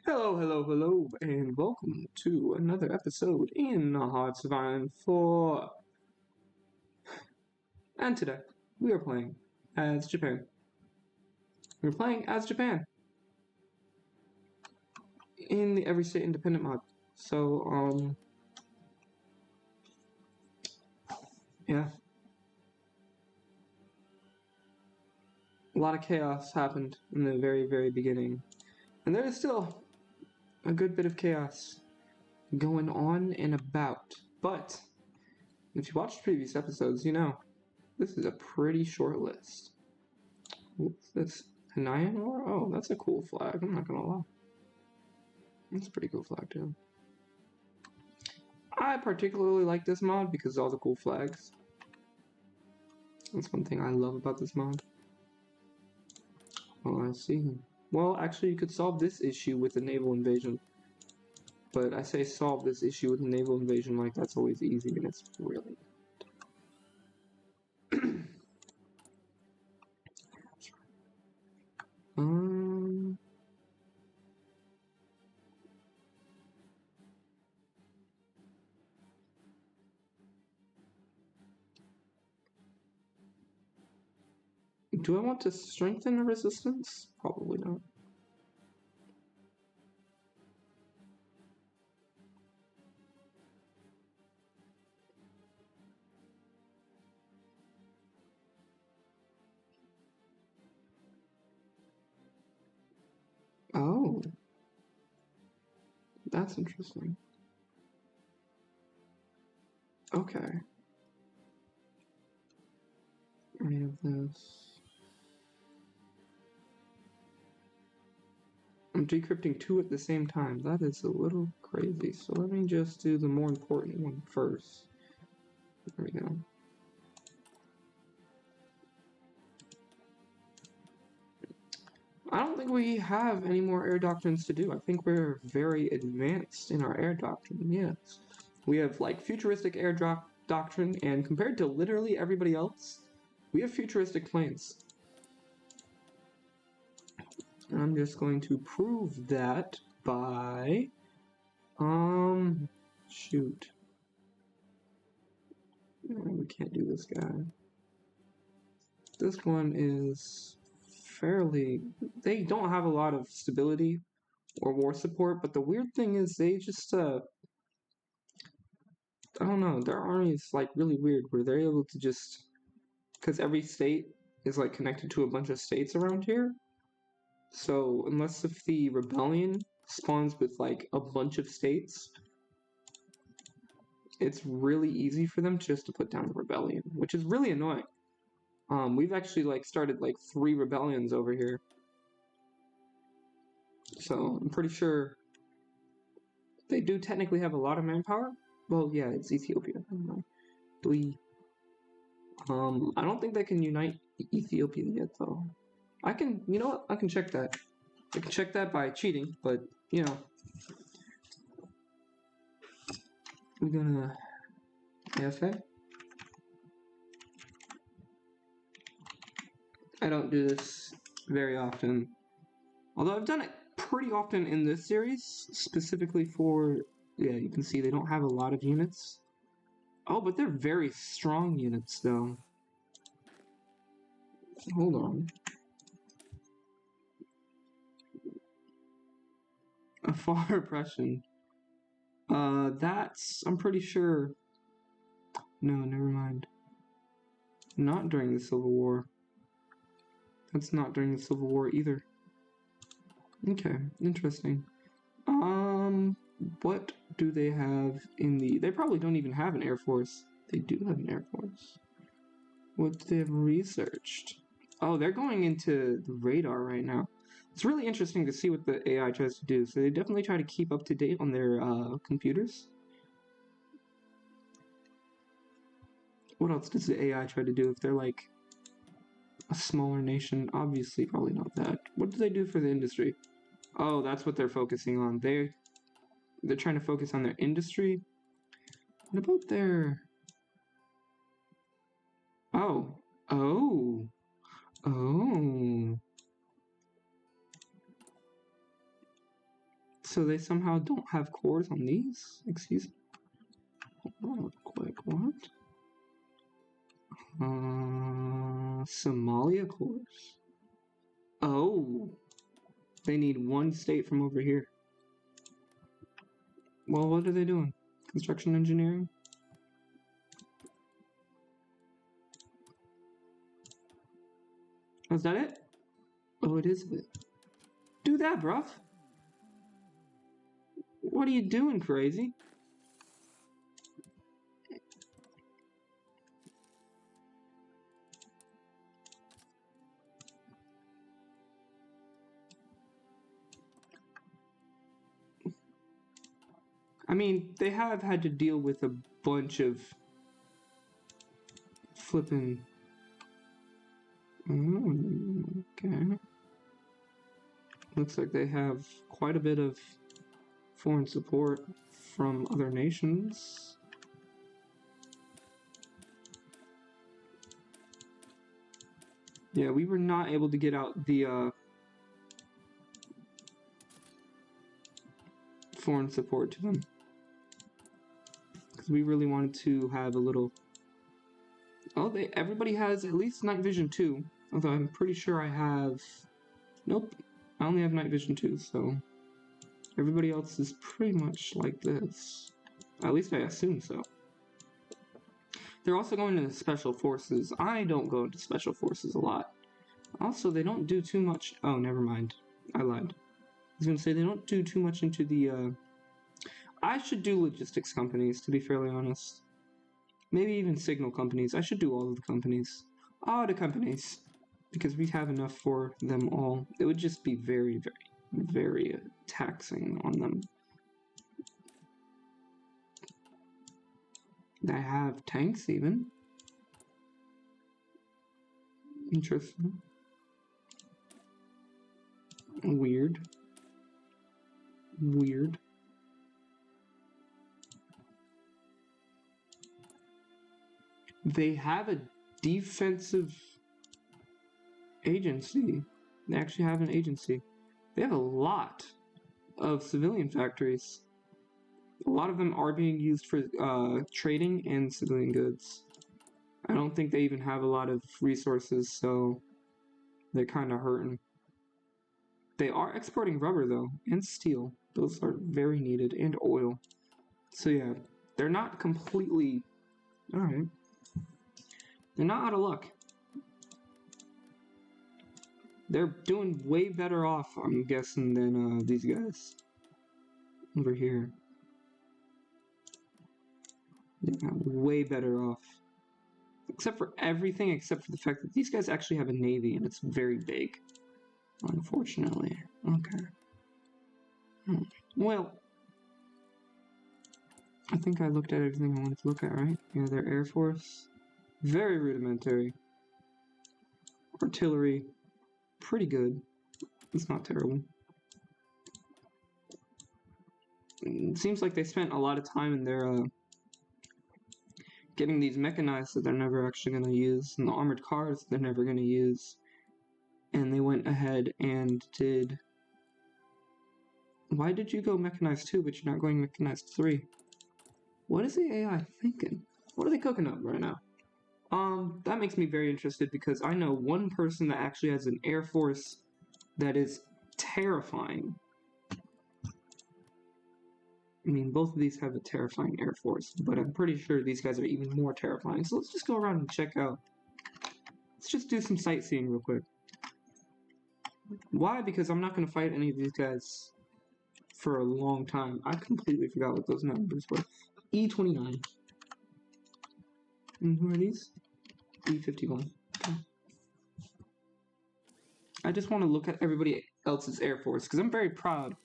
Hello, hello, hello, and welcome to another episode in Hearts of Iron 4. And today, we are playing as Japan. We're playing as Japan in the Every State Independent mod. So, yeah. A lot of chaos happened in the very, very beginning. And there is still a good bit of chaos going on and about. But, if you watched previous episodes, you know, this is a pretty short list. What's this? Hanayan War? Oh, that's a cool flag, I'm not gonna lie. That's a pretty cool flag, too. I particularly like this mod because of all the cool flags. That's one thing I love about this mod. Oh, I see. Well, actually, you could solve this issue with a naval invasion. But I say solve this issue with a naval invasion like that's always easy, and it's really do I want to strengthen the resistance? Probably not. Oh. That's interesting. Okay. We have this. I'm decrypting two at the same time. That is a little crazy. So let me just do the more important one first. There we go. I don't think we have any more air doctrines to do. I think we're very advanced in our air doctrine, yes. We have like futuristic air doctrine, and compared to literally everybody else, we have futuristic planes. I'm just going to prove that by, shoot. We can't do this guy. This one is fairly, they don't have a lot of stability or war support, but the weird thing is they just, I don't know, their army is like really weird where they're able to just, because every state is like connected to a bunch of states around here. So unless if the rebellion spawns with like a bunch of states, it's really easy for them just to put down the rebellion, which is really annoying. We've actually like started like 3 rebellions over here. So I'm pretty sure they do technically have a lot of manpower. Well, yeah, it's Ethiopia. I don't know. I don't think they can unite Ethiopia yet, though. I can, you know what? I can check that. I can check that by cheating, but, you know. We're gonna AFA. I don't do this very often. Although I've done it pretty often in this series, specifically for, yeah, you can see they don't have a lot of units. Oh, but they're very strong units, though. Hold on. A far oppression. That's, I'm pretty sure. No, never mind. Not during the Civil War. That's not during the Civil War either. Okay, interesting. What do they have in the... They probably don't even have an Air Force. They do have an Air Force. What do they have researched? Oh, they're going into the radar right now. It's really interesting to see what the AI tries to do. So they definitely try to keep up to date on their computers. What else does the AI try to do if they're like a smaller nation? Obviously, probably not that. What do they do for the industry? Oh, that's what they're focusing on. They're trying to focus on their industry. What about their... Oh. Oh. Oh. So they somehow don't have cores on these? Excuse me. Hold on real quick, what? Somalia cores? Oh, they need one state from over here. Well, what are they doing? Construction engineering? Oh, is that it? Oh, it is it. Do that, bruv. What are you doing, crazy? I mean, they have had to deal with a bunch of flipping. Okay. Looks like they have quite a bit of foreign support from other nations. Yeah, we were not able to get out the foreign support to them because we really wanted to have a little. Oh, everybody has at least night vision 2, although I'm pretty sure I have. Nope, I only have night vision 2, so everybody else is pretty much like this. At least I assume so. They're also going into special forces. I don't go into special forces a lot. Also, they don't do too much. Oh, never mind. I lied. I was gonna say they don't do too much into the. I should do logistics companies, to be fairly honest. Maybe even signal companies. I should do all of the companies. All the companies. Because we have enough for them all. It would just be very, very, very taxing on them. I have tanks even. Interesting. Weird. Weird. They have a defensive agency. They actually have an agency. They have a lot of civilian factories. A lot of them are being used for trading and civilian goods. I don't think they even have a lot of resources, so they're kind of hurting. They are exporting rubber, though, and steel. Those are very needed, and oil. So yeah, they're not completely... Alright. They're not out of luck. They're doing way better off, I'm guessing, than these guys. Over here. Yeah, way better off. Except for everything, except for the fact that these guys actually have a navy, and it's very big. Unfortunately. Okay. Well, I think I looked at everything I wanted to look at, right? Yeah, their Air Force. Very rudimentary. Artillery. Pretty good. It's not terrible. It seems like they spent a lot of time in their getting these mechanized that they're never actually going to use, and the armored cars they're never going to use. And they went ahead and did... Why did you go mechanized 2, but you're not going mechanized 3? What is the AI thinking? What are they cooking up right now? That makes me very interested because I know one person that actually has an Air Force that is terrifying. I mean, both of these have a terrifying Air Force, but I'm pretty sure these guys are even more terrifying. So let's just go around and check out. Let's just do some sightseeing real quick. Why? Because I'm not going to fight any of these guys for a long time. I completely forgot what those numbers were. E29. And who are these? E51. Okay. I just want to look at everybody else's Air Force because I'm very proud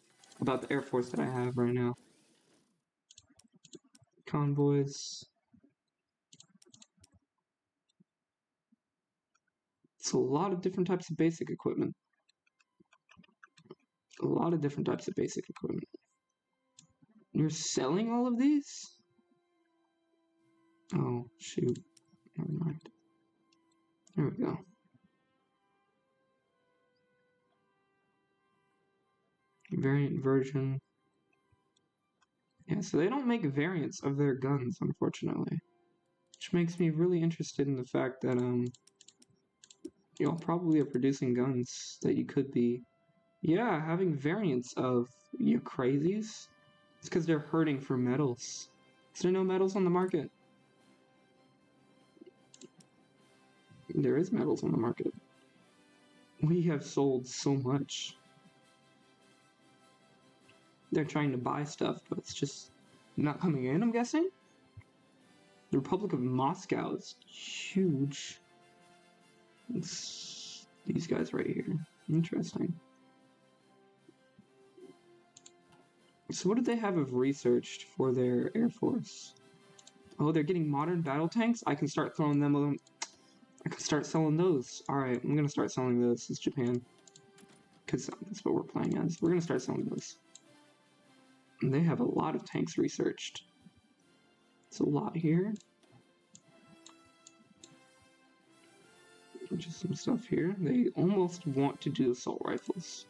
about the Air Force that I have right now. Convoys. It's a lot of different types of basic equipment. A lot of different types of basic equipment. You're selling all of these? Oh, shoot. Never mind. There we go. Variant version. Yeah, so they don't make variants of their guns, unfortunately. Which makes me really interested in the fact that, y'all probably are producing guns that you could be, yeah, having variants of. You crazies? It's because they're hurting for metals. Is there no metals on the market? There is metals on the market. We have sold so much. They're trying to buy stuff, but it's just not coming in, I'm guessing? The Republic of Moscow is huge. It's these guys right here. Interesting. So what do they have of researched for their Air Force? Oh, they're getting modern battle tanks? I can start throwing them on. I can start selling those. Alright, I'm gonna start selling those as Japan. Because that's what we're playing as. We're gonna start selling those. And they have a lot of tanks researched. It's a lot here. Just some stuff here. They almost want to do assault rifles.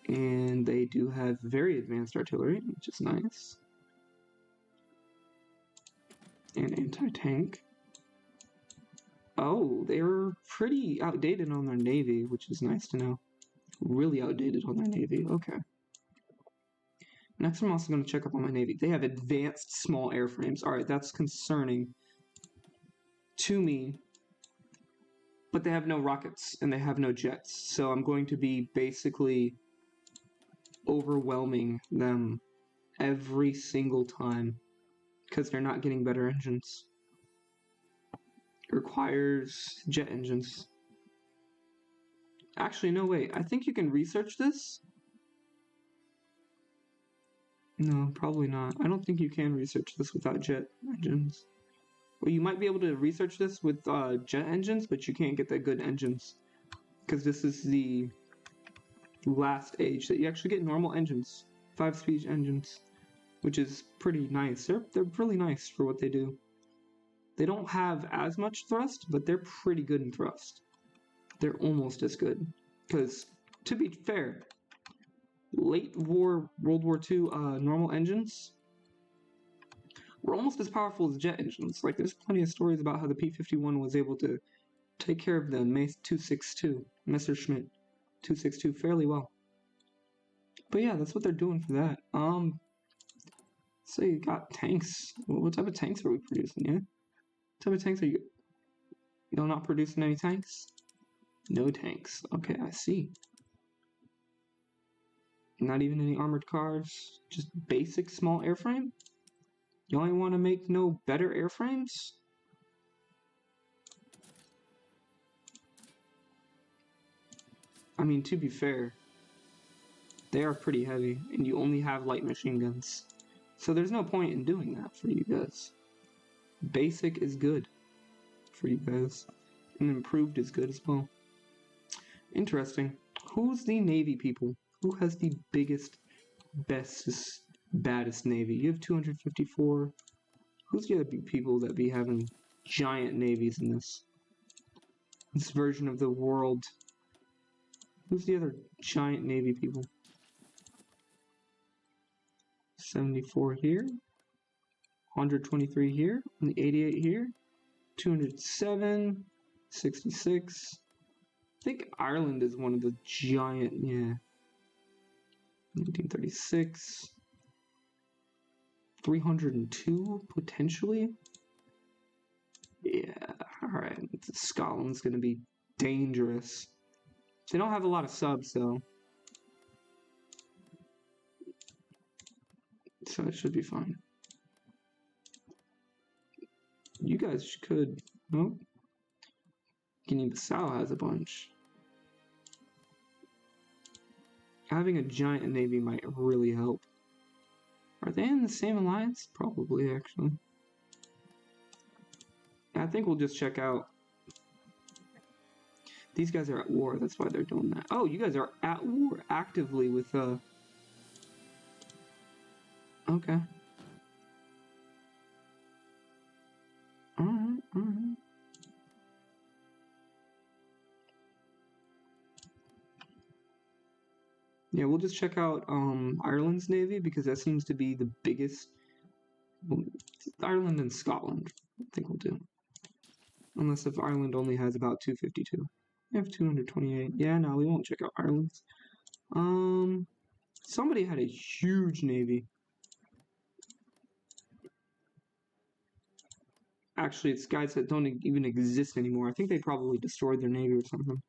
And they do have very advanced artillery, which is nice. And anti-tank. Oh, they're pretty outdated on their navy, which is nice to know. Really outdated on their navy. Okay. Next, I'm also going to check up on my navy. They have advanced small airframes. Alright, that's concerning to me. But they have no rockets, and they have no jets. So I'm going to be basically overwhelming them every single time. Because they're not getting better engines. It requires jet engines. Actually, no, wait. I think you can research this. No, probably not. I don't think you can research this without jet engines. Well, you might be able to research this with jet engines, but you can't get that good engines. Because this is the last age that you actually get normal engines. 5-speed engines. Which is pretty nice. They're really nice for what they do. They don't have as much thrust, but they're pretty good in thrust. They're almost as good. Because, to be fair, late war, World War II normal engines were almost as powerful as jet engines. Like, there's plenty of stories about how the P-51 was able to take care of the Messerschmitt 262 fairly well. But yeah, that's what they're doing for that. So you got tanks. What type of tanks are we producing, yeah? What type of tanks are you... You're not producing any tanks? No tanks. Okay, I see. Not even any armored cars. Just basic small airframe? You only want to make no better airframes? I mean, to be fair, they are pretty heavy, and you only have light machine guns. So there's no point in doing that for you guys. Basic is good for you guys. And improved is good as well. Interesting. Who's the Navy people? Who has the biggest, bestest, baddest Navy? You have 254. Who's the other people that be having giant navies in this version of the world? Who's the other giant Navy people? 74 here. 123 here. And the 88 here. 207. 66. I think Ireland is one of the giant, yeah. 1936. 302, potentially? Yeah, alright. Scotland's gonna be dangerous. They don't have a lot of subs, though. So it should be fine. You guys could... Nope. Guinea-Bissau has a bunch. Having a giant navy might really help. Are they in the same alliance? Probably, actually. I think we'll just check out. These guys are at war, that's why they're doing that. Oh, you guys are at war actively with, Okay. Alright, alright. Yeah, we'll just check out Ireland's navy because that seems to be the biggest. Well, Ireland and Scotland, I think we'll do. Unless if Ireland only has about 252. They have 228. Yeah, no, we won't check out Ireland's. Somebody had a huge navy. Actually, it's guys that don't even exist anymore. I think they probably destroyed their navy or something.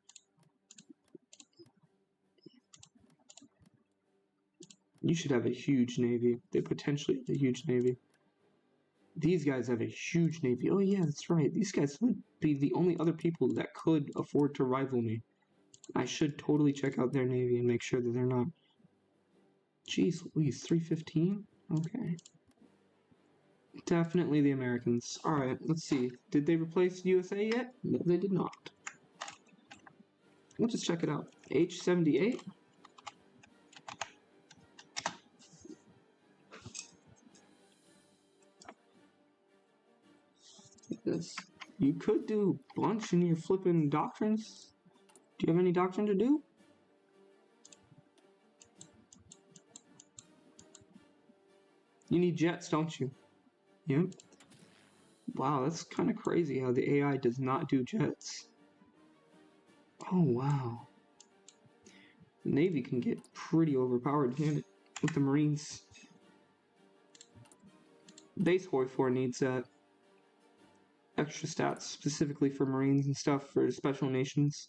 You should have a huge navy. They potentially have a huge navy. These guys have a huge navy. Oh yeah, that's right. These guys would be the only other people that could afford to rival me. I should totally check out their navy and make sure that they're not. Jeez Louise, 315? Okay. Definitely the Americans. Alright, let's see. Did they replace USA yet? No, they did not. We'll just check it out. H78. This. You could do a bunch in your flipping doctrines. Do you have any doctrine to do? You need jets, don't you? Yep. Wow, that's kind of crazy how the AI does not do jets. Oh, wow. The Navy can get pretty overpowered, can it? With the Marines. Base HOI4 needs that. Extra stats specifically for Marines and stuff for special nations.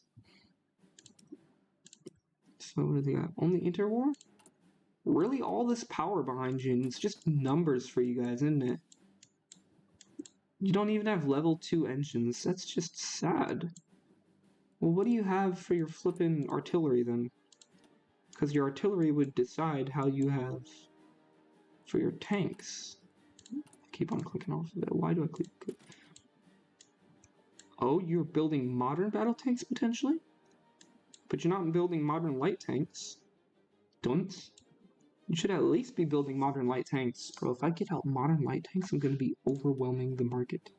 So what do they got? Only interwar? Really all this power behind you, and it's just numbers for you guys, isn't it? You don't even have level 2 engines. That's just sad. Well, what do you have for your flippin' artillery then? Because your artillery would decide how you have for your tanks. I keep on clicking off of it. Why do I click? Oh, you're building modern battle tanks potentially? But you're not building modern light tanks. Dunce. You should at least be building modern light tanks. Bro, if I get out modern light tanks, I'm going to be overwhelming the market.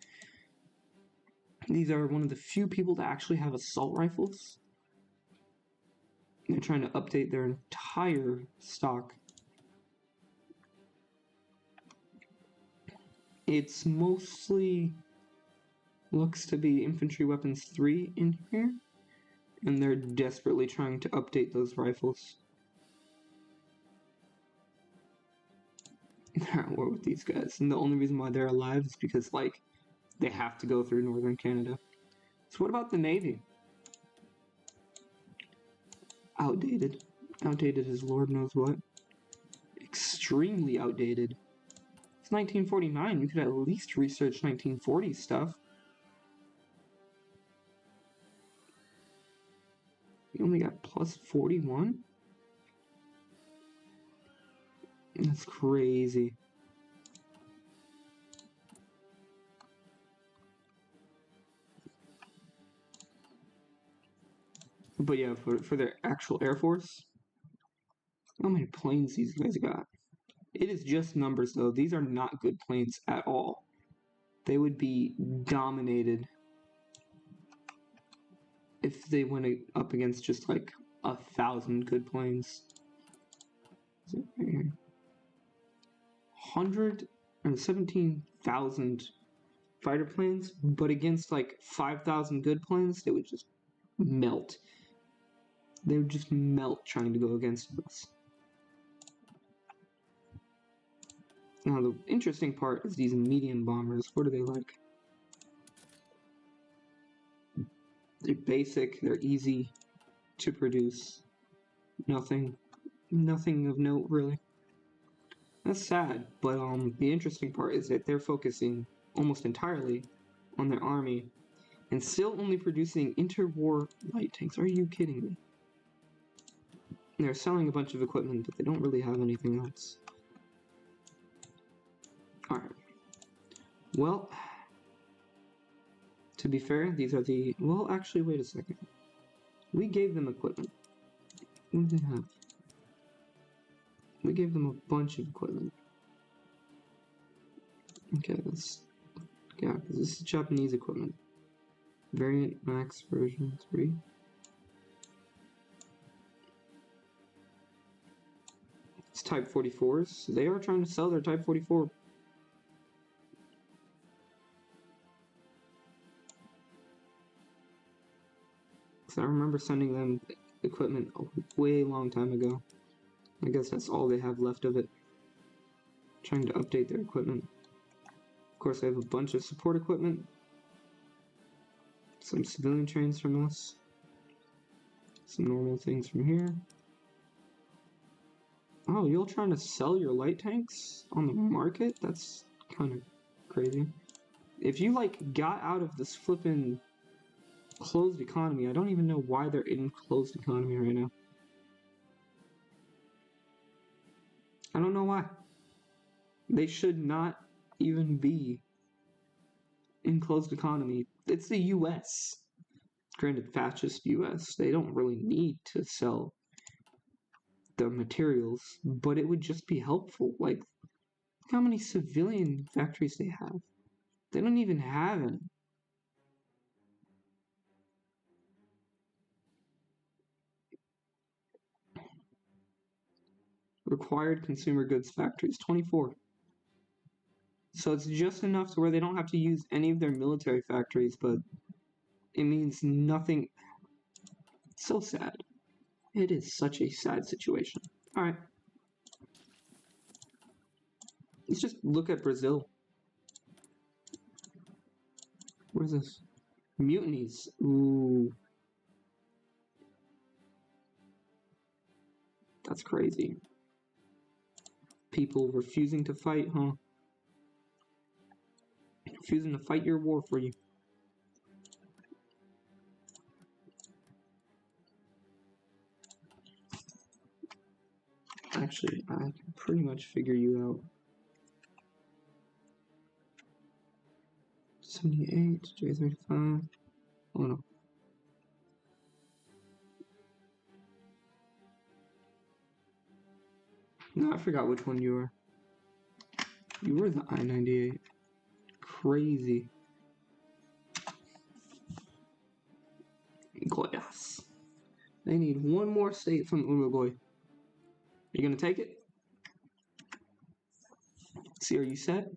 These are one of the few people that actually have assault rifles. They're trying to update their entire stock. It's mostly looks to be infantry weapons 3 in here. And they're desperately trying to update those rifles. They're at war with these guys, and the only reason why they're alive is because, like, they have to go through northern Canada. So what about the Navy? Outdated. Outdated as Lord knows what. Extremely outdated. It's 1949, you could at least research 1940s stuff. You only got plus 41? That's crazy. But yeah, for their actual Air Force, how many planes these guys got? It is just numbers though. These are not good planes at all. They would be dominated if they went up against just like 1,000 good planes. 117,000 fighter planes, but against like 5,000 good planes, they would just melt. They would just melt trying to go against us. Now the interesting part is these medium bombers. What are they like? They're basic, they're easy to produce. Nothing of note really. That's sad, but the interesting part is that they're focusing almost entirely on their army and still only producing interwar light tanks. Are you kidding me? They're selling a bunch of equipment, but they don't really have anything else. Alright. Well, to be fair, these are the... Well, actually, wait a second. We gave them equipment. What did they have? We gave them a bunch of equipment. Okay, let's... Yeah, because this is Japanese equipment. Variant Max version 3. It's Type 44s. They are trying to sell their Type 44. So I remember sending them equipment a way long time ago. I guess that's all they have left of it. Trying to update their equipment. Of course, I have a bunch of support equipment. Some civilian trains from us. Some normal things from here. Oh, you're trying to sell your light tanks on the market? That's kind of crazy. If you, like, got out of this flippin' closed economy, I don't even know why they're in closed economy right now. I don't know why. They should not even be in closed economy. It's the US. Granted, fascist US. They don't really need to sell the materials, but it would just be helpful. Like, look how many civilian factories they have. They don't even have any. Required consumer goods factories, 24. So it's just enough to where they don't have to use any of their military factories, but it means nothing. It's so sad. It is such a sad situation. Alright. Let's just look at Brazil. What is this? Mutinies. Ooh. That's crazy. People refusing to fight, huh? Refusing to fight your war for you. Actually, I can pretty much figure you out. 78, J35. Oh no. No, I forgot which one you were. You were the I-98. Crazy. Goiás. They need one more state from Uruguay. You gonna take it? See, are you set?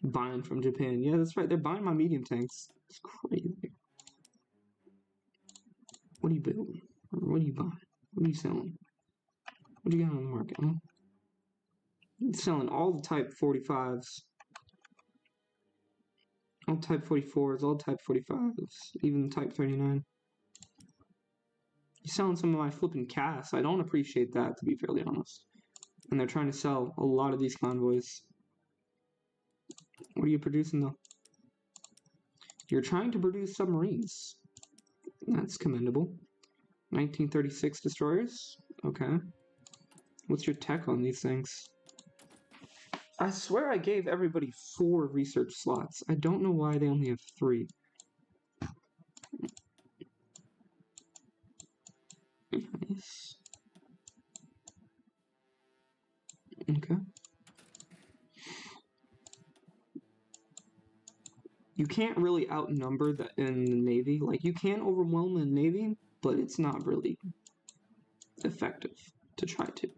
Buying from Japan. Yeah, that's right. They're buying my medium tanks. It's crazy. What are you building? What are you buying? What are you selling? What do you got on the market, huh? You're selling all the Type 45s. All Type 44s, all Type 45s, even Type 39. You're selling some of my flipping casts. I don't appreciate that, to be fairly honest. And they're trying to sell a lot of these convoys. What are you producing, though? You're trying to produce submarines. That's commendable. 1936 destroyers? Okay. What's your tech on these things? I swear I gave everybody 4 research slots. I don't know why they only have 3. Nice. Okay. You can't really outnumber that in the Navy. Like, you can overwhelm the Navy, but it's not really effective to try to.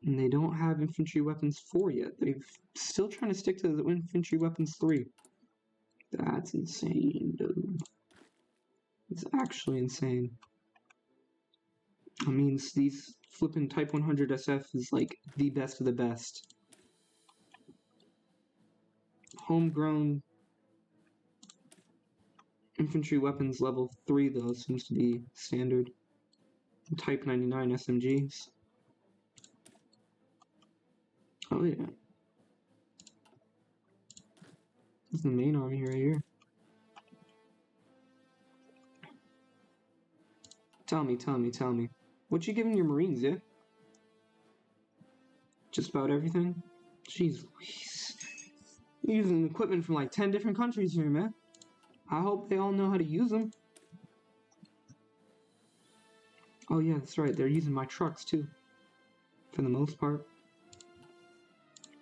And they don't have infantry weapons 4 yet. They're still trying to stick to the infantry weapons 3. That's insane, dude. It's actually insane. I mean, these flipping Type 100 SF is like the best of the best. Homegrown infantry weapons level 3 though seems to be standard. Type 99 SMGs. Oh yeah. This is the main army right here. Tell me. What you giving your Marines, yeah? Just about everything? Jeez Louise. You're using equipment from like 10 different countries here, man. I hope they all know how to use them. Oh yeah, that's right. They're using my trucks too. For the most part.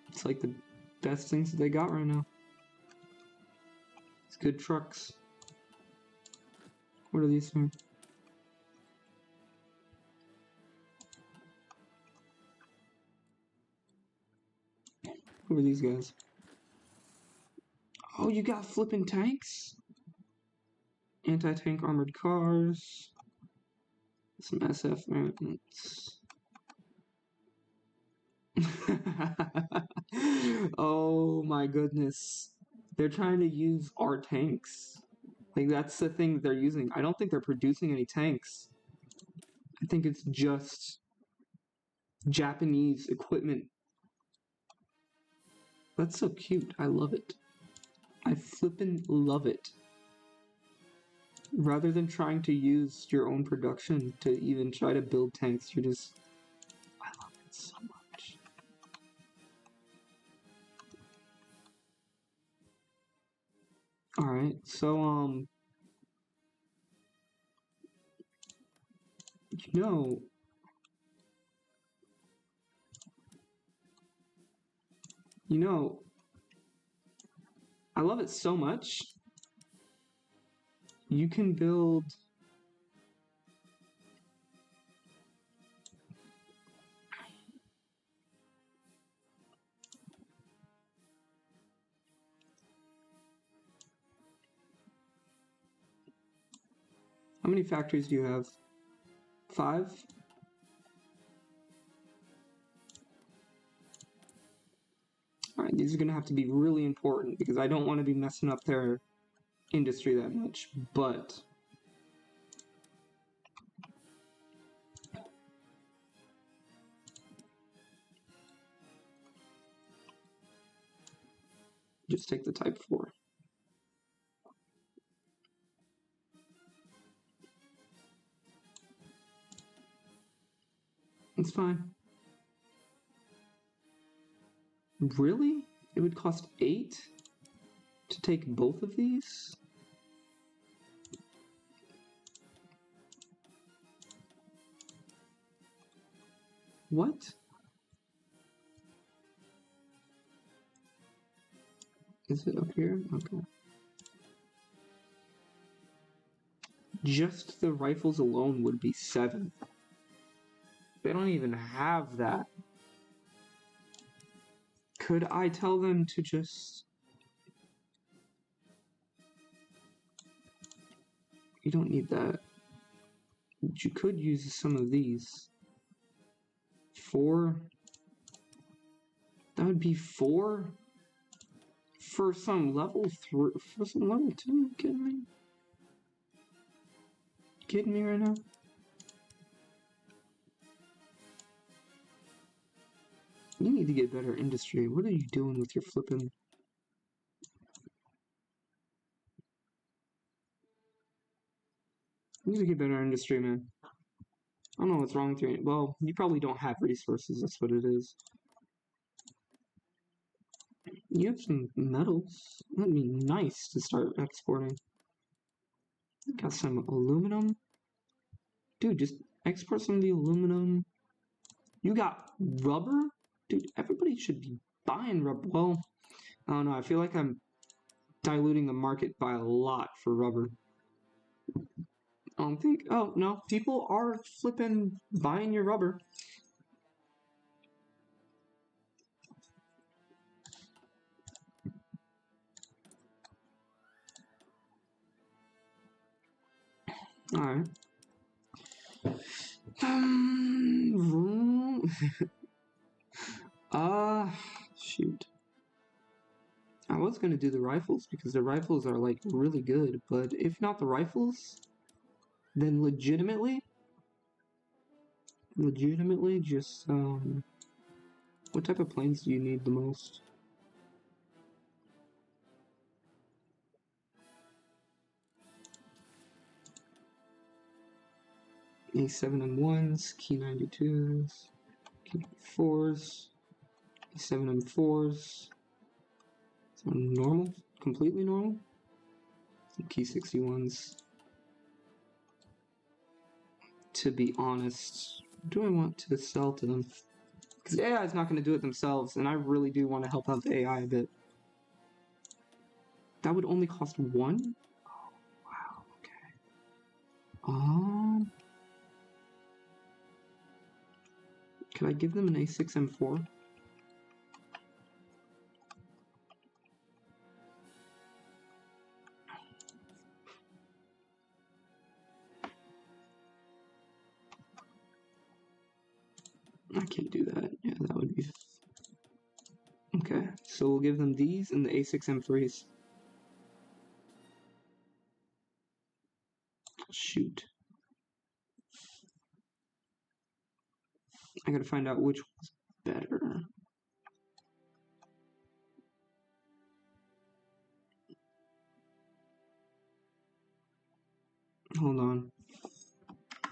It's like the best things that they got right now. It's good trucks. What are these here? Who are these guys? Oh, you got flipping tanks? Anti-tank armored cars. Some SF variants. Oh my goodness. They're trying to use our tanks. Like, that's the thing they're using. I don't think they're producing any tanks. I think it's just Japanese equipment. That's so cute. I love it. I flippin' love it. Rather than trying to use your own production to even try to build tanks, you're just... I love it so much. Alright, so, you know... I love it so much. You can build... How many factories do you have? 5? Alright, these are going to have to be really important because I don't want to be messing up their industry that much, but... Just take the Type 4. It's fine. Really? It would cost 8 to take both of these? What? Is it up here? Okay. Just the rifles alone would be 7. They don't even have that. Could I tell them to just... You don't need that. You could use some of these. 4? That would be 4? For some level 3, for some level 2? You kidding me? You kidding me right now? You need to get better industry. What are you doing with your flipping... You need to get better industry, man. I don't know what's wrong with you. Well, you probably don't have resources, that's what it is. You have some metals. That'd be nice to start exporting. Got some aluminum. Dude, just export some of the aluminum. You got rubber? Dude, everybody should be buying rubber. Well, I don't know. I feel like I'm diluting the market by a lot for rubber. I don't think... Oh, no. People are flipping buying your rubber. Alright. Shoot. I was gonna do the rifles because the rifles are like really good, but if not the rifles, then legitimately just what type of planes do you need the most? A7M1s, Key 92s, Key 4s, A7M4s. Some normal, completely normal. Some Key 61s. To be honest, what do I want to sell to them? Because AI is not going to do it themselves, and I really do want to help out the AI a bit. That would only cost 1? Oh, wow, okay. Can I give them an A6M4? I can't do that. Yeah, that would be... Okay, so we'll give them these and the A6 M3s. Shoot. I gotta find out which one's better. Hold on.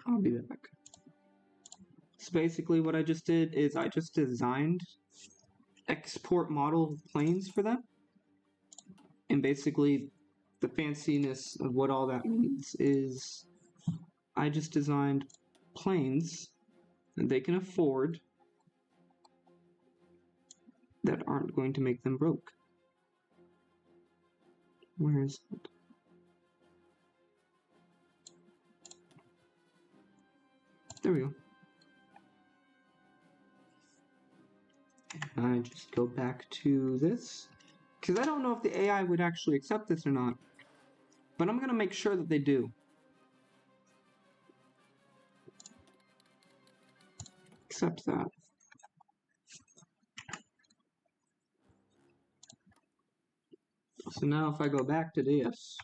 I'll be back. So basically what I just did is I just designed export model planes for them. And basically the fanciness of what all that means is I just designed planes that they can afford that aren't going to make them broke. Where is it? There we go. And I just go back to this, because I don't know if the AI would actually accept this or not, but I'm going to make sure that they do. Accept that. So now if I go back to this,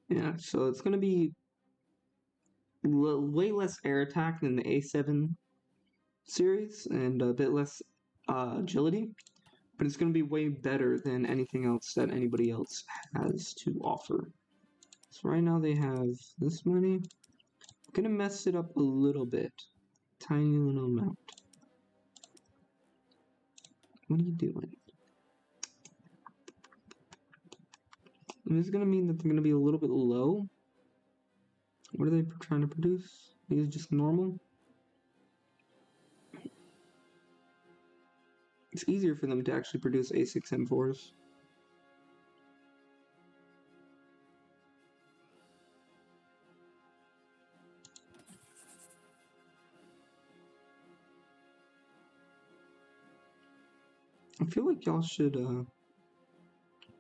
yeah, so it's going to be way less air attack than the A7 series and a bit less agility, but it's going to be way better than anything else that anybody else has to offer. So right now they have this many. I'm going to mess it up a little bit. Tiny little amount. What are you doing? And this is going to mean that they're going to be a little bit low. What are they trying to produce? These are just normal. It's easier for them to actually produce A6 M4s. I feel like y'all should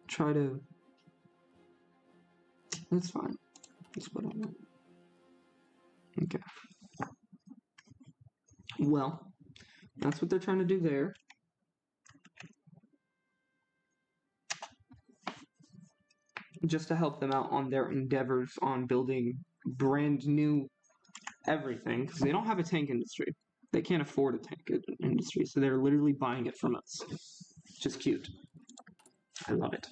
try to... That's fine. That's what I want. Okay. Well, that's what they're trying to do there. Just to help them out on their endeavors on building brand new everything, because they don't have a tank industry. They can't afford a tank industry, so they're literally buying it from us. It's just cute. I love it.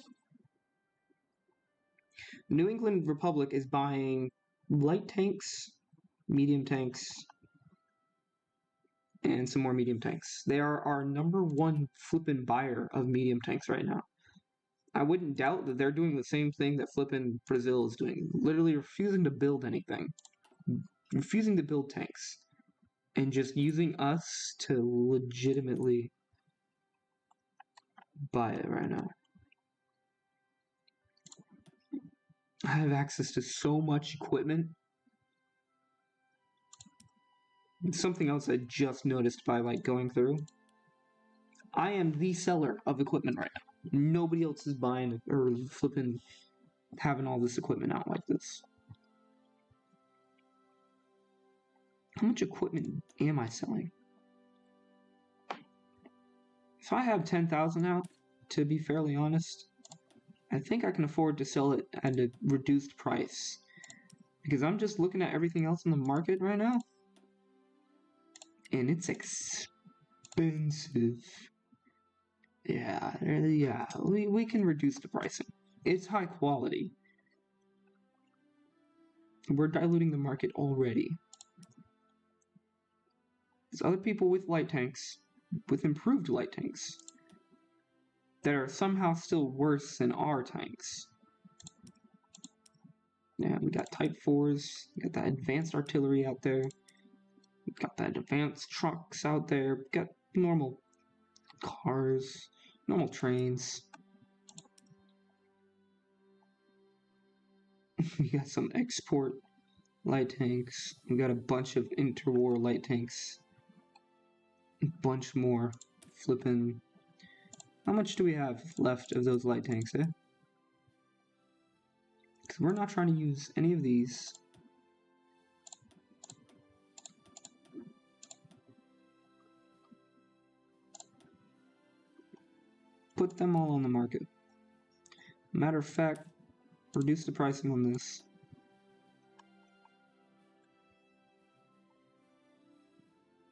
New England Republic is buying light tanks, medium tanks, and some more medium tanks. They are our #1 flippin' buyer of medium tanks right now. I wouldn't doubt that they're doing the same thing that flippin' Brazil is doing. Literally refusing to build anything. Refusing to build tanks. And just using us to legitimately buy it right now. I have access to so much equipment. It's something else I just noticed by going through. I am the seller of equipment right now. Nobody else is buying or flipping having all this equipment out like this. How much equipment am I selling? If I have 10,000 out, to be fairly honest, I think I can afford to sell it at a reduced price. Because I'm just looking at everything else in the market right now. And it's expensive. Yeah, we can reduce the pricing. It's high quality. We're diluting the market already. There's other people with light tanks, with improved light tanks, that are somehow still worse than our tanks. Yeah, we got Type 4s, we got that advanced artillery out there, we got that advanced trucks out there, we got normal cars, normal trains. We got some export light tanks. We got a bunch of interwar light tanks. A bunch more. Flipping. How much do we have left of those light tanks, eh? Because we're not trying to use any of these. Put them all on the market. Matter of fact, reduce the pricing on this.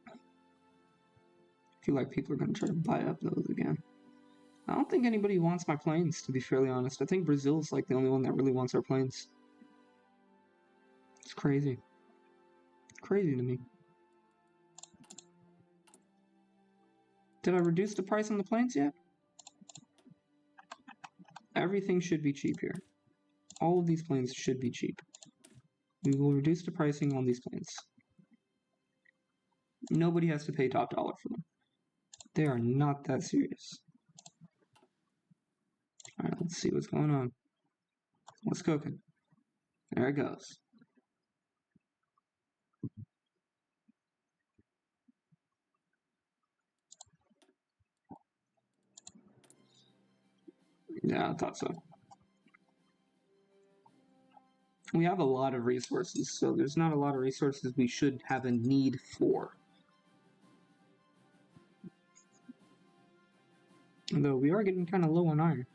I feel like people are going to try to buy up those again. I don't think anybody wants my planes, to be fairly honest. I think Brazil's like the only one that really wants our planes. It's crazy. It's crazy to me. Did I reduce the price on the planes yet? Everything should be cheap here. All of these planes should be cheap. We will reduce the pricing on these planes. Nobody has to pay top dollar for them. They are not that serious. Alright, let's see what's going on. What's cooking? There it goes. Yeah, I thought so. We have a lot of resources, so there's not a lot of resources we should have a need for. Although we are getting kind of low on iron.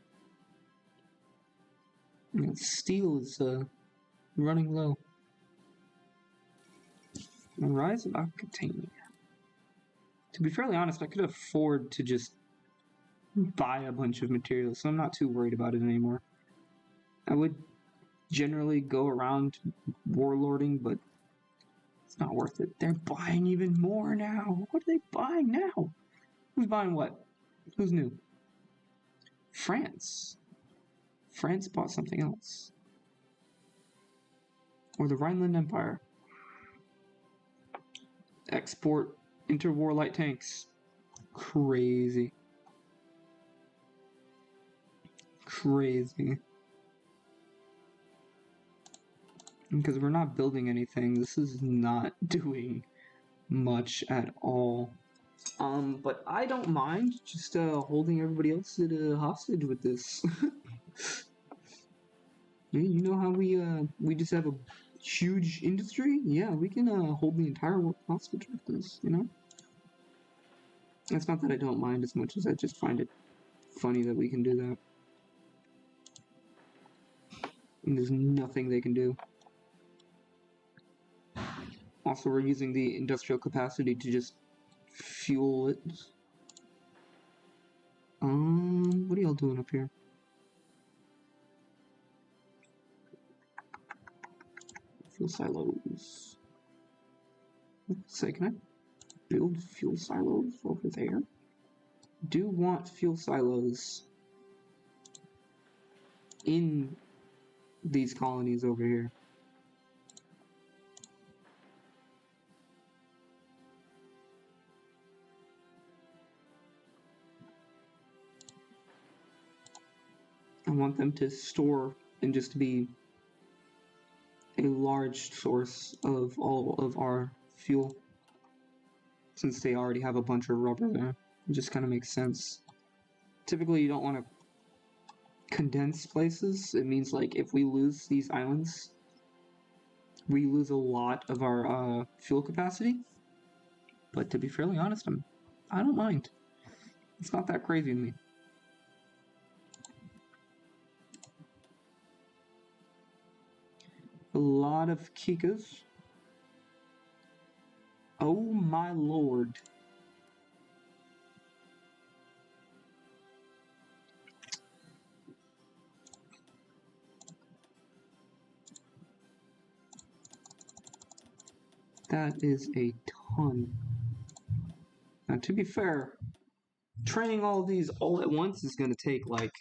And steel is running low. Rise of Academia. To be fairly honest, I could afford to just buy a bunch of materials, so I'm not too worried about it anymore. I would generally go around warlording, but it's not worth it. They're buying even more now. What are they buying now? Who's buying what? Who's new? France. France bought something else. Or the Rhineland Empire. Export interwar light tanks. Crazy. Crazy. Because we're not building anything. This is not doing much at all. But I don't mind just holding everybody else at a hostage with this. You know how we just have a huge industry? Yeah, we can hold the entire world hostage with this, you know? It's not that I don't mind as much as I just find it funny that we can do that. And there's nothing they can do. Also, we're using the industrial capacity to just fuel it. What are y'all doing up here? Fuel silos. Say, can I build fuel silos over there? Do want fuel silos in these colonies over here. I want them to store and just be a large source of all of our fuel, since they already have a bunch of rubber there. It just kind of makes sense. Typically, you don't want to condense places. It means, like, if we lose these islands, we lose a lot of our fuel capacity. But to be fairly honest, I don't mind. It's not that crazy to me. A lot of Kikas. Oh my lord. That is a ton. Now, to be fair, training all of these all at once is going to take like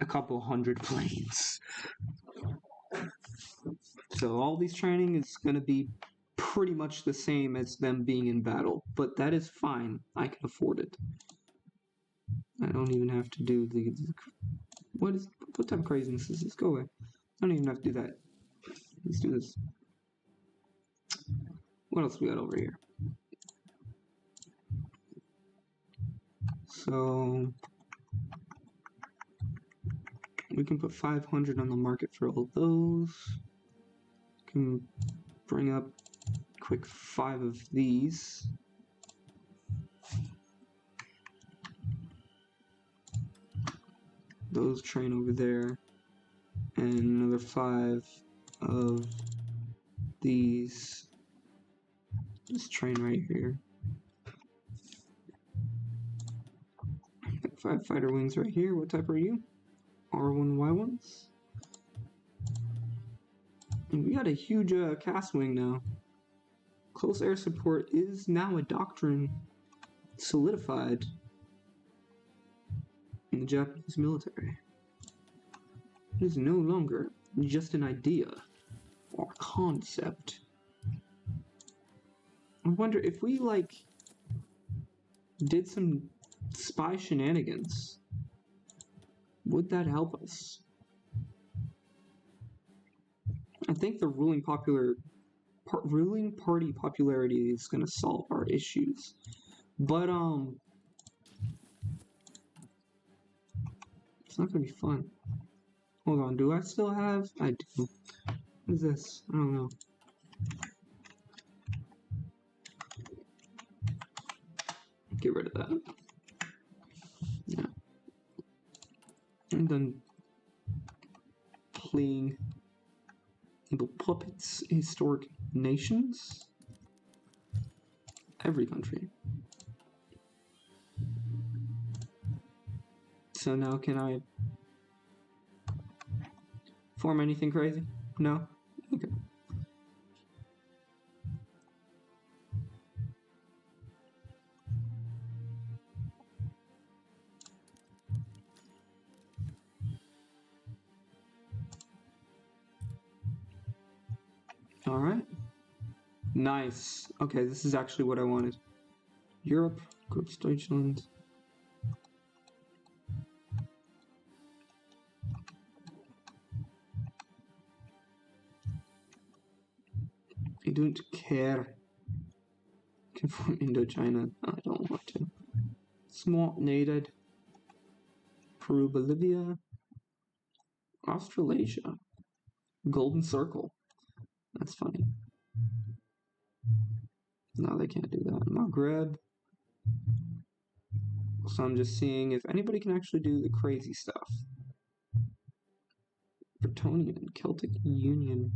a couple hundred planes. So all these training is going to be pretty much the same as them being in battle, but that is fine. I can afford it. I don't even have to do the what type of craziness is this? Go away. I don't even have to do that. Let's do this. What else we got over here? So we can put 500 on the market for all those. Can bring up quick 5 of these. Those train over there, and another 5 of these. This train right here. 5 fighter wings right here. What type are you? R1Y1s. And we got a huge cast wing now. Close air support is now a doctrine solidified in the Japanese military. It is no longer just an idea or concept. I wonder if we, like, did some spy shenanigans, would that help us? I think the ruling party popularity is going to solve our issues. But, it's not going to be fun. Hold on, do I still have? I do. What is this? I don't know. Get rid of that. Yeah. I'm done playing little puppets, historic nations. Every country. So now can I form anything crazy? No? Okay. Alright. Nice. Okay, this is actually what I wanted. Europe, Großdeutschland. I don't care. Conform Indochina. I don't want to. Small needed. Peru, Bolivia. Australasia. Golden Circle. That's funny. No, they can't do that. Maghreb. So I'm just seeing if anybody can actually do the crazy stuff. Bretonian, Celtic Union.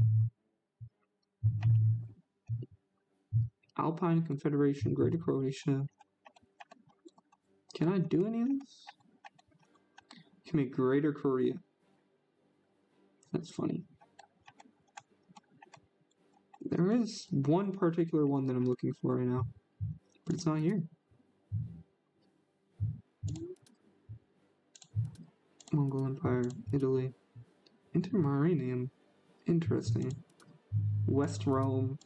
Alpine Confederation, Greater Croatia. Can I do any of this? Can make Greater Korea. That's funny. There is one particular one that I'm looking for right now, but it's not here. Mongol Empire, Italy. Intermarinium. Interesting. West Rome.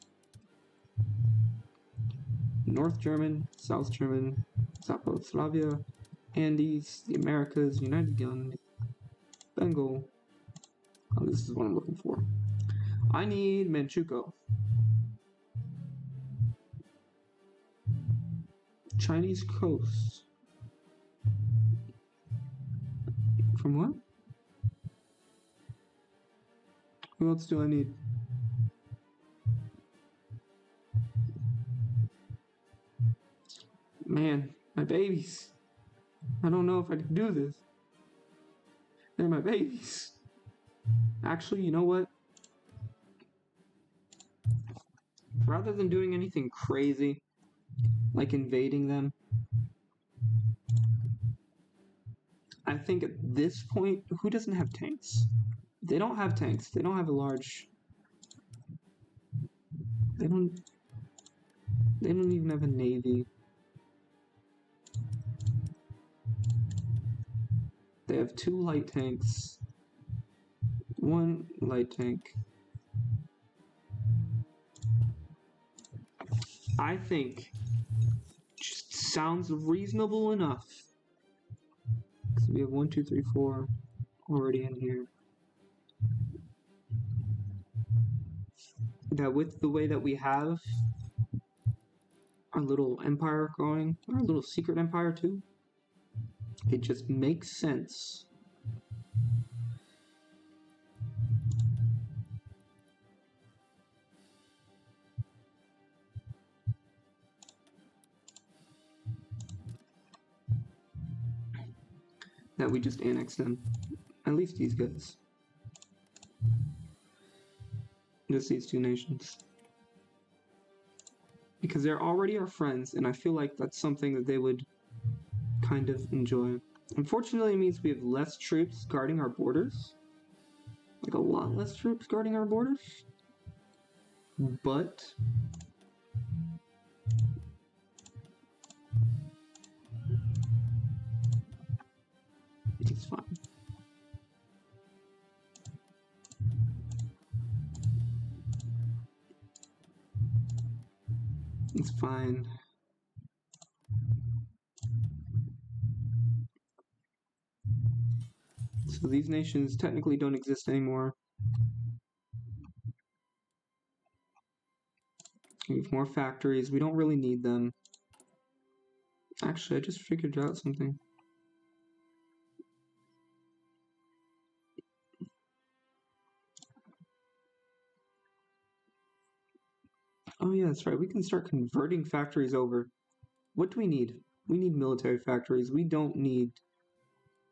North German, South German, Zapotoslavia, Andes, the Americas, United Kingdom, Bengal. Oh, this is what I'm looking for. I need Manchukuo. Chinese coast. From what? Who else do I need? Man, my babies. I don't know if I can do this. They're my babies. Actually, you know what? Rather than doing anything crazy, like invading them, I think at this point, who doesn't have tanks? They don't have tanks. They don't have a large... They don't even have a navy. They have 2 light tanks. 1 light tank. I think just sounds reasonable enough. Because we have 1, 2, 3, 4 already in here. that with the way that we have our little empire growing, our little secret empire too, it just makes sense that we just annex them. At least these guys. Just these two nations. Because they're already our friends, and I feel like that's something that they would kind of enjoy. Unfortunately, it means we have less troops guarding our borders. Like a lot less troops guarding our borders. But it's fine. It's fine. So these nations technically don't exist anymore. We have more factories. We don't really need them. Actually, I just figured out something. Oh yeah, that's right. We can start converting factories over. What do we need? We need military factories. We don't need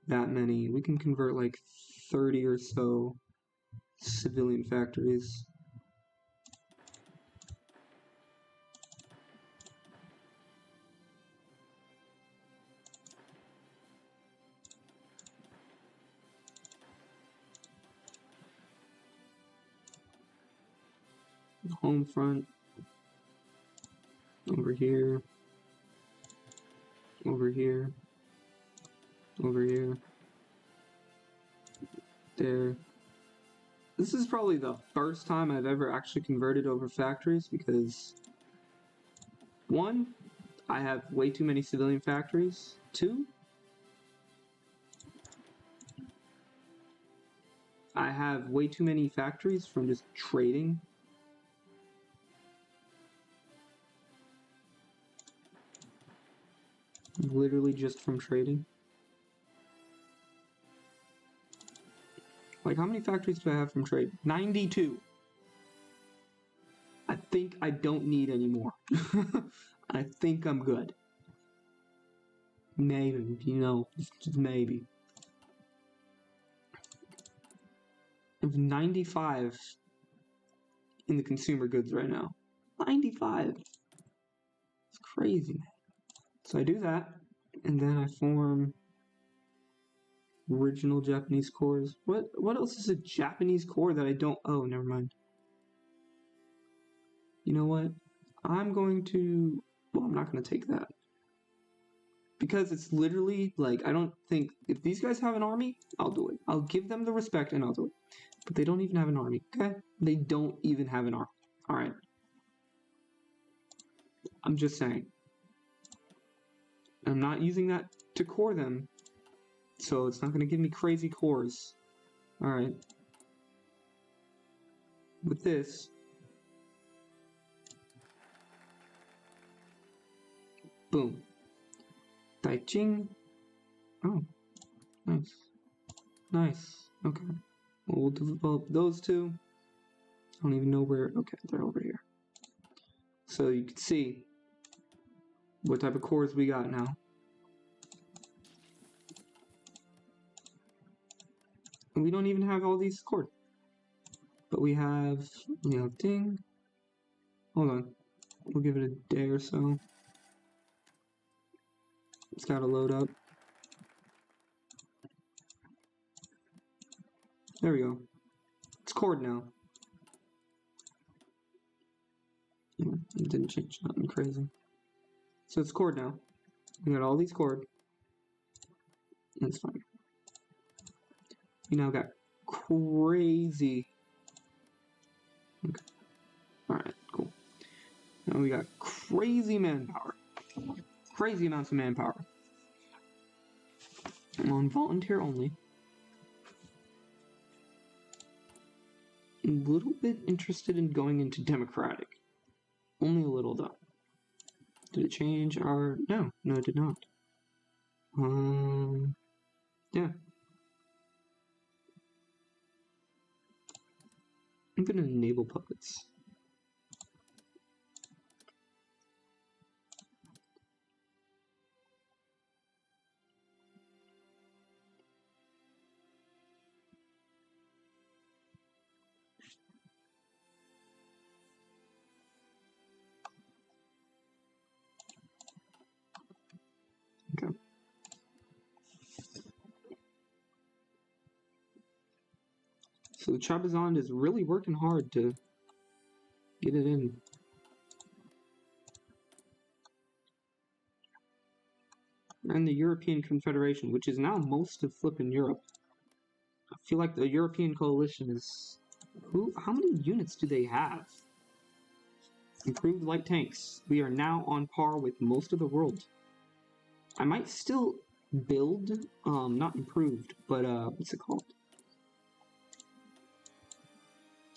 that many. We can convert like 30 or so civilian factories. Home front. Over here. Over here. Over here. There. This is probably the first time I've ever actually converted over factories because 1, I have way too many civilian factories. 2, I have way too many factories from just trading. Literally just from trading. Like, how many factories do I have from trade? 92. I think I don't need any more. I think I'm good. Maybe, you know, just maybe. I have 95 in the consumer goods right now. 95. It's crazy. So I do that, and then I form original Japanese cores. What else is a Japanese core that I don't... Oh, never mind. You know what? I'm going to... Well, I'm not going to take that. Because it's literally, like, I don't think... If these guys have an army, I'll do it. I'll give them the respect and I'll do it. But they don't even have an army, okay? They don't even have an army. Alright. I'm just saying. I'm not using that to core them, so it's not going to give me crazy cores. Alright. With this, boom. Daiching. Oh, nice. Nice. Okay. We'll develop those two. I don't even know where. Okay, they're over here. So you can see what type of cores we got now. And we don't even have all these cores. But we have ding. Hold on. We'll give it a day or so. It's got to load up. There we go. It's cored now. Yeah, it didn't change nothing crazy. So it's cored now. We got all these cored. That's fine. We now got crazy. Okay. Alright, cool. Now we got crazy manpower. Crazy amounts of manpower. On volunteer only. a little bit interested in going into democratic. Only a little, though. Did it change our... No, it did not. Yeah. I'm gonna enable puppets. Okay. So the Trabzon is really working hard to get it in. And the European Confederation, which is now most of flipping Europe. I feel like the European coalition is... How many units do they have? Improved light tanks. We are now on par with most of the world. I might still build, not improved, but what's it called?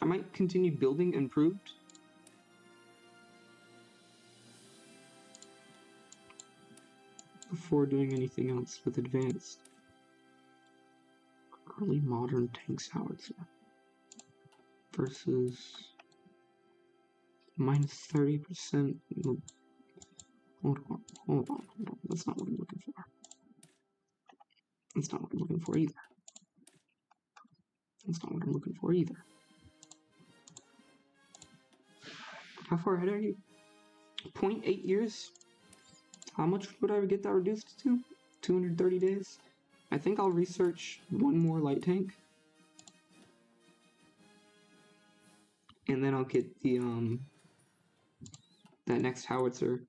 I might continue building improved. Before doing anything else with advanced. Early modern tank howitzer versus minus 30%. Hold on. That's not what I'm looking for. That's not what I'm looking for either. That's not what I'm looking for either. How far ahead are you? 0.8 years? How much would I get that reduced to? 230 days? I think I'll research one more light tank. And then I'll get the, that next howitzer.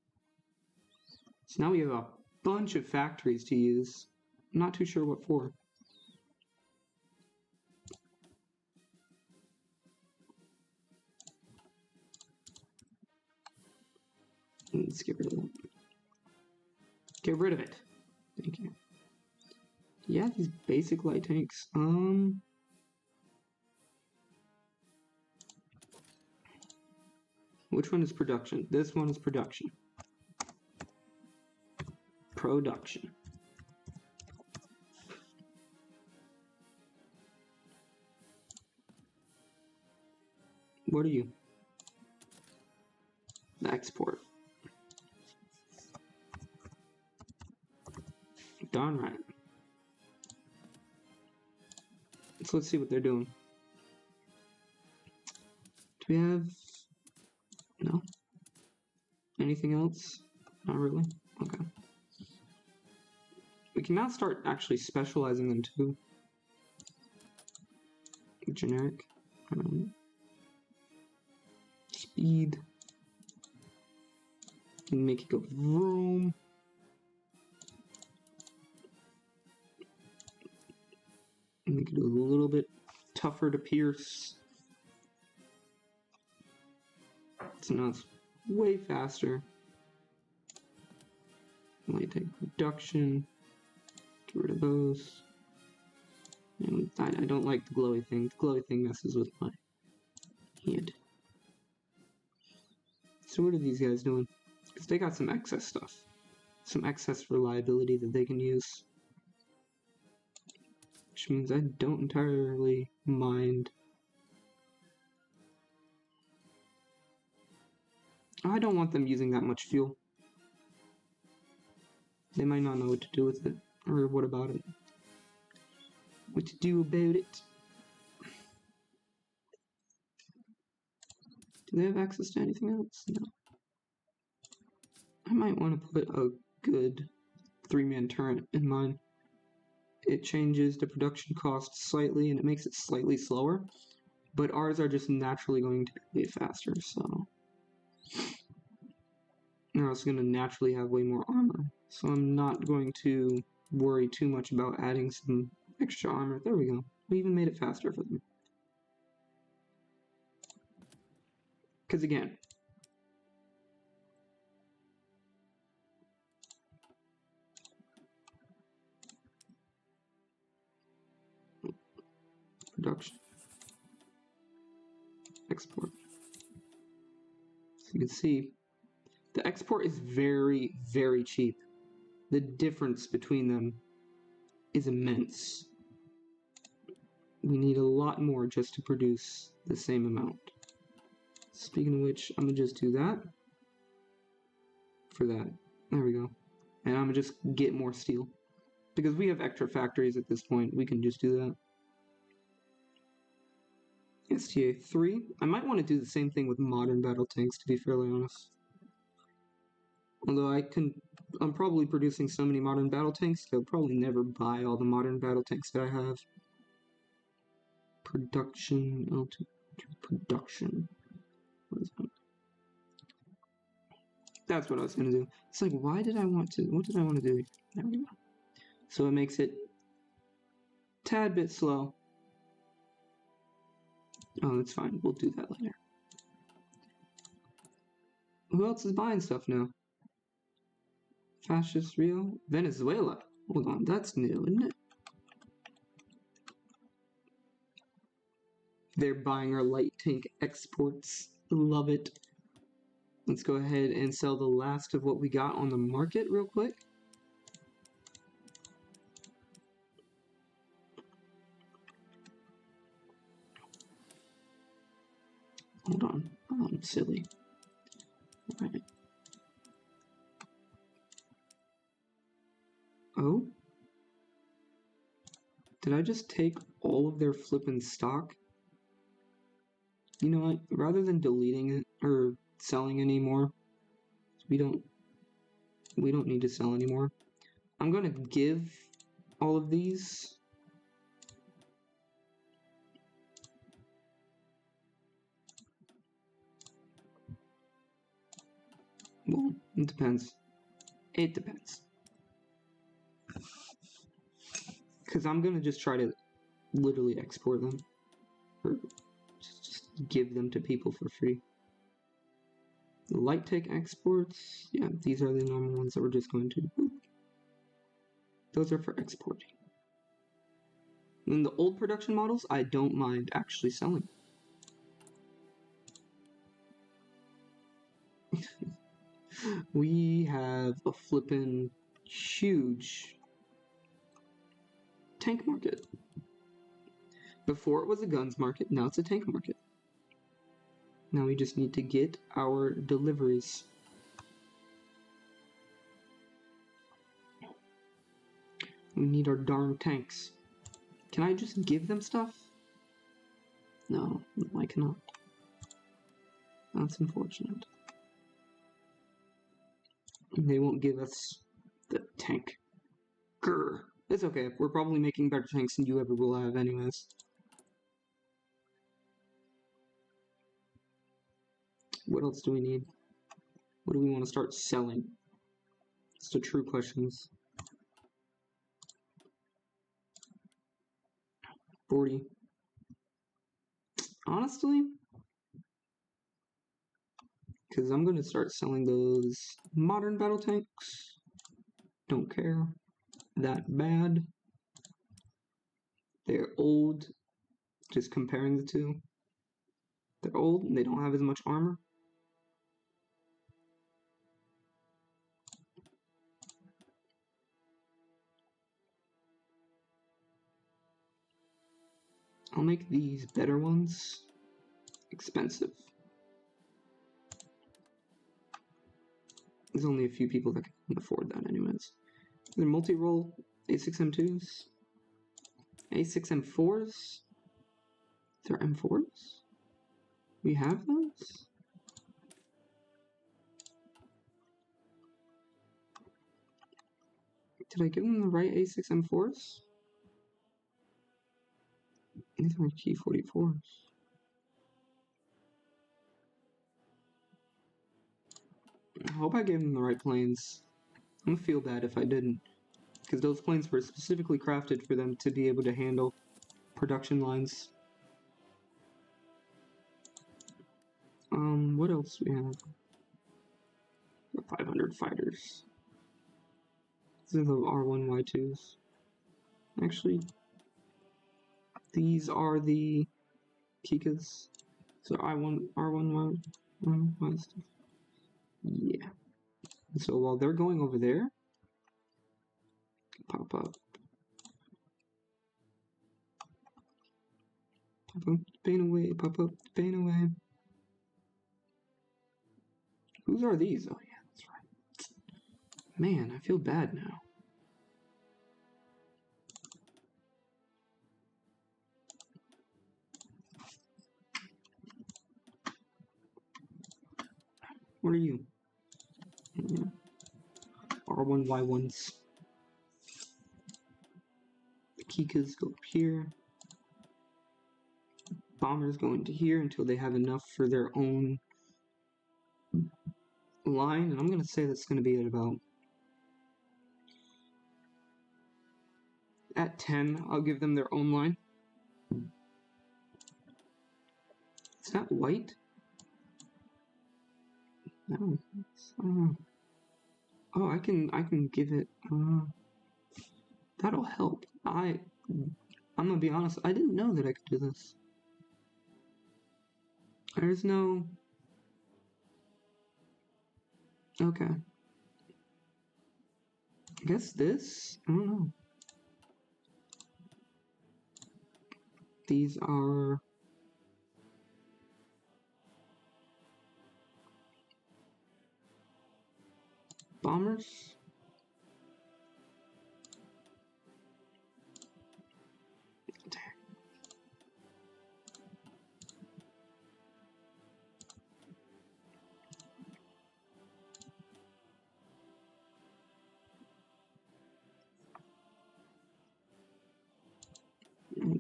So now we have a bunch of factories to use. I'm not too sure what for. Let's get rid of that. Get rid of it. Thank you. Yeah, these basic light tanks. Which one is production? This one is production. Production. What are you? Export. Darn right. So let's see what they're doing. Do we have... No? Anything else? Not really? Okay. We can now start actually specializing them too. Generic. Speed. Can make it go vroom. Make it a little bit tougher to pierce. So now it's way faster. Light tank production. Get rid of those. And I don't like the glowy thing. The glowy thing messes with my head. So what are these guys doing? Because they got some excess stuff. Some excess reliability that they can use. Which means I don't entirely mind. I don't want them using that much fuel. They might not know what to do with it. Or what about it. What to do about it. Do they have access to anything else? No. I might want to put a good 3-man turret in mine. It changes the production cost slightly and it makes it slightly slower. But ours are just naturally going to be faster, so... They're also going to naturally have way more armor. So I'm not going to worry too much about adding some extra armor. There we go. We even made it faster for them. Because again, production. export. So you can see the export is very, very cheap. The difference between them is immense. We need a lot more just to produce the same amount. Speaking of which, I'm gonna just do that for that. There we go. And I'm gonna just get more steel. Because we have extra factories at this point, we can just do that. STA3. I might want to do the same thing with modern battle tanks, to be fairly honest. Although I'm probably producing so many modern battle tanks, I'll probably never buy all the modern battle tanks that I have. Production, production. What is that? That's what I was gonna do. It's like, what did I want to do? There we go. So it makes it a tad bit slow. Oh, that's fine. We'll do that later. Who else is buying stuff now? Fascist Rio? Venezuela. Hold on, that's new, isn't it? They're buying our light tank exports. Love it. Let's go ahead and sell the last of what we got on the market real quick. Hold on. Oh, I'm silly. All right. Oh? Did I just take all of their flippin' stock? You know what? Rather than deleting it or selling anymore, we don't need to sell anymore. I'm gonna give all of these. Well, it depends. It depends. Because I'm gonna just try to literally export them. Or just give them to people for free. The light tank exports, yeah, these are the normal ones that we're just going to. Those are for exporting. And the old production models, I don't mind actually selling. We have a flippin' huge tank market. Before it was a guns market, now it's a tank market. Now we just need to get our deliveries. We need our darn tanks. Can I just give them stuff? No, I cannot. That's unfortunate. They won't give us the tank. Grr. It's okay. We're probably making better tanks than you ever will have anyways. What else do we need? What do we want to start selling? It's the true questions. 40. Honestly, because I'm going to start selling those modern battle tanks. Don't care that bad. They're old. Just comparing the two. They're old and they don't have as much armor. I'll make these better ones expensive. There's only a few people that can afford that anyways. They're multi-roll A6M2s. A6M4s? They're M4s? We have those? Did I give them the right A6M4s? These are key 44s. I hope I gave them the right planes. I'm gonna feel bad if I didn't. Because those planes were specifically crafted for them to be able to handle production lines. What else do we have? 500 fighters. These are the R1Y2s. Actually, these are the Kikas. So R1Y stuff. Yeah. So while they're going over there, pop up. Pop up, pain away, pop up, pain away. Whose are these? Oh yeah, that's right. Man, I feel bad now. What are you? Yeah. R1Y1s. The Kikas go up here. Bombers go into here until they have enough for their own line, and I'm gonna say that's gonna be at about at 10. I'll give them their own line. Is that white? No. Oh, I can give it. That'll help. I'm gonna be honest. I didn't know that I could do this. There's no. Okay. I guess this. I don't know. These are. Bombers?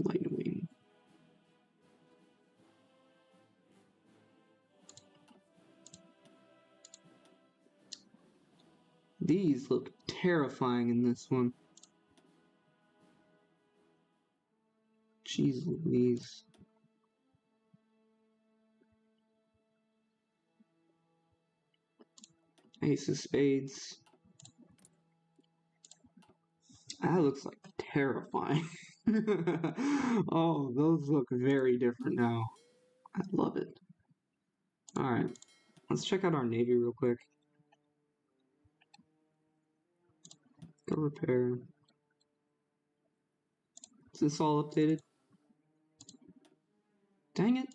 Lightning. These look terrifying in this one. Jeez Louise. Ace of Spades. That looks like terrifying. Oh, those look very different now. I love it. Alright, let's check out our Navy real quick. Go repair. Is this all updated? Dang it.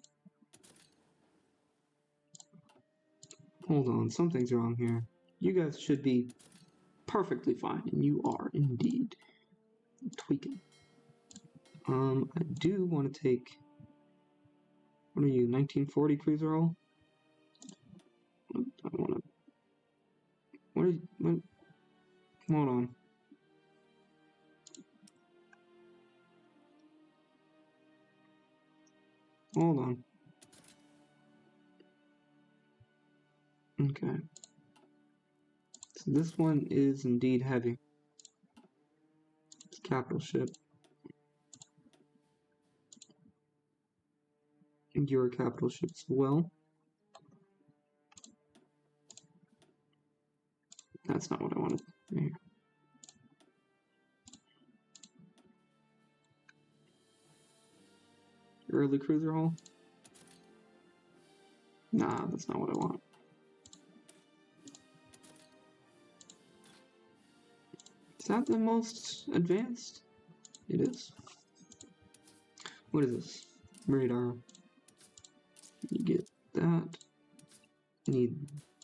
Hold on, something's wrong here. You guys should be perfectly fine, and you are indeed. Tweaking. I do want to take. What are you, 1940 cruiser hull? I want to. What are you? What? Hold on. Hold on. Okay. So this one is indeed heavy. It's a capital ship. And you're a capital ship as well. That's not what I wanted. Here. Early cruiser hull? Nah, that's not what I want. Is that the most advanced? It is. What is this? Radar. You get that. Need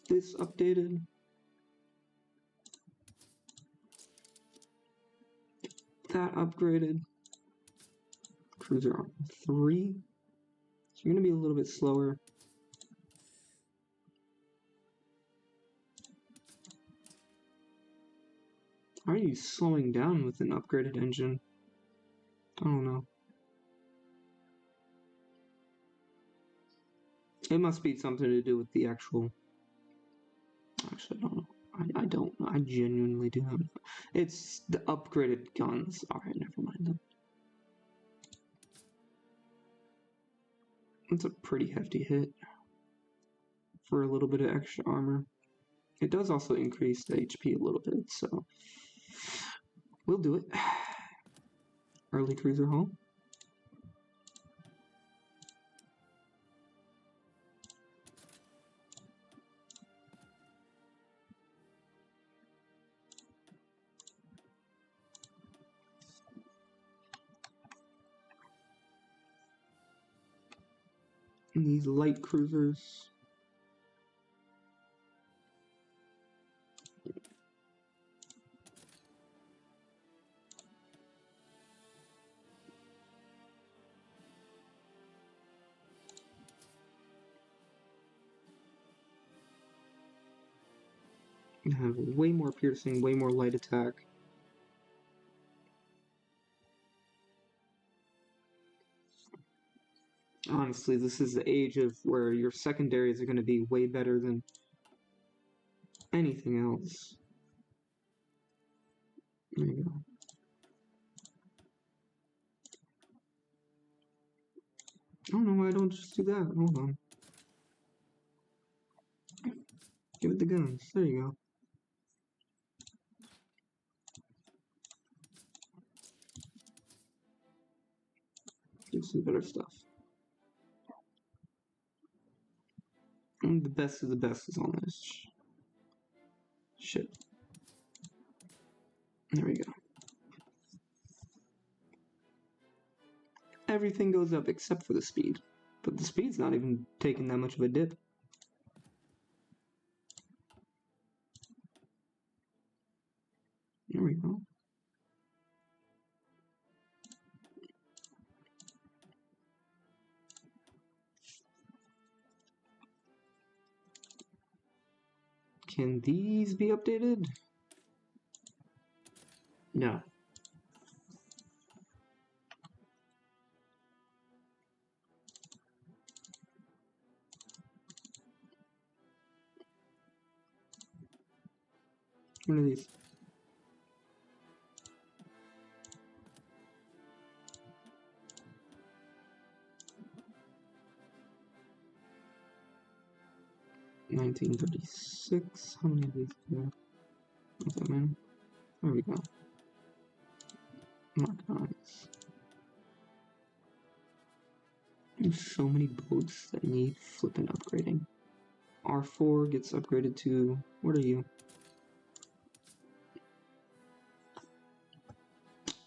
this updated. That upgraded. Cruiser on 3. So you're gonna be a little bit slower. How are you slowing down with an upgraded engine? I don't know. It must be something to do with the actual. Actually, I don't know. I don't. I genuinely do not. It's the upgraded guns. Alright, never mind then. It's a pretty hefty hit for a little bit of extra armor. It does also increase the HP a little bit, so we'll do it. Early cruiser hull. And these light cruisers. You have way more piercing, way more light attack. Honestly, this is the age of where your secondaries are going to be way better than anything else. There you go. I don't know why I don't just do that. Hold on. Give it the guns. There you go. Give some better stuff. And the best of the best is on this ship. There we go. Everything goes up except for the speed. But the speed's not even taking that much of a dip. There we go. Can these be updated? No. What are these? $1936. How many of these do I have? Not that many. There we go. Mark 9s. There's so many boats that need flippin' upgrading. R4 gets upgraded to... What are you?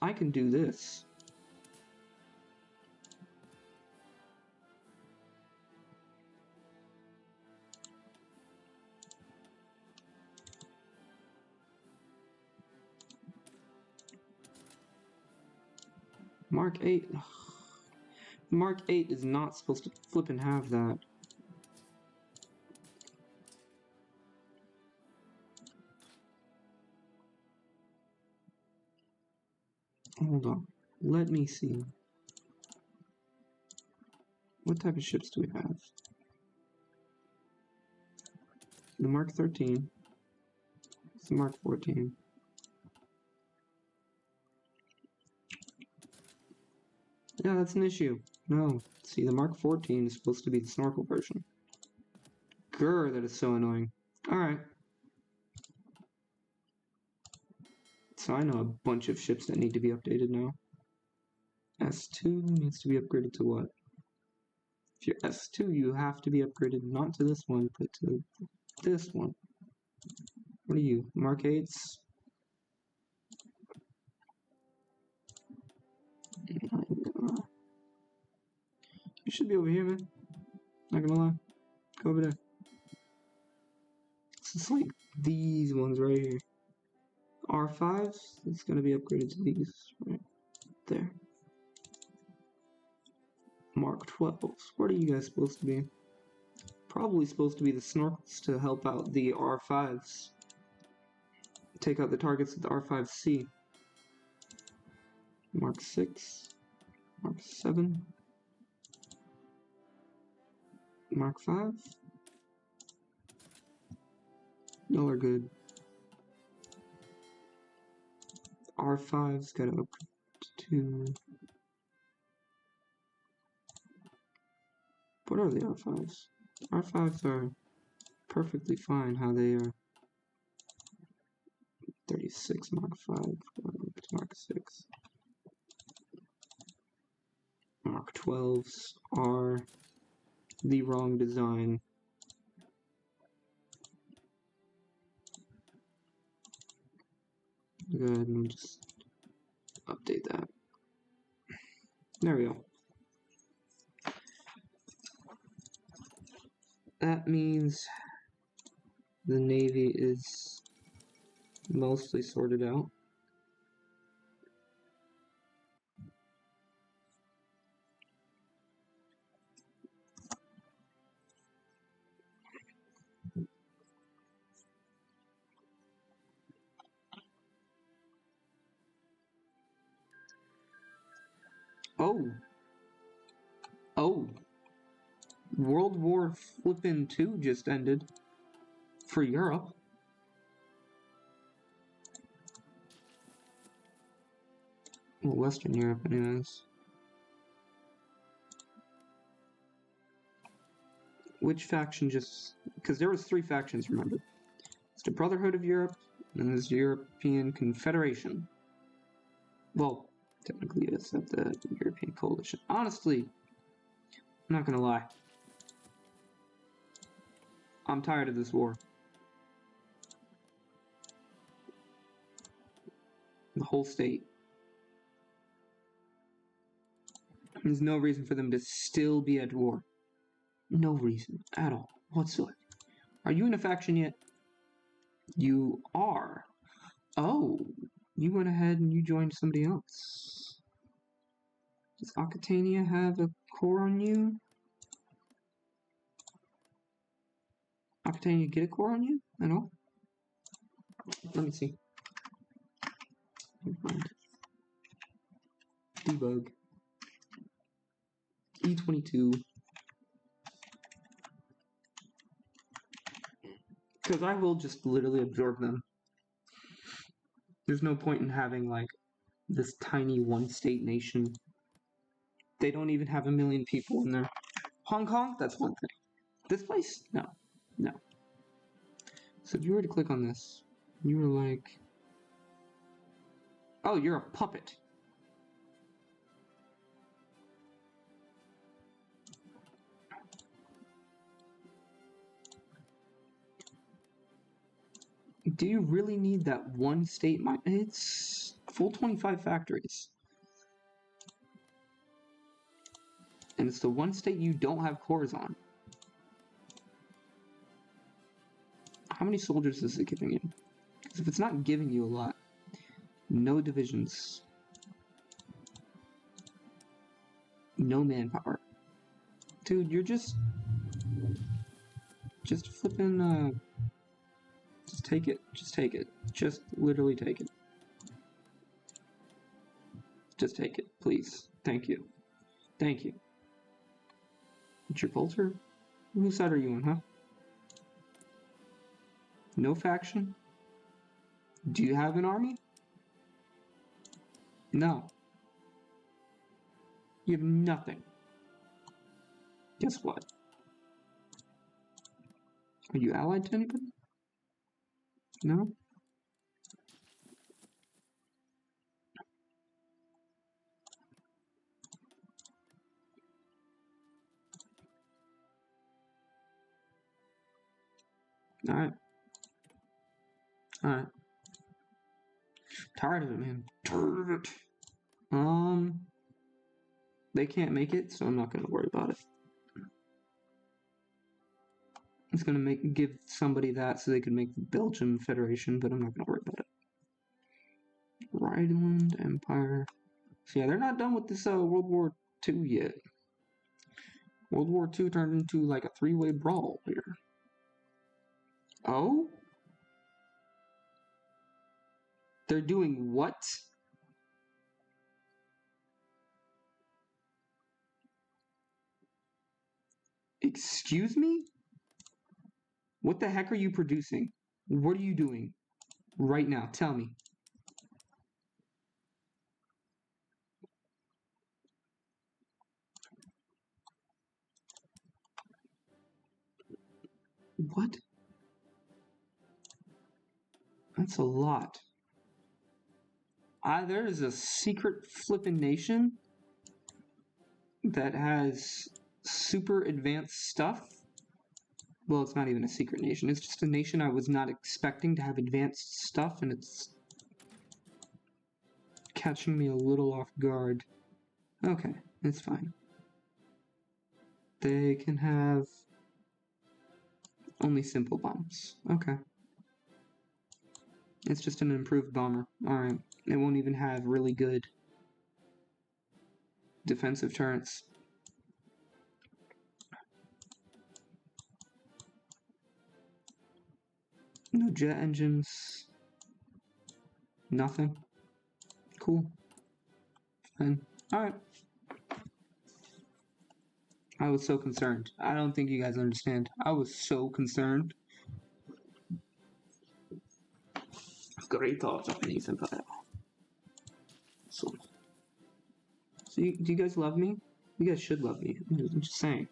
I can do this. Mark 8. Ugh. Mark 8 is not supposed to flippin' have that. Hold on. Let me see. What type of ships do we have? The Mark 13. It's the Mark 14. Yeah, that's an issue. No. See, the Mark 14 is supposed to be the snorkel version. Grr, that is so annoying. Alright. So I know a bunch of ships that need to be updated now. S2 needs to be upgraded to what? If you're S2, you have to be upgraded not to this one, but to this one. What are you? Mark 8s? You should be over here, man. Not gonna lie. Go over there. It's like these ones right here. R5s, it's gonna be upgraded to these right there. Mark 12s. What are you guys supposed to be? Probably supposed to be the snorkels to help out the R5s. Take out the targets of the R5C. Mark 6. Mark 7. Mark 5. Y'all are good. R5's gotta upgrade to... What are the R5s? R5s are perfectly fine how they are. 36 Mark 5, Mark 6. Mark 12s are the wrong design. Go ahead and just update that. There we go. that means the Navy is mostly sorted out. Oh, World War Flippin' 2 just ended for Europe. Well, Western Europe, anyways. Which faction just... Because there was 3 factions, remember. It's the Brotherhood of Europe, and there's the European Confederation. Well, technically it's at the European Coalition. Honestly, I'm not gonna lie. I'm tired of this war. The whole state. There's no reason for them to still be at war. No reason at all, whatsoever. Are you in a faction yet? You are. Oh, you went ahead and you joined somebody else. Does Aquitania have a core on you? Aquitania get a core on you? I know. Let me see. Debug. E22. Because I will just literally absorb them. There's no point in having, like, this tiny one-state nation. They don't even have 1 million people in there. Hong Kong? That's one thing. This place? No. No. So if you were to click on this, you were like... Oh, you're a puppet. Do you really need that one state? It's full 25 factories. And it's the one state you don't have cores on. How many soldiers is it giving you? Because if it's not giving you a lot, no divisions, no manpower. Dude, you're just flipping, just take it. Just take it. Just literally take it. Just take it, please. Thank you. Thank you. Gibraltar? Whose side are you on, huh? No faction? Do you have an army? No. You have nothing. Guess what? Are you allied to anybody? No? Alright. Alright. Tired of it, man. Tired of it. They can't make it, so I'm not gonna worry about it. It's gonna give somebody that so they can make the Belgian Federation, but I'm not gonna worry about it. Rhineland Empire. So yeah, they're not done with this World War II yet. World War II turned into like a 3-way brawl here. Oh? They're doing what? Excuse me? What the heck are you producing? What are you doing? Right now, tell me. What? That's a lot. There is a secret flippin' nation that has super advanced stuff. Well, it's not even a secret nation. It's just a nation I was not expecting to have advanced stuff, and it's catching me a little off guard. Okay, it's fine. They can have Only simple bombs. Okay. It's just an improved bomber. Alright. It won't even have really good defensive turrets. No jet engines. Nothing. Cool. Fine. Alright. I was so concerned. I don't think you guys understand. I was so concerned. Great thoughts on Japanese Empire. So do you guys love me? You guys should love me. I'm just saying.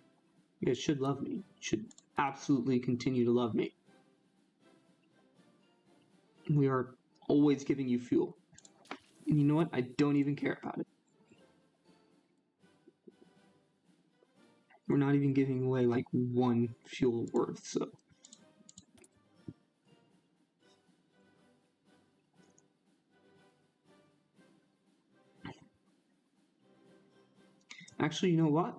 You guys should love me. You should absolutely continue to love me. We are always giving you fuel. And you know what? I don't even care about it. We're not even giving away like one fuel worth, so. Actually, you know what?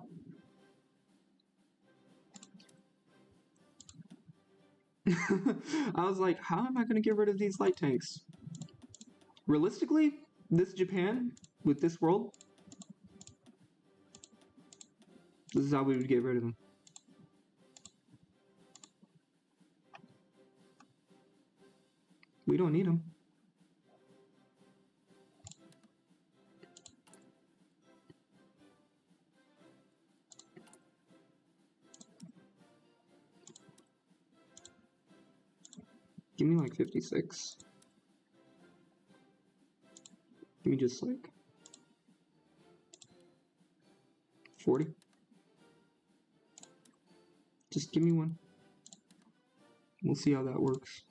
I was like, how am I going to get rid of these light tanks? Realistically, this Japan, with this world, this is how we would get rid of them. We don't need them. Give me like 56. Give me just like 40. Just give me one. We'll see how that works.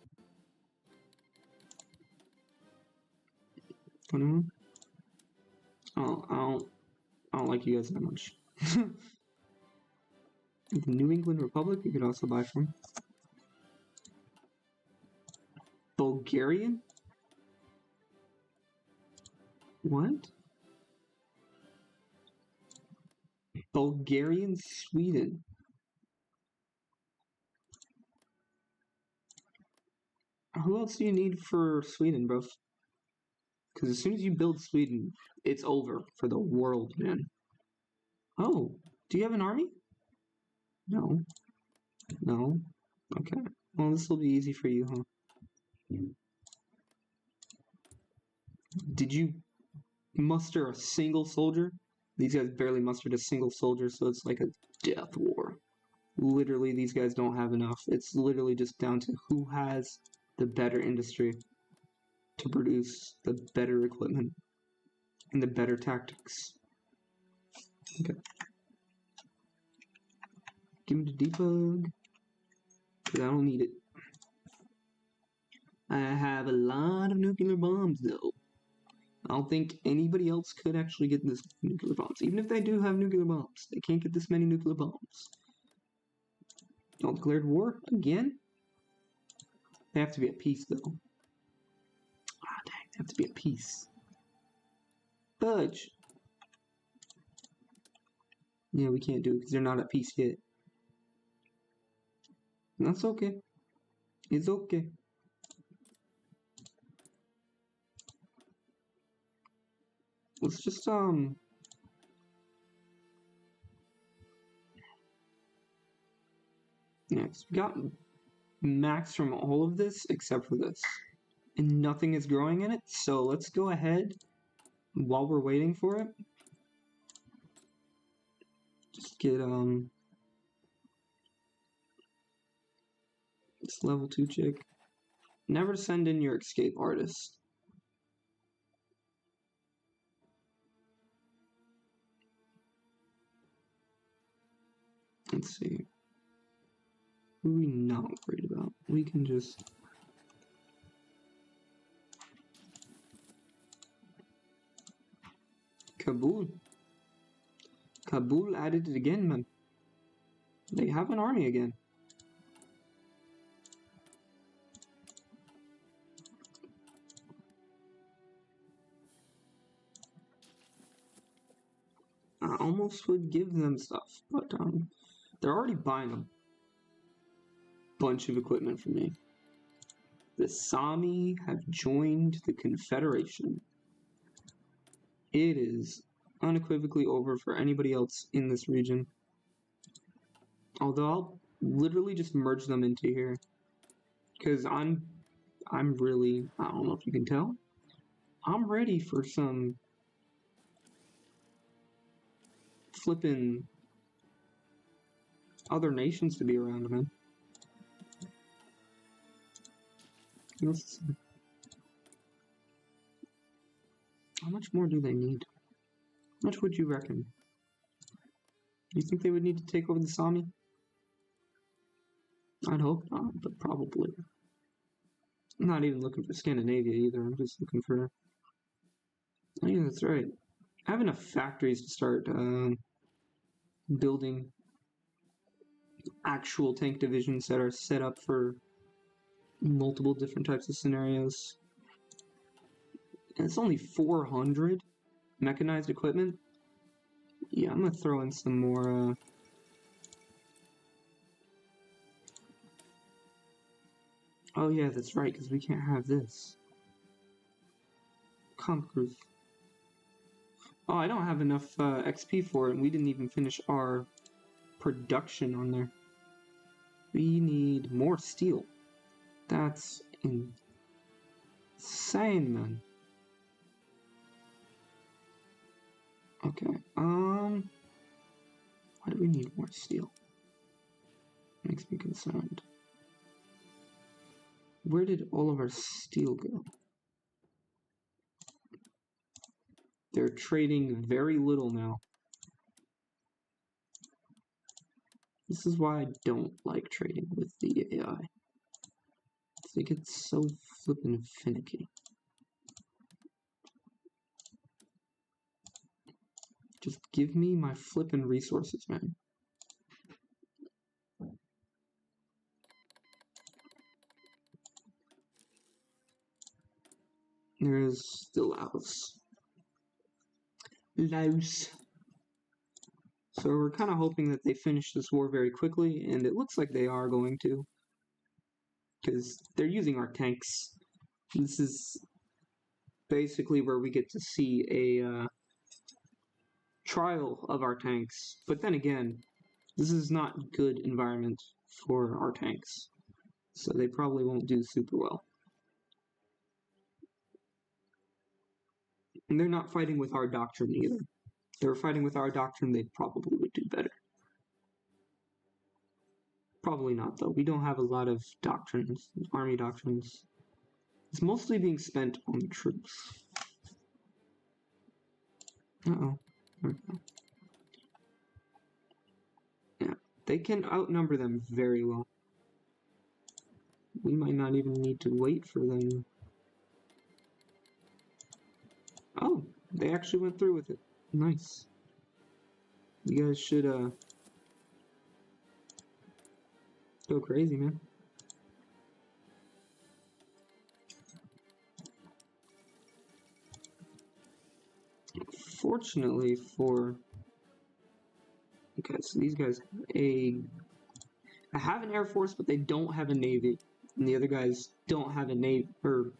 21. Oh, I don't like you guys that much. The New England Republic, you could also buy from. Bulgarian? What? Bulgarian, Sweden. Who else do you need for Sweden, bro? Because as soon as you build Sweden, it's over for the world, man. Oh, do you have an army? No. No. Okay. Well, this will be easy for you, huh? Did you muster a single soldier? These guys barely mustered a single soldier, so it's like a death war. Literally, these guys don't have enough. It's literally just down to who has the better industry to produce the better equipment and the better tactics. Okay. Give me the debug, because I don't need it. I have a lot of nuclear bombs, though. I don't think anybody else could actually get this nuclear bombs. Even if they do have nuclear bombs, they can't get this many nuclear bombs. Y'all declared war again? They have to be at peace, though. Ah, dang, they have to be at peace. Fudge. Yeah, we can't do it because they're not at peace yet. That's okay. It's okay. Let's just, next. We got max from all of this except for this. And nothing is growing in it, so let's go ahead while we're waiting for it. Just get, this level 2 chick. Never send in your escape artist. Let's see. Who are we not worried about? We can just... Kabul. Kabul added it again, man. They have an army again. I almost would give them stuff, but they're already buying them. bunch of equipment from me. The Sami have joined the Confederation. It is unequivocally over for anybody else in this region. Although I'll literally just merge them into here. Because I'm really, I don't know if you can tell, I'm ready for some flippin' other nations to be around, man. How much more do they need? How much would you reckon? Do you think they would need to take over the Sami? I'd hope not, but probably. I'm not even looking for Scandinavia either, I'm just looking for... Oh yeah, that's right. I have enough factories to start building actual tank divisions that are set up for multiple different types of scenarios. And it's only 400 mechanized equipment. Yeah, I'm gonna throw in some more oh yeah, that's right, because we can't have this. Comp Cruise. Oh, I don't have enough XP for it, and we didn't even finish our production on there. We need more steel. That's insane, man. Okay, why do we need more steel? Makes me concerned. Where did all of our steel go? They're trading very little now. This is why I don't like trading with the AI. They get so flippin' finicky. Just give me my flippin' resources, man. There's the Laos. So we're kind of hoping that they finish this war very quickly, and it looks like they are going to. Because they're using our tanks. This is basically where we get to see a trial of our tanks. But then again, this is not good environment for our tanks. So they probably won't do super well. And they're not fighting with our doctrine either. If they were fighting with our doctrine, they probably would do better. Probably not, though. We don't have a lot of doctrines, army doctrines. It's mostly being spent on the troops. Uh-oh. Yeah, they can outnumber them very well. We might not even need to wait for them. Oh, they actually went through with it. Nice. You guys should go crazy, man. Fortunately for... Okay, so these guys have an Air Force, but they don't have a Navy. And the other guys don't have a Navy, or...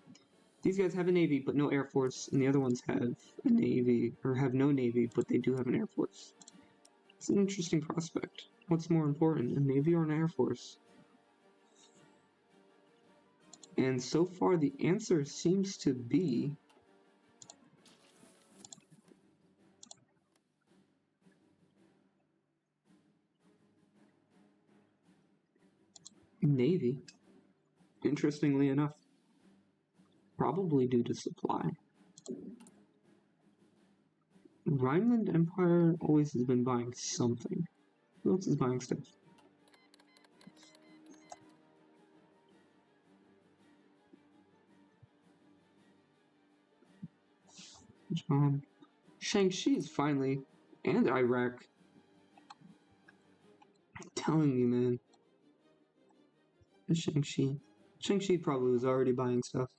These guys have a Navy, but no Air Force, and the other ones have a Navy, or have no Navy, but they do have an Air Force. It's an interesting prospect. What's more important, a Navy or an Air Force? And so far, the answer seems to be... Navy. Interestingly enough. Probably due to supply. Rhineland Empire always has been buying something. Who else is buying stuff? John. Shaanxi is finally, and Iraq. I'm telling you, man. Shaanxi. Shaanxi probably was already buying stuff.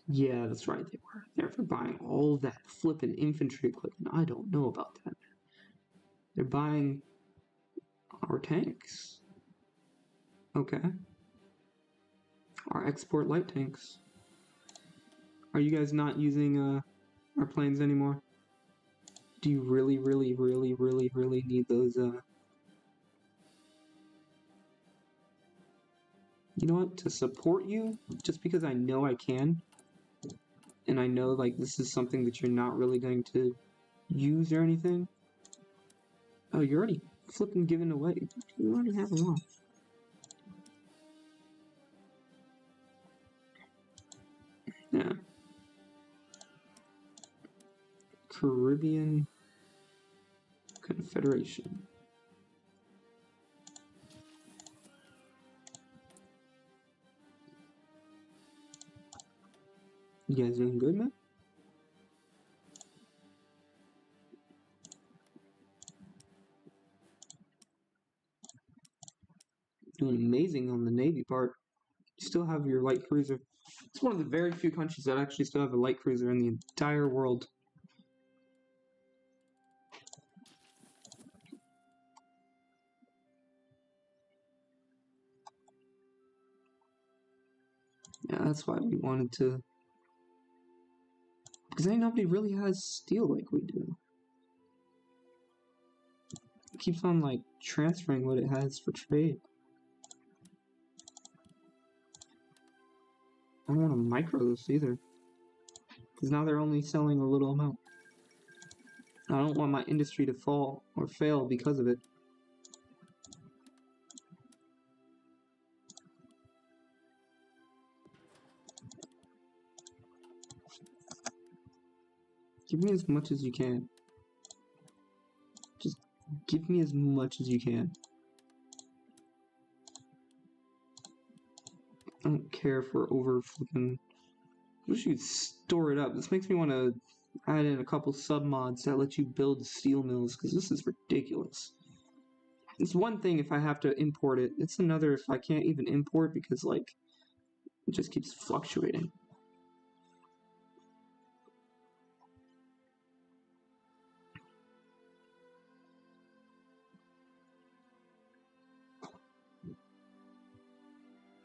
Yeah, that's right, they were. They're for buying all that flippin' infantry equipment. I don't know about that. They're buying our tanks. Okay. Our export light tanks. Are you guys not using our planes anymore? Do you really, really, really, really, really need those, you know what, to support you, just because I know I can, and I know, like, this is something that you're not really going to use or anything. Oh, you're already flipping giving away. You already have them all. Yeah. Caribbean Confederation. You guys doing good, man? Doing amazing on the Navy part. You still have your light cruiser. It's one of the very few countries that actually still have a light cruiser in the entire world. Yeah, that's why we wanted to. Because ain't nobody really has steel like we do. It keeps on, like, transferring what it has for trade. I don't want to micro this either. Because now they're only selling a little amount. I don't want my industry to fall or fail because of it. Give me as much as you can. Just give me as much as you can. I don't care for over flipping. I wish you'd store it up. This makes me want to add in a couple sub mods that let you build steel mills, because this is ridiculous. It's one thing if I have to import it. It's another if I can't even import because, like, it just keeps fluctuating.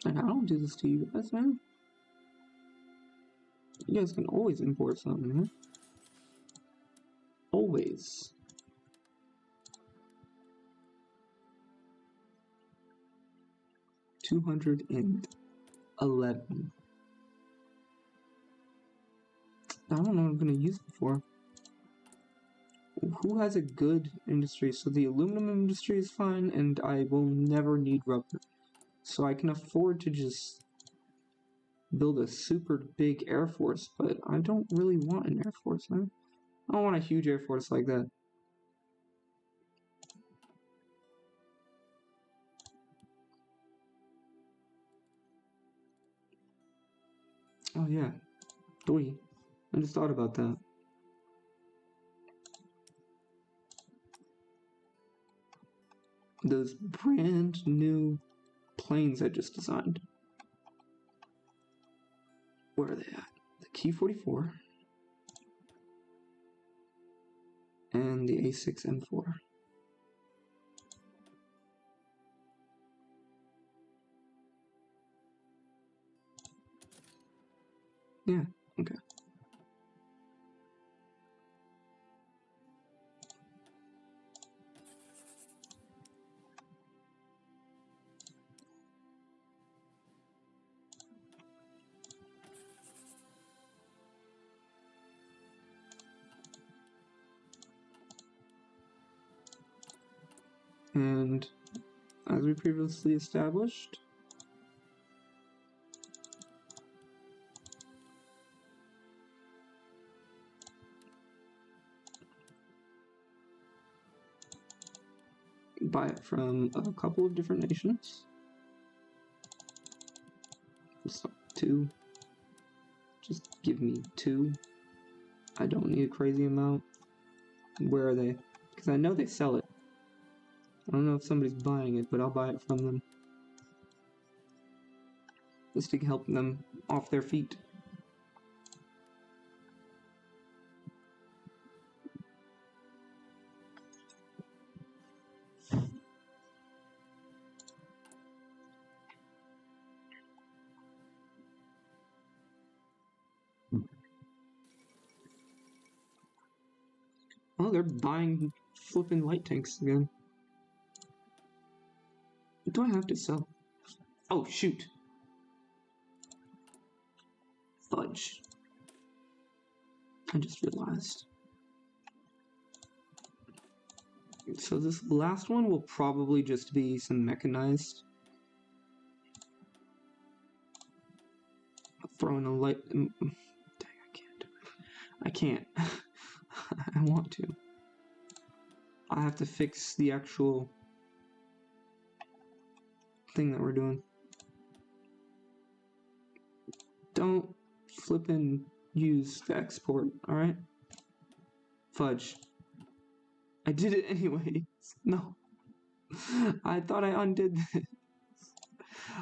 And I don't do this to you guys, man. You guys can always import something, man. Always. $211. I don't know what I'm gonna use it for. Who has a good industry? So the aluminum industry is fine, and I will never need rubber. So I can afford to just build a super big Air Force, but I don't really want an Air Force, man. I don't want a huge Air Force like that. Oh yeah, Doi. I just thought about that. Those brand new planes I just designed. Where are they at? The Ki-44 and the A6M4. Yeah, okay. And as we previously established, buy it from a couple of different nations. So 2. Just give me 2. I don't need a crazy amount. Where are they? Because I know they sell it. I don't know if somebody's buying it, but I'll buy it from them. Just to help them off their feet. Oh, they're buying flipping light tanks again. What do I have to sell? Oh, shoot. Fudge. I just realized. So this last one will probably just be some mechanized. Throwing a light. Dang, I can't do it. I can't. I want to. I have to fix the actual thing that we're doing. Don't flippin' use the export, alright? Fudge. I did it anyway. No. I thought I undid this.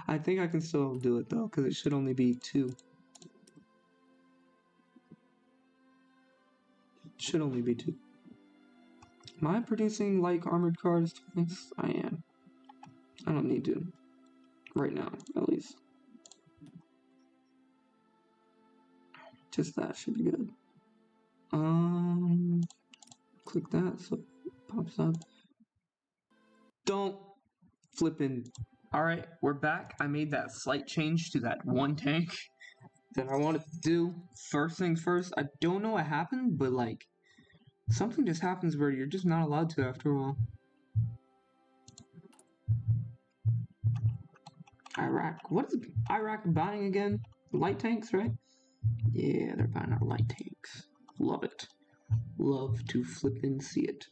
I think I can still do it though, because it should only be 2. It should only be 2. Am I producing like armored cars twice? I am. I don't need to. Right now, at least. Just that should be good. Click that so it pops up. Don't flippin'. Alright, we're back. I made that slight change to that one tank that I wanted to do. First things first, I don't know what happened, but like, something just happens where you're just not allowed to after a while. Iraq. What is Iraq buying again? Light tanks, right? Yeah, they're buying our light tanks. Love it. Love to flippin' see it.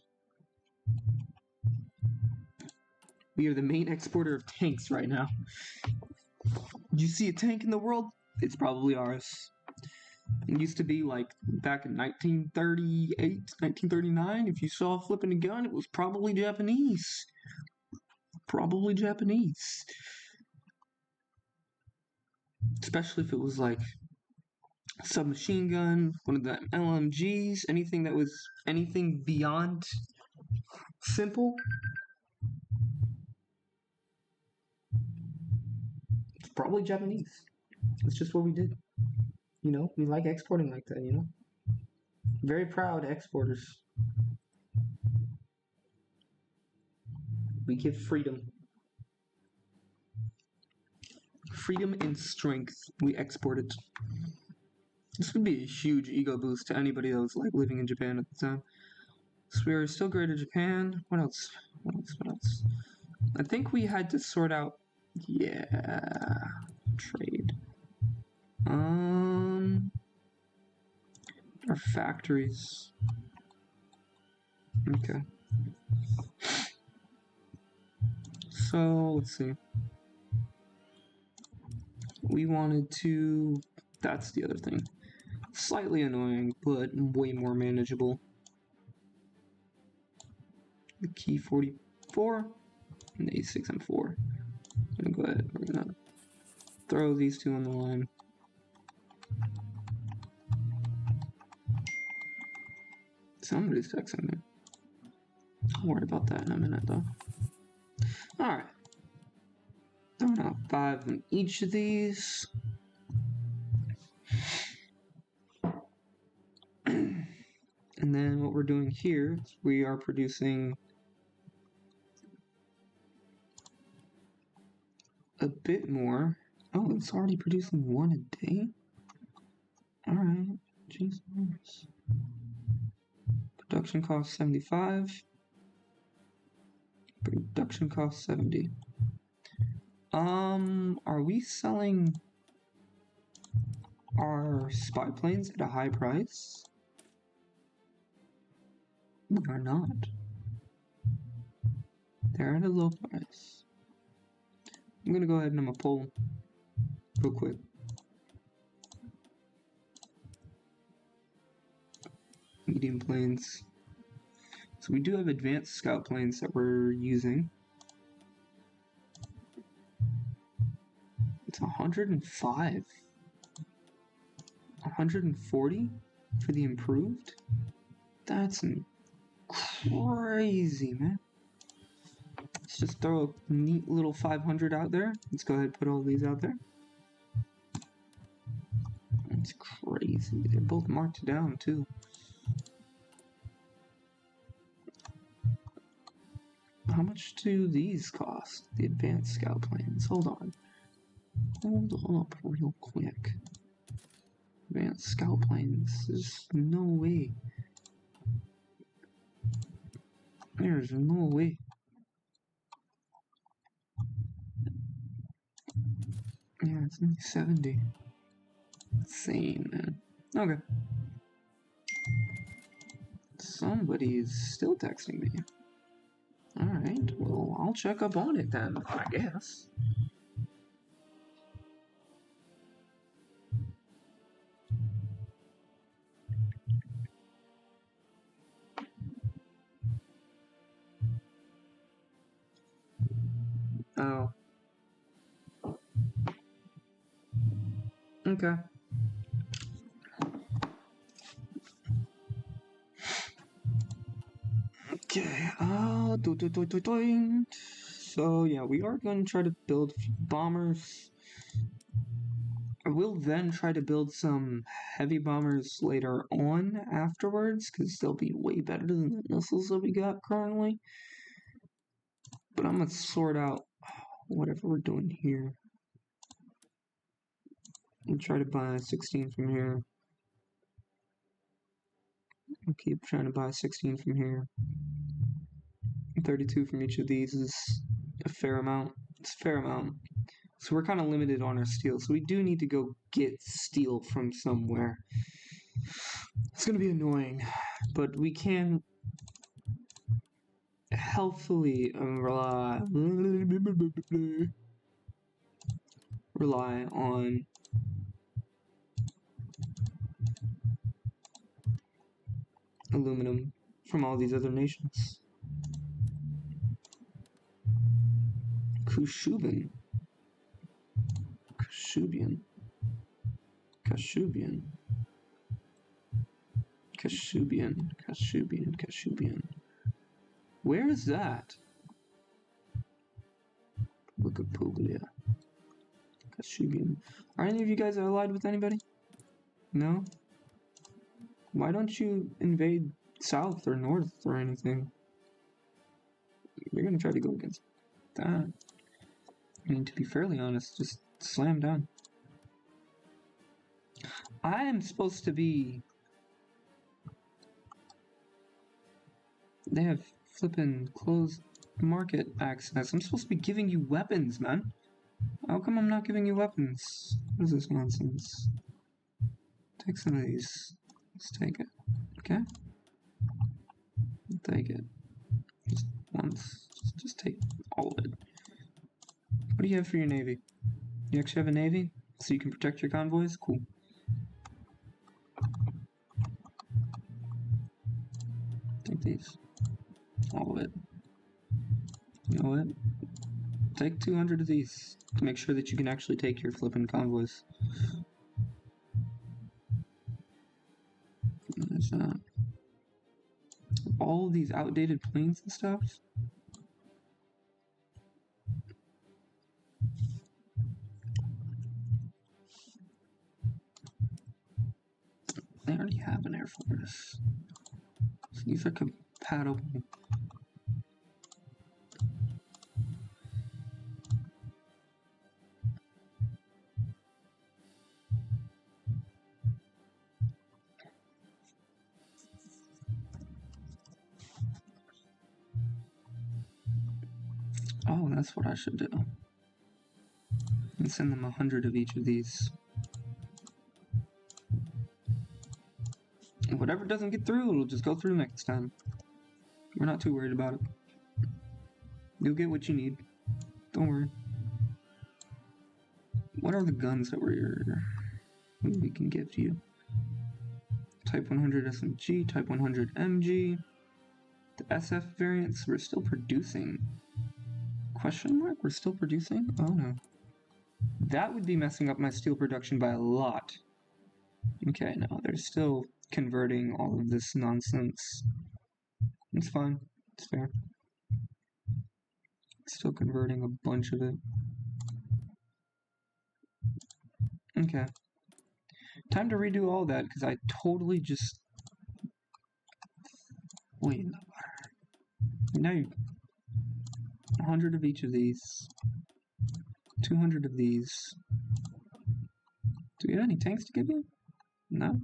We are the main exporter of tanks right now. You see a tank in the world? It's probably ours. It used to be like back in 1938, 1939, if you saw flipping a gun, it was probably Japanese. Probably Japanese. Especially if it was like a submachine gun, one of the LMGs, anything that was anything beyond simple. It's probably Japanese. It's just what we did. You know, we like exporting like that, you know? Very proud exporters. We give freedom. Freedom and strength. We export it. This would be a huge ego boost to anybody that was like living in Japan at the time. So we are still great at Japan. What else? What else? What else? I think we had to sort out. Yeah, trade. Our factories. Okay. So let's see. We wanted to. That's the other thing. Slightly annoying, but way more manageable. The key 44 and the A6M4. I'm gonna go ahead. We're gonna throw these two on the line. Somebody's texting me. I'll worry about that in a minute, though. Alright. Throwing out 5 in each of these. And then what we're doing here is we are producing a bit more. Oh, it's already producing 1 a day? Alright. Jesus. Production cost 75. Production cost 70. Are we selling our spy planes at a high price? We are not. They're at a low price. I'm gonna go ahead and I'm gonna pull real quick. Medium planes. So we do have advanced scout planes that we're using. It's 105. 140 for the improved? That's crazy, man. Let's just throw a neat little 500 out there. Let's go ahead and put all these out there. That's crazy. They're both marked down, too. How much do these cost? The advanced scout planes. Hold on. Hold up real quick. Advanced scout planes. There's no way. There's no way. Yeah, it's only 70. Insane, man. Okay. Somebody's still texting me. Alright, well, I'll check up on it then, I guess. Oh. Okay. Okay, so yeah, we are going to try to build bombers. I will then try to build some heavy bombers later on afterwards, because they'll be way better than the missiles that we got currently. But I'm going to sort out whatever we're doing here. And try to buy 16 from here. I'll keep trying to buy 16 from here. 32 from each of these is a fair amount. It's a fair amount. So we're kind of limited on our steel. So we do need to go get steel from somewhere. It's going to be annoying. But we can healthfully rely on aluminum from all these other nations. Kashubian. Where is that? Look at Puglia. Kashubian. Are any of you guys allied with anybody? No? Why don't you invade south or north or anything? You're gonna try to go against that. I mean, to be fairly honest, just slam down. I am supposed to be... They have flippin' closed market access. I'm supposed to be giving you weapons, man. How come I'm not giving you weapons? What is this nonsense? Take some of these. Let's take it. Okay? Take it. Just once. Just take all of it. What do you have for your navy? You actually have a navy? So you can protect your convoys? Cool. Take these. All of it. You know what? Take 200 of these to make sure that you can actually take your flippin' convoys. There's all these outdated planes and stuff. They already have an Air Force. So these are compatible. Oh, that's what I should do. And send them 100 of each of these. And whatever doesn't get through, it'll just go through next time. We're not too worried about it. You'll get what you need. Don't worry. What are the guns that we can give to you? Type 100 SMG, Type 100 MG. The SF variants, we're still producing. Question mark? We're still producing? Oh no. That would be messing up my steel production by a lot. Okay, no, they're still converting all of this nonsense. It's fine. It's fair. Still converting a bunch of it. Okay. Time to redo all that, because I totally just... Wait, now you... 100 of each of these. 200 of these. Do we have any tanks to give you? No?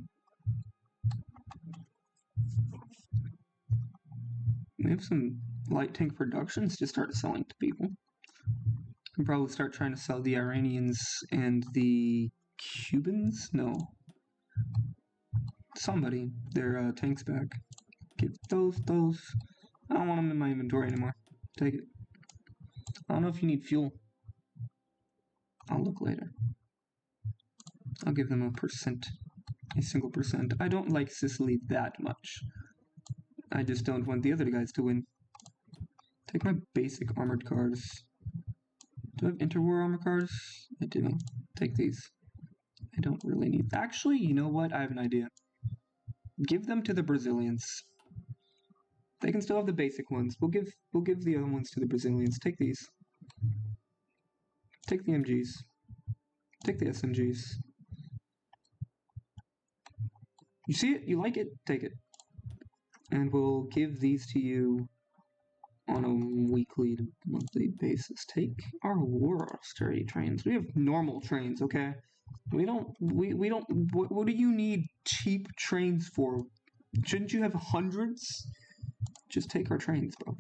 We have some light tank productions to start selling to people. Can probably start trying to sell the Iranians and the Cubans? No. Somebody. Their tanks back. Give those. I don't want them in my inventory anymore. Take it. I don't know if you need fuel. I'll look later. I'll give them a single percent. I don't like Sicily that much. I just don't want the other guys to win. Take my basic armored cars. Do I have interwar armor cars? I do. Take these. I don't really need... Actually, you know what? I have an idea. Give them to the Brazilians. They can still have the basic ones. We'll give the other ones to the Brazilians. Take these. Take the MGs. Take the SMGs. You see it? You like it? Take it. And we'll give these to you on a weekly to monthly basis. Take our war austerity trains. We have normal trains, okay? We don't, what do you need cheap trains for? Shouldn't you have hundreds? Just take our trains, bro.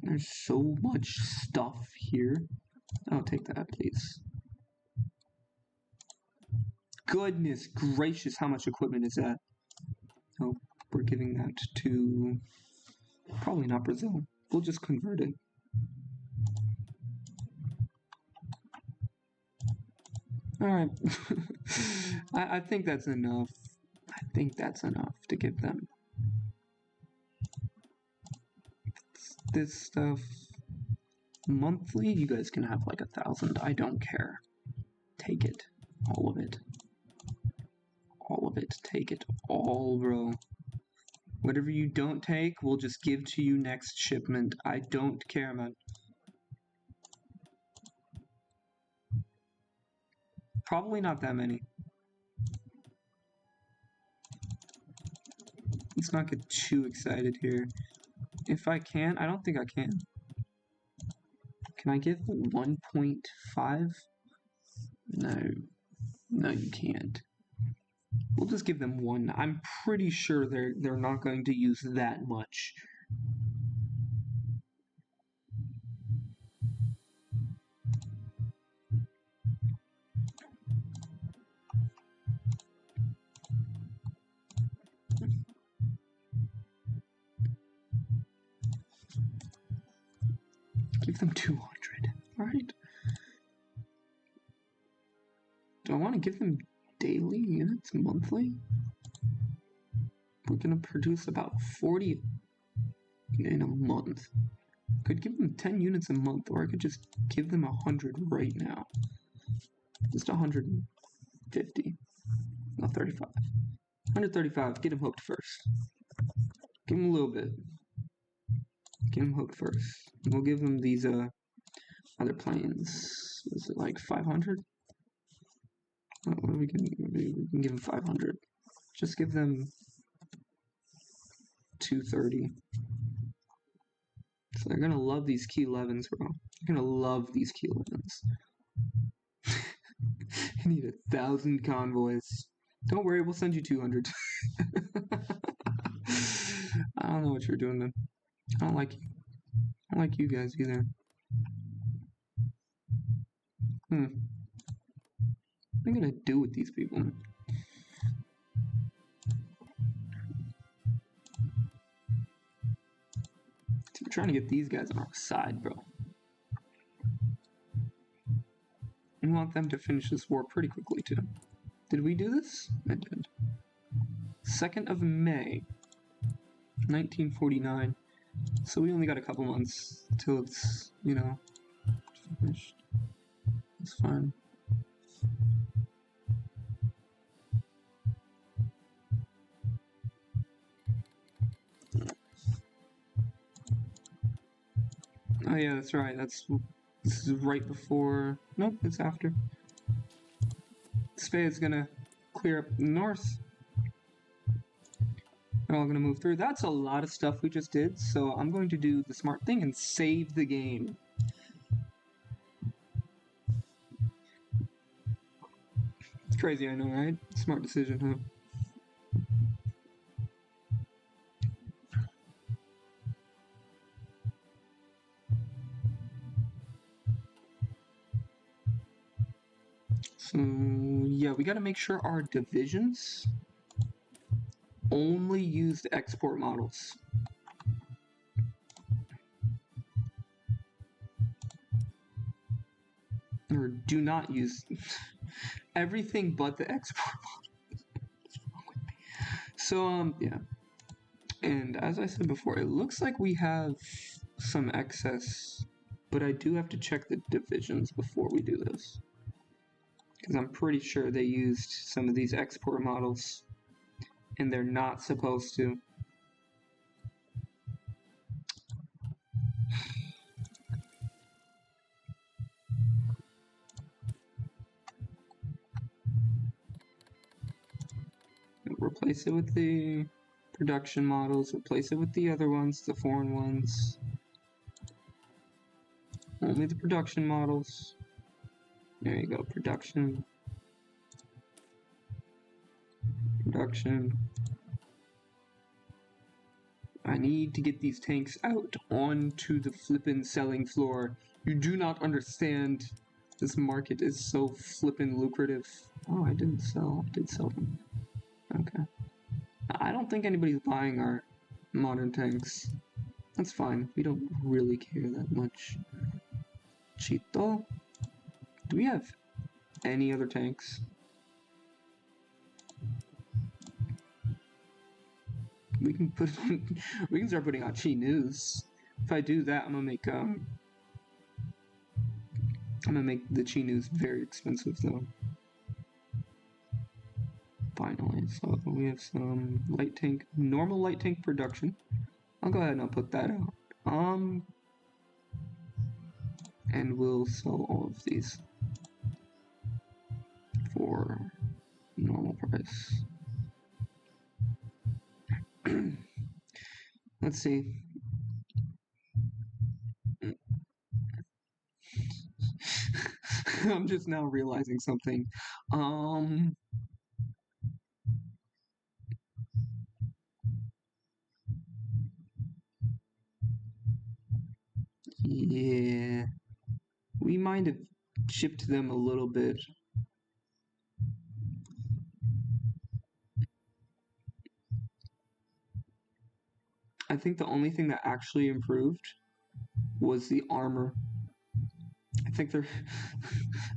There's so much stuff here. Oh, take that, please. Goodness gracious, how much equipment is that? Oh, we're giving that to... Probably not Brazil. We'll just convert it. Alright. I think that's enough. I think that's enough to give them. This stuff... Monthly, you guys can have like 1,000. I don't care. Take it. All of it. All of it. Take it all, bro. Whatever you don't take, we'll just give to you next shipment. I don't care, man. Probably not that many. Let's not get too excited here. If I can, I don't think I can. Can I give 1.5? No. No, you can't. We'll just give them 1. I'm pretty sure they're not going to use that much. Give them 200. Alright. Do I want to give them daily units monthly? We're gonna produce about 40 in a month. Could give them 10 units a month, or I could just give them 100 right now. Just 150. No, 35. 135. Get them hooked first. Give them a little bit. Get them hooked first. We'll give them these other planes. Is it like 500? What are we gonna do? We can give them 500. Just give them 230. So they're gonna love these key 11s, bro. They're gonna love these key 11s. I need 1,000 convoys. Don't worry, we'll send you 200. I don't know what you're doing, man. I don't like you. I don't like you guys either. What am I gonna do with these people? We're trying to get these guys on our side, bro. We want them to finish this war pretty quickly, too. Did we do this? I did. 2nd of May, 1949. So we only got a couple months till it's, you know, finished. It's fine. Oh yeah, that's right. This is right before. Nope, it's after. Spade's gonna clear up north. They're all going to move through. That's a lot of stuff we just did, so I'm going to do the smart thing and save the game. Crazy, I know, right? Smart decision, huh? So, yeah, we got to make sure our divisions only use the export models. Or do not use everything but the export model. So, yeah. And as I said before, it looks like we have some excess, but I do have to check the divisions before we do this. Because I'm pretty sure they used some of these export models, and they're not supposed to. Replace it with the production models, replace it with the other ones, the foreign ones. Only the production models. There you go, production. Production. I need to get these tanks out onto the flippin' selling floor. You do not understand. This market is so flippin' lucrative. Oh, I didn't sell. I did sell them. Okay. I don't think anybody's buying our modern tanks. That's fine. We don't really care that much. Chito? Do we have any other tanks? We can put we can start putting out Chi News. If I do that, I'm gonna make the Chi News very expensive though. Finally, so we have some light tank, normal light tank production. I'll go ahead and I'll put that out. And we'll sell all of these for normal price. Let's see. I'm just now realizing something. Yeah, we might have chipped them a little bit. I think the only thing that actually improved was the armor. I think they're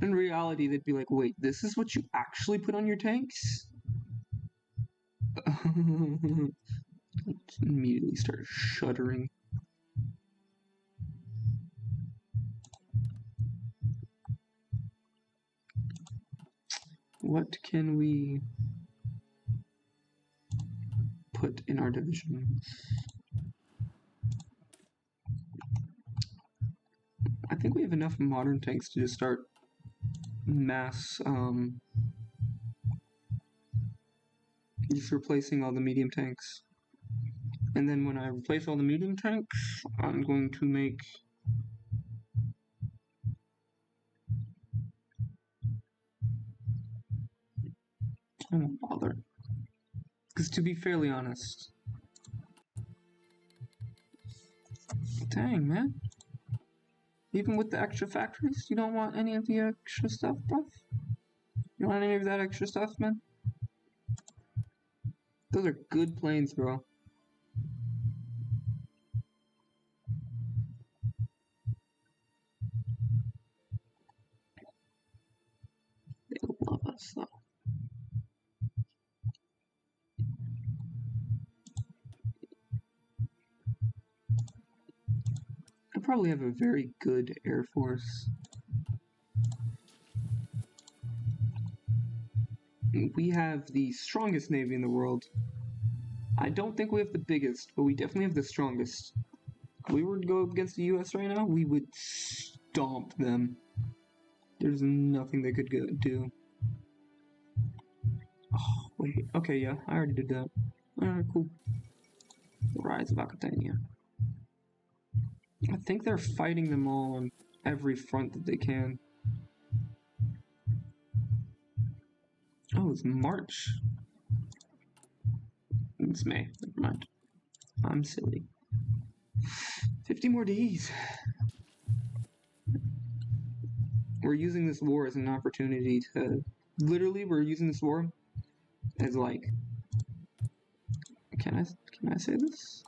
in reality they'd be like, wait, this is what you actually put on your tanks? Immediately start shuddering. What can we put in our division? I think we have enough modern tanks to just start mass just replacing all the medium tanks. And then when I replace all the medium tanks, I'm going to make I won't bother. Because to be fairly honest, dang man, even with the extra factories, you don't want any of the extra stuff, bro? You want any of that extra stuff, man? Those are good planes, bro. They love us, though. I probably have a very good Air Force. We have the strongest Navy in the world. I don't think we have the biggest, but we definitely have the strongest. If we were to go up against the US right now, we would stomp them. There's nothing they could do. Oh, wait. Okay, yeah, I already did that. Alright, cool. Rise of Aquitania. I think they're fighting them all on every front that they can. Oh, it's March. It's May. Never mind. I'm silly. 50 more days. We're using this war as an opportunity to... Literally, we're using this war as like... Can I say this?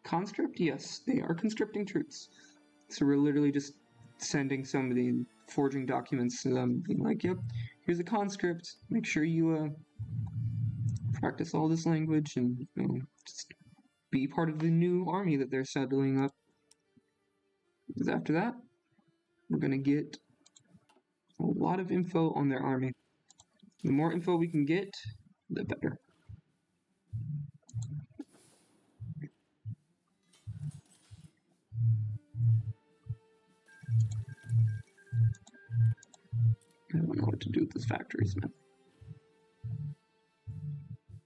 Conscript? Yes, they are conscripting troops. So we're literally just sending somebody, forging documents to them, being like, yep, here's a conscript. Make sure you practice all this language and just be part of the new army that they're settling up. Because after that, we're going to get a lot of info on their army. The more info we can get, the better. I don't know what to do with this factories, man.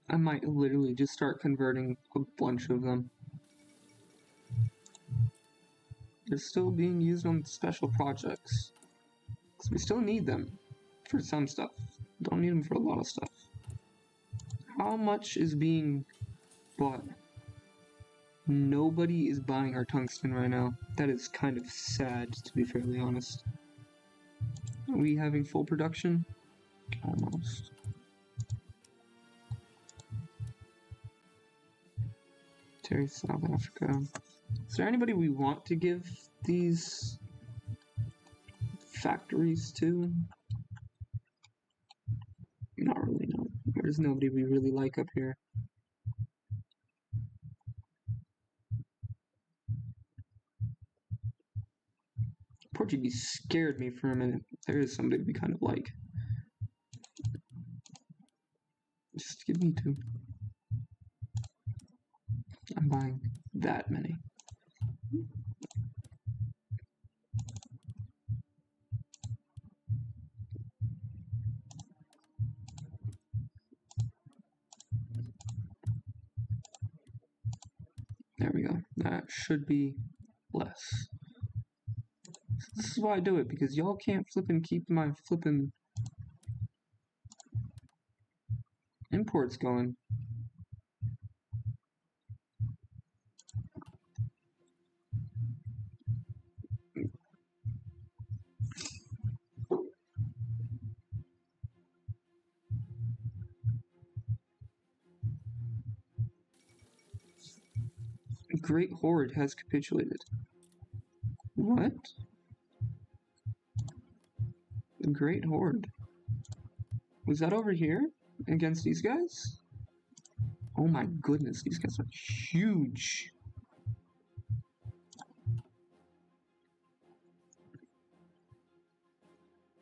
I might literally just start converting a bunch of them. They're still being used on special projects. Because we still need them for some stuff. Don't need them for a lot of stuff. How much is being bought? Nobody is buying our tungsten right now. That is kind of sad, to be fairly honest. Are we having full production? Almost. Terry, South Africa. Is there anybody we want to give these factories to? Not really, no. There's nobody we really like up here. Portuguese scared me for a minute. There is somebody we kind of like. Just give me two. I'm buying that many. There we go. That should be less. This is why I do it, because y'all can't flippin' keep my flippin' imports going. Great Horde has capitulated. What? The Great Horde. Was that over here? Against these guys? Oh my goodness, these guys are huge.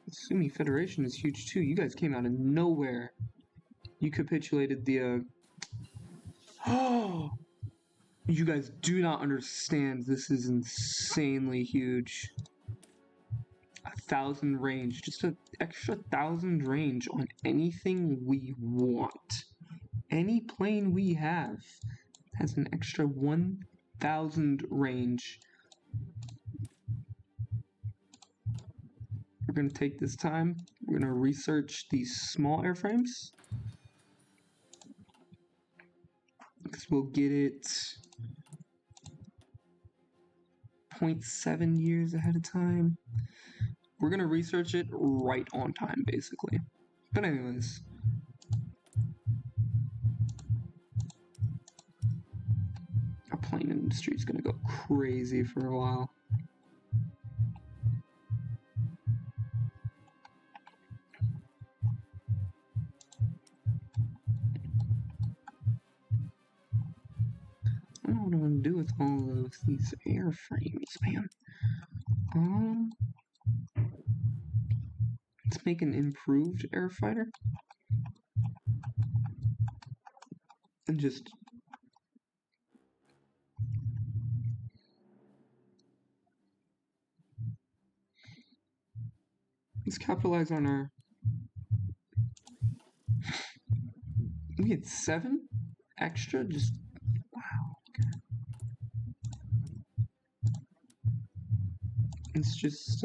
Sumi Federation is huge too. You guys came out of nowhere. You capitulated the, Oh! You guys do not understand. This is insanely huge. 1,000 range. Just an extra 1,000 range on anything we want. Any plane we have has an extra 1,000 range. We're going to take this time. We're going to research these small airframes. Because we'll get it 0.7 years ahead of time. We're going to research it right on time, basically. But anyways. Our plane industry is going to go crazy for a while. I don't know what I'm going to do with all of these airframes, man. Let's make an improved air fighter. And just... let's capitalize on our... We had 7 extra, just... wow. It's just,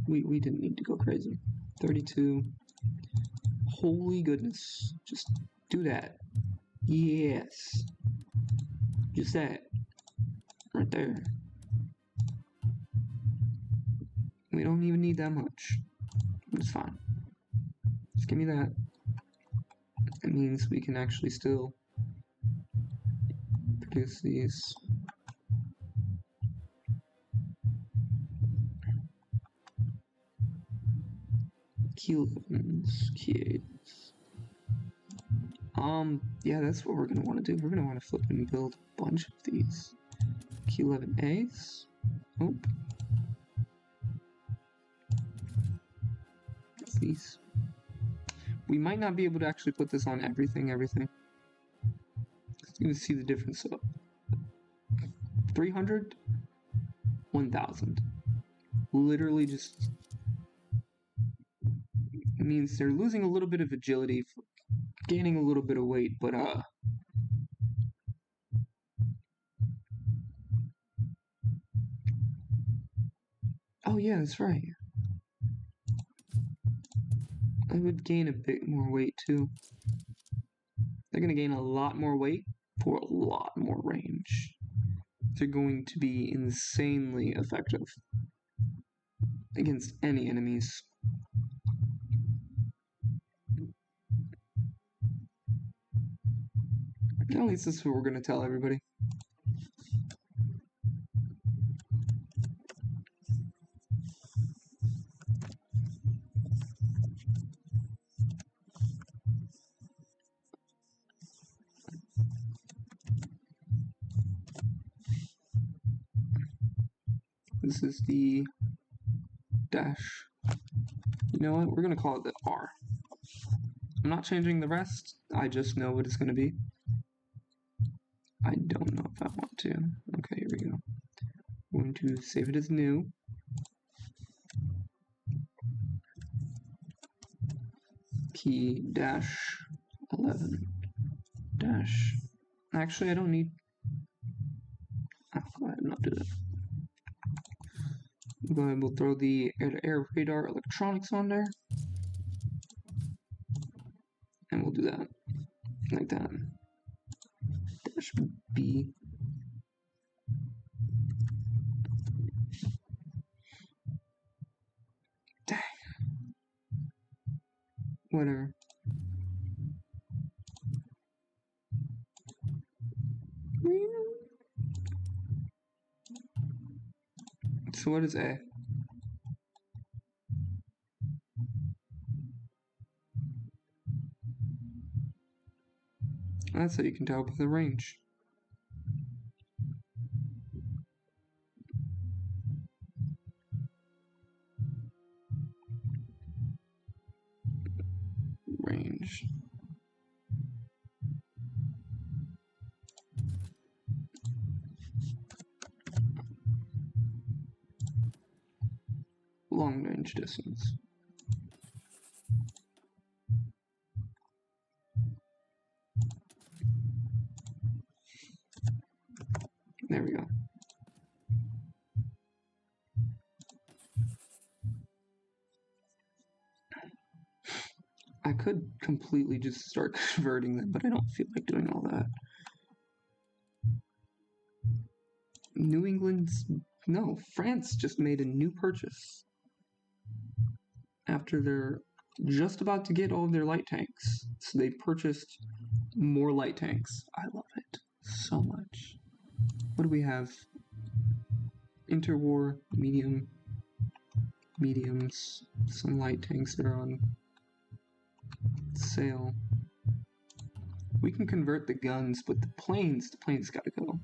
we didn't need to go crazy. 32. Holy goodness. Just do that. Yes. Just that. Right there. We don't even need that much. It's fine. Just give me that. It means we can actually still produce these. Q11s, Q8s. Yeah, that's what we're gonna want to do. We're gonna want to flip and build a bunch of these. Q11As. Oh. These. We might not be able to actually put this on everything. You see the difference. So 300, 1,000. Literally just means they're losing a little bit of agility, gaining a little bit of weight, but oh yeah, that's right. I would gain a bit more weight too. They're gonna gain a lot more weight for a lot more range. They're going to be insanely effective against any enemies. At least this is what we're gonna tell everybody. This is the dash. You know what? We're gonna call it the R. I'm not changing the rest. I just know what it's gonna be. I don't know if I want to. Okay, here we go. I'm going to save it as new. Key dash 11 dash. Actually, I don't need. I'll go ahead and not do that. Go ahead, we'll throw the air-to-air radar electronics on there. And we'll do that. Like that. Dash B. Dang. Whatever. So what is A? That's how you can tell by the range. Range. Long range distance. There we go. I could completely just start converting them, but I don't feel like doing all that. New England's... No, France just made a new purchase. After they're just about to get all of their light tanks. So they purchased more light tanks. I love it so much. What do we have? Interwar, mediums, some light tanks that are on sale. We can convert the guns, but the planes gotta go.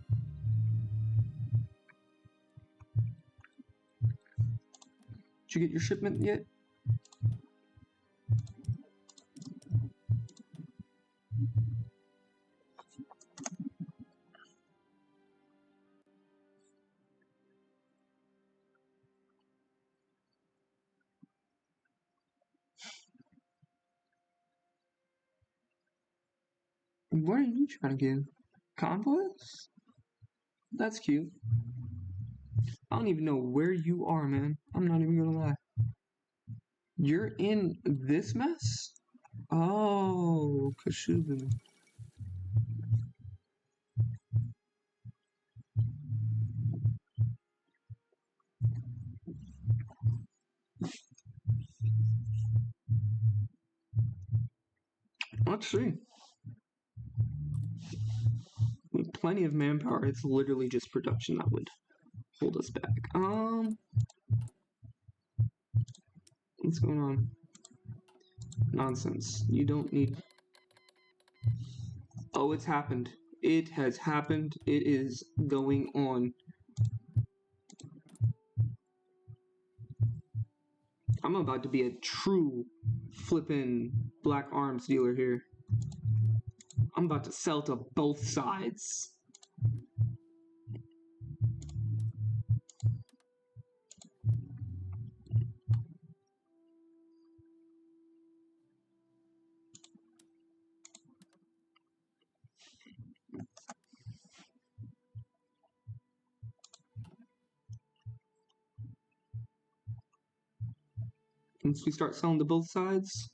Did you get your shipment yet? What are you trying to give? Convoys? That's cute. I don't even know where you are, man. I'm not even gonna lie. You're in this mess? Oh, Kashuban. Let's see. With plenty of manpower, it's literally just production that would hold us back. What's going on? Nonsense. You don't need... Oh, it's happened. It has happened. It is going on. I'm about to be a true flippin' black arms dealer here. I'm about to sell to both sides. Once we start selling to both sides,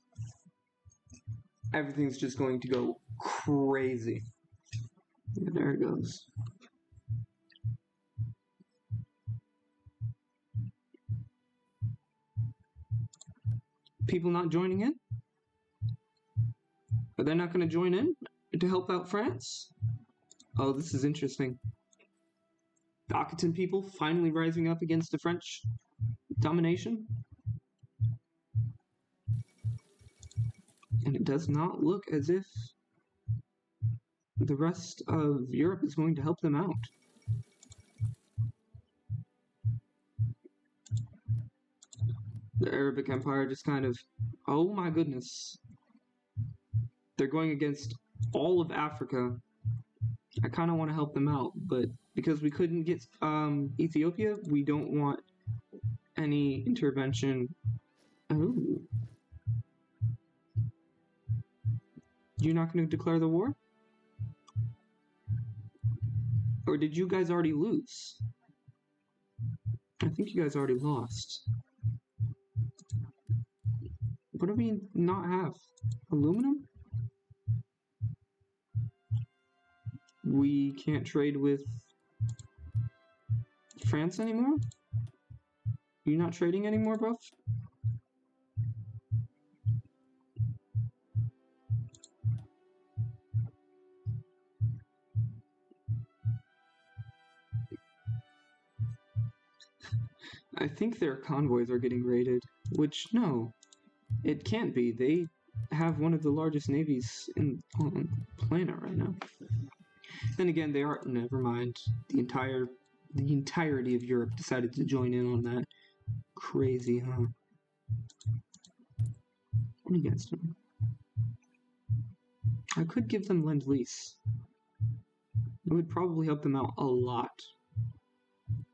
everything's just going to go crazy. Yeah, there it goes. People not joining in? Are they not going to join in to help out France? Oh, this is interesting. The Occitan people finally rising up against the French domination? And it does not look as if the rest of Europe is going to help them out. The Arabic Empire just kind of, oh my goodness. They're going against all of Africa. I kind of want to help them out, but because we couldn't get Ethiopia, we don't want any intervention. Ooh. You're not going to declare the war? Or did you guys already lose? I think you guys already lost. What do we not have? Aluminum? We can't trade with France anymore? You're not trading anymore, bro? I think their convoys are getting raided, which, no, it can't be. They have one of the largest navies on the planet right now. Then again, they are, never mind. The entirety of Europe decided to join in on that. Crazy, huh? What do you guys do? I could give them Lend-Lease. It would probably help them out a lot.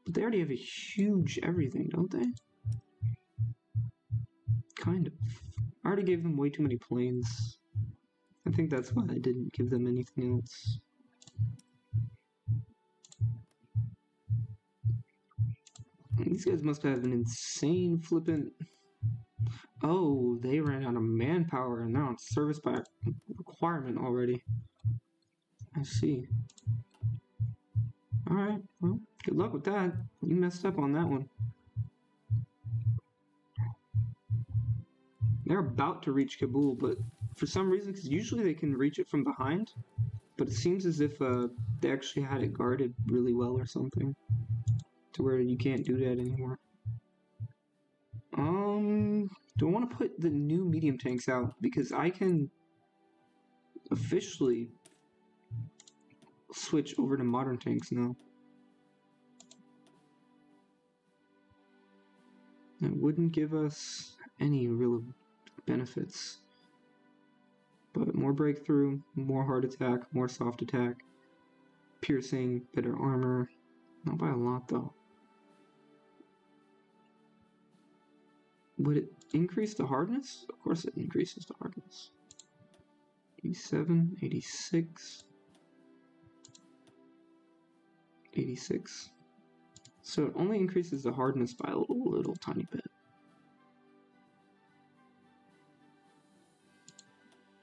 But they already have a huge everything, don't they? Kind of. I already gave them way too many planes. I think that's why I didn't give them anything else. These guys must have an insane flippant... Oh, they ran out of manpower and they're on service by requirement already. I see. Alright, well, good luck with that. You messed up on that one. They're about to reach Kabul, but for some reason, because usually they can reach it from behind, but it seems as if they actually had it guarded really well or something, to where you can't do that anymore. Do I want to put the new medium tanks out? Because I can officially switch over to modern tanks now. It wouldn't give us any real benefits. But more breakthrough, more hard attack, more soft attack, piercing, better armor. Not by a lot though. Would it increase the hardness? Of course it increases the hardness. 87, 86, 86. So it only increases the hardness by a little tiny bit.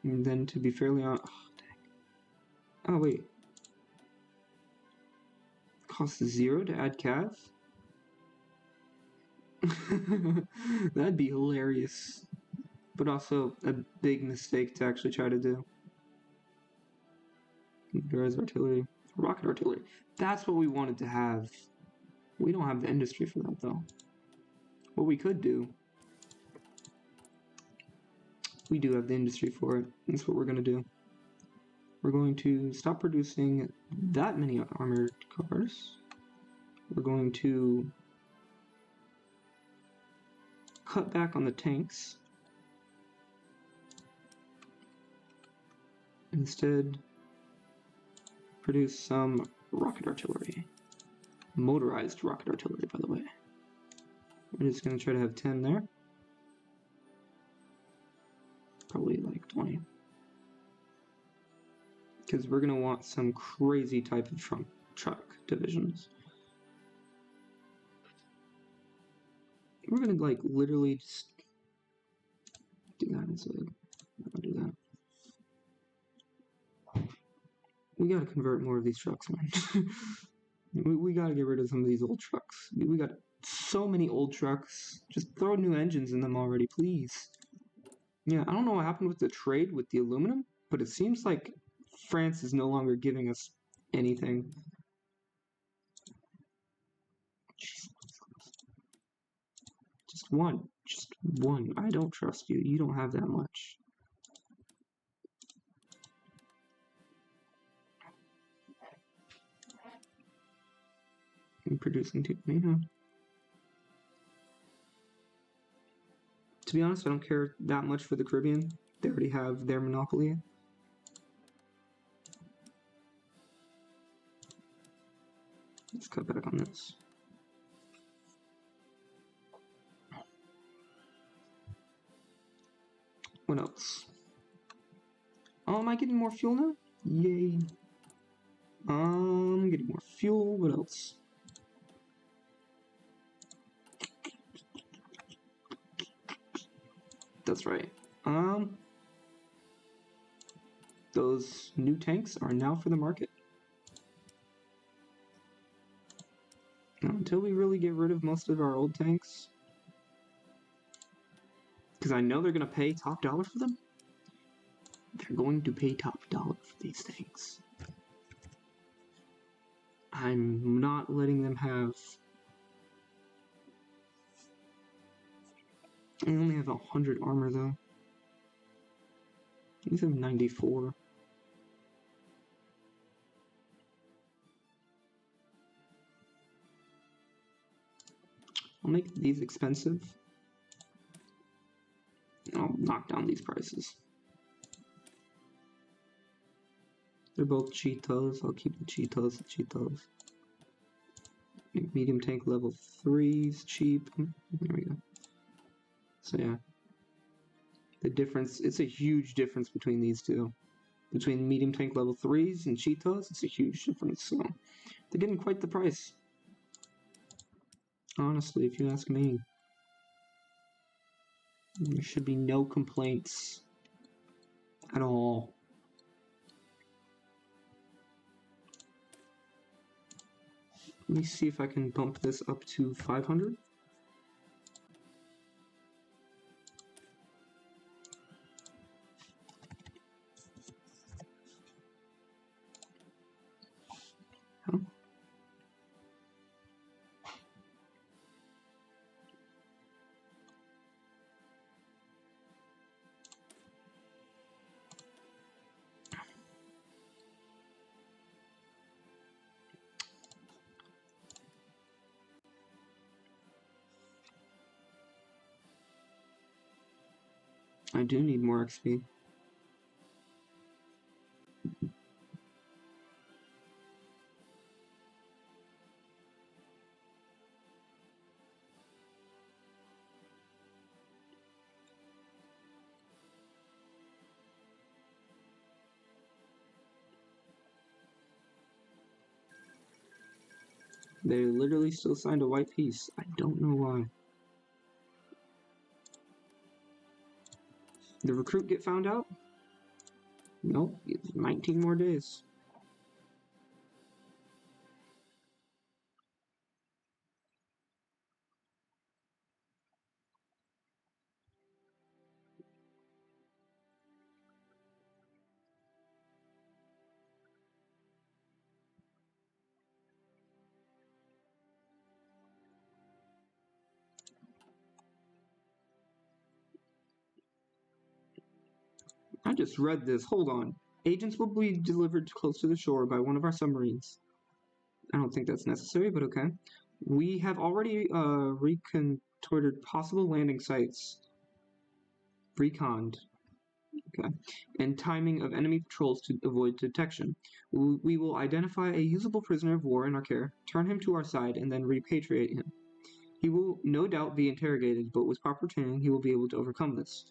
And then to be fairly honest, oh wait, costs 0 to add cav? That'd be hilarious, but also a big mistake to actually try to do. Computerized artillery, rocket artillery. That's what we wanted to have. We don't have the industry for that though. What we could do, we do have the industry for it. That's what we're gonna do. We're going to stop producing that many armored cars. We're going to cut back on the tanks. Instead, produce some rocket artillery. Motorized rocket artillery, by the way. We're just going to try to have 10 there. Probably like 20. Because we're going to want some crazy type of truck divisions. We're going to like literally just do that instead. I'll do that. We got to convert more of these trucks, man. we got to get rid of some of these old trucks. We got so many old trucks. Just throw new engines in them already, please. Yeah, I don't know what happened with the trade with the aluminum, but it seems like France is no longer giving us anything. Just one. Just one. I don't trust you. You don't have that much. I'm producing too many, huh? To be honest, I don't care that much for the Caribbean. They already have their monopoly. Let's cut back on this. What else? Oh, am I getting more fuel now? Yay. I'm getting more fuel. What else? That's right. Those new tanks are now for the market. Now, until we really get rid of most of our old tanks, because I know they're going to pay top dollar for them. They're going to pay top dollar for these things. I'm not letting them have... I only have 100 armor though. These have 94. I'll make these expensive. I'll knock down these prices. They're both Cheetos. I'll keep the Cheetos. Medium tank level 3's cheap. There we go. So yeah. The difference, it's a huge difference between these two. Between medium tank level 3's and Cheetos, it's a huge difference. So they're getting quite the price. Honestly, if you ask me. There should be no complaints at all. Let me see if I can bump this up to 500. Huh? I do need more XP. They literally still signed a white peace. I don't know why. The recruit get found out? Nope, 19 more days. I just read this. Hold on. Agents will be delivered close to the shore by one of our submarines. I don't think that's necessary, but okay. We have already recontorted possible landing sites. Reconned. Okay. And timing of enemy patrols to avoid detection. We will identify a usable prisoner of war in our care, turn him to our side, and then repatriate him. He will no doubt be interrogated, but with proper training, he will be able to overcome this.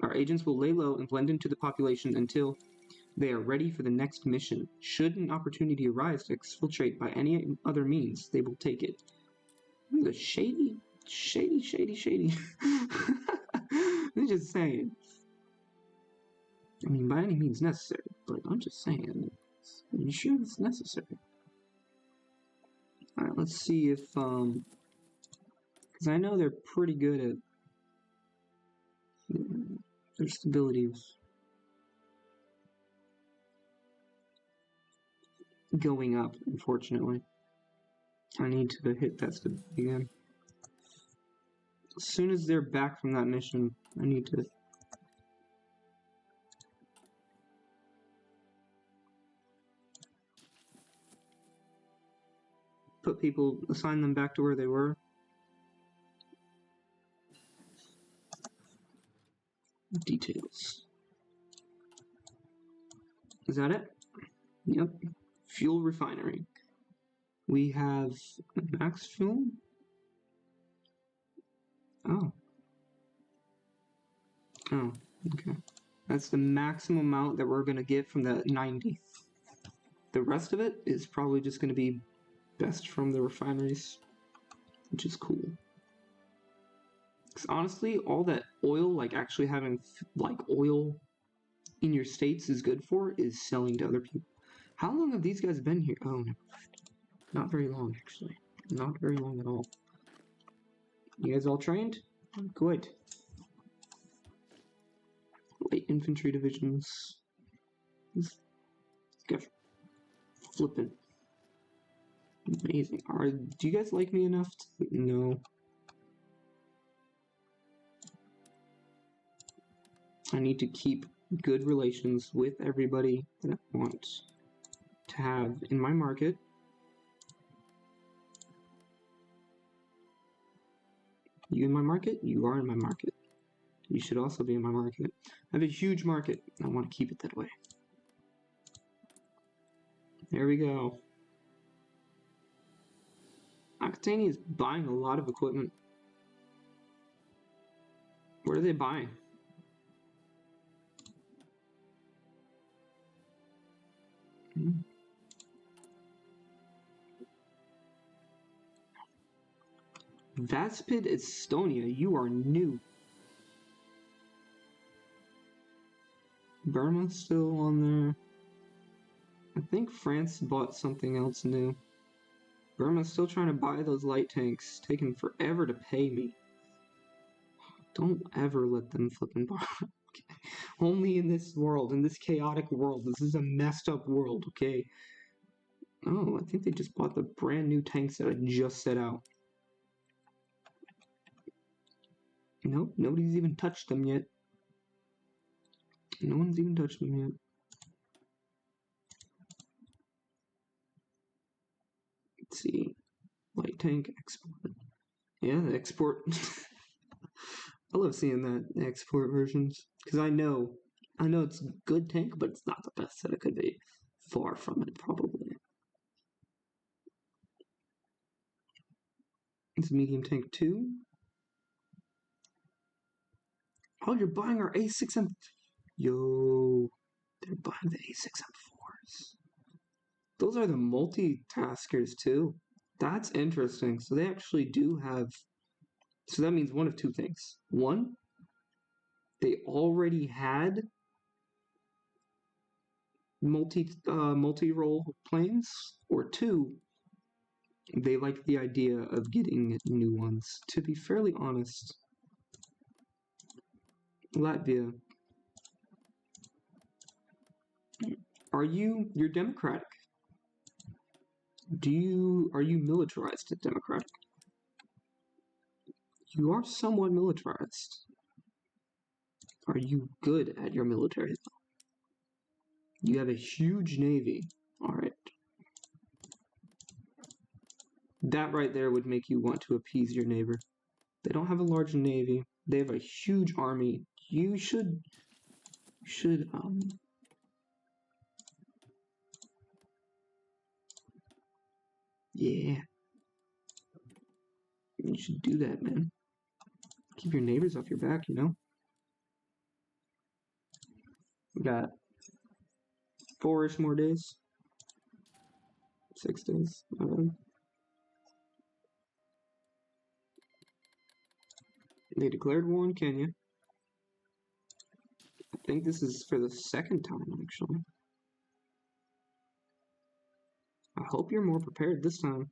Our agents will lay low and blend into the population until they are ready for the next mission. Should an opportunity arise to exfiltrate by any other means, they will take it. The shady. I'm just saying. I mean, by any means necessary, but I'm just saying. Are you sure it's necessary? Alright, let's see if, because I know they're pretty good at their stability going up, unfortunately. I need to hit that stability again. As soon as they're back from that mission, I need to put people, assign them back to where they were. Details. Is that it? Yep. Fuel refinery. We have max fuel. Oh. Oh, okay. That's the maximum amount that we're gonna get from the 90. The rest of it is probably just gonna be best from the refineries, which is cool. Because honestly, all that oil, like actually having like oil in your states is good for is selling to other people. How long have these guys been here? Oh, no. Not very long, actually. Not very long at all. You guys all trained? Good. Light infantry divisions. This guy flipping. Amazing. Do you guys like me enough to... No. I need to keep good relations with everybody that I want to have in my market. You in my market? You are in my market. You should also be in my market. I have a huge market. I want to keep it that way. There we go. Akatani is buying a lot of equipment. What are they buying? Vaspid Estonia, you are new. Burma's still on there. I think France bought something else new. Burma's still trying to buy those light tanks, taking forever to pay me. Don't ever let them flip and borrow. Only in this world, in this chaotic world. This is a messed up world, okay? Oh, I think they just bought the brand new tanks that I just set out. Nope, nobody's even touched them yet. No one's even touched them yet. Let's see. Light tank export. Yeah, the export. I love seeing that export versions because I know it's a good tank, but it's not the best that it could be. Far from it, probably. It's medium tank 2. Oh, you're buying our A6M. Yo, they're buying the A6M4s. Those are the multitaskers too. That's interesting. So they actually do have. So that means one of two things. One, they already had multi-role planes, or two, they like the idea of getting new ones. To be fairly honest, Latvia, you're democratic? Are you militarized and democratic? You are somewhat militarized. Are you good at your military? You have a huge navy. All right. That right there would make you want to appease your neighbor. They don't have a large navy. They have a huge army. You should yeah. You should do that, man. Keep your neighbors off your back, you know? We got 4-ish more days. 6 days. They declared war on Kenya. I think this is for the second time, actually. I hope you're more prepared this time.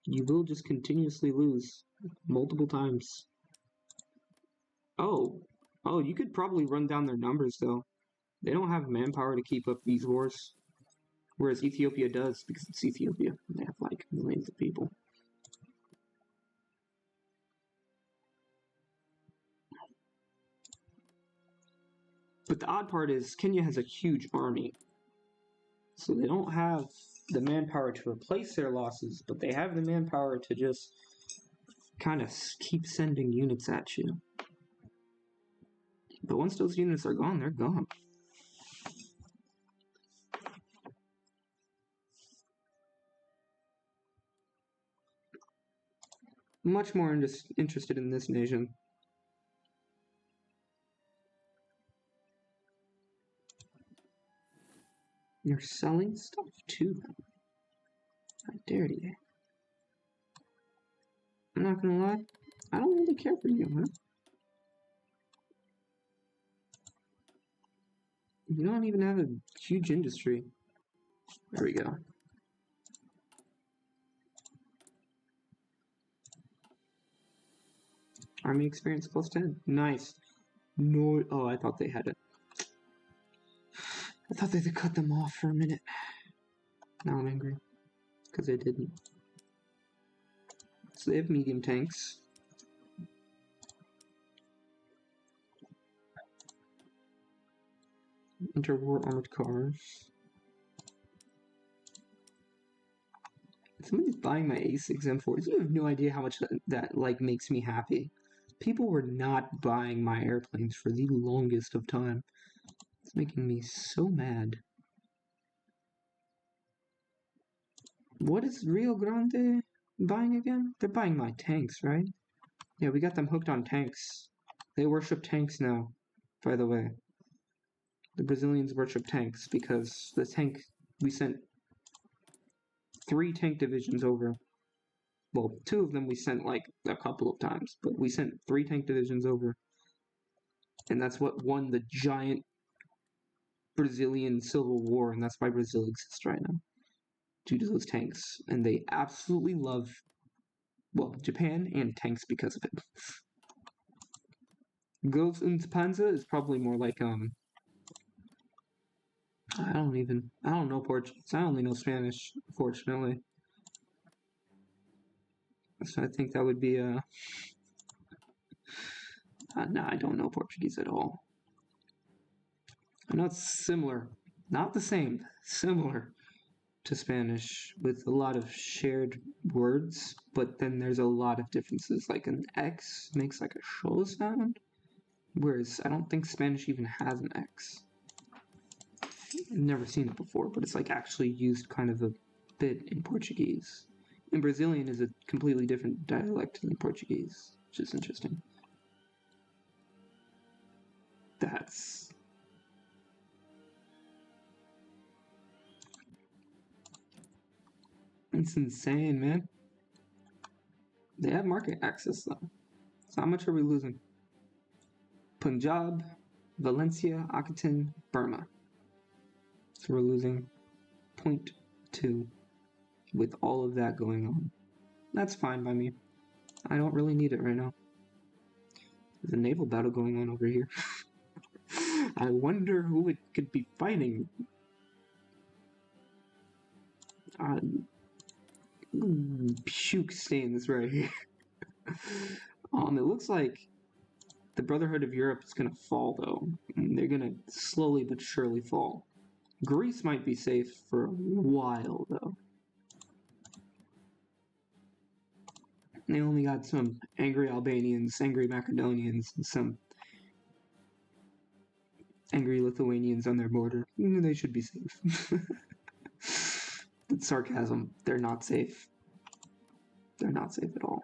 You will just continuously lose multiple times. Oh, you could probably run down their numbers, though. They don't have manpower to keep up these wars. Whereas Ethiopia does, because it's Ethiopia. They have, like, millions of people. But the odd part is, Kenya has a huge army. So they don't have the manpower to replace their losses, but they have the manpower to just kind of keep sending units at you. But once those units are gone, they're gone. Much more interested in this nation. You're selling stuff to them. How dare you? I'm not gonna lie, I don't really care for you, huh? You don't even have a huge industry. There we go. Army experience plus 10. Nice. No. Oh, I thought they had it. I thought they had cut them off for a minute. Now I'm angry. Because they didn't. So they have medium tanks. Interwar armored cars. Somebody's buying my A6 M4s. You have no idea how much that like makes me happy. People were not buying my airplanes for the longest of time. It's making me so mad. What is Rio Grande buying again? They're buying my tanks, right? Yeah, we got them hooked on tanks. They worship tanks now, by the way. The Brazilians worship tanks because the tank, we sent 3 tank divisions over. Well, 2 of them we sent like a couple of times, but we sent 3 tank divisions over. And that's what won the giant Brazilian Civil War, and that's why Brazil exists right now. Due to those tanks. And they absolutely love, well, Japan and tanks because of it. Ghost und Panzer is probably more like, I don't know Portuguese. I only know Spanish, fortunately. So I think that would be, no, I don't know Portuguese at all. I know it's similar. Not the same. Similar to Spanish with a lot of shared words, but then there's a lot of differences. Like an X makes like a show sound, whereas I don't think Spanish even has an X. I've never seen it before, but it's like actually used kind of a bit in Portuguese. And Brazilian is a completely different dialect than Portuguese, which is interesting. That's... It's insane, man. They have market access, though. So how much are we losing? Punjab, Valencia, Akaten, Burma. So we're losing 0.2 with all of that going on. That's fine by me. I don't really need it right now. There's a naval battle going on over here. I wonder who it could be fighting. Puke stains right here. It looks like the Brotherhood of Europe is gonna fall, though. They're gonna slowly but surely fall. Greece might be safe for a while, though. They only got some angry Albanians, angry Macedonians, and some angry Lithuanians on their border. They should be safe. It's sarcasm. They're not safe. They're not safe at all.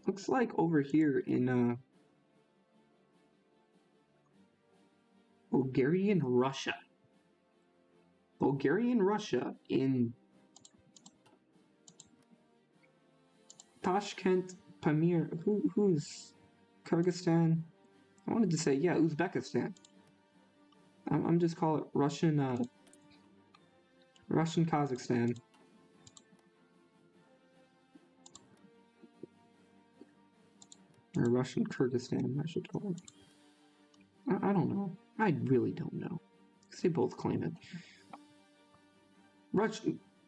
Looks like over here in Bulgarian Russia. Bulgarian Russia in Tashkent, Pamir. Who's Kyrgyzstan? I wanted to say, yeah, Uzbekistan. I'm just call it Russian Kazakhstan. Or Russian Kyrgyzstan, I should call it. I don't know. I really don't know. Because they both claim it.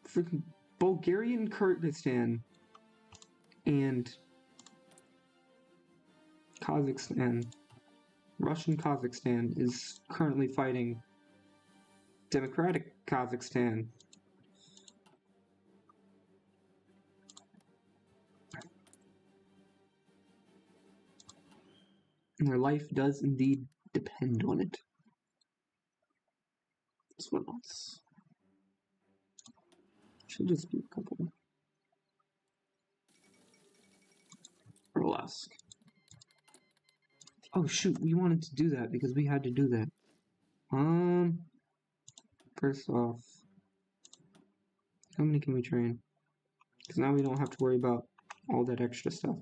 Freaking Bulgarian Kyrgyzstan and Kazakhstan. Russian Kazakhstan is currently fighting Democratic Kazakhstan. And their life does indeed depend on it. This one else. Should just be a couple. Burlesque. Oh shoot, we wanted to do that because we had to do that. First off, how many can we train? Because now we don't have to worry about all that extra stuff.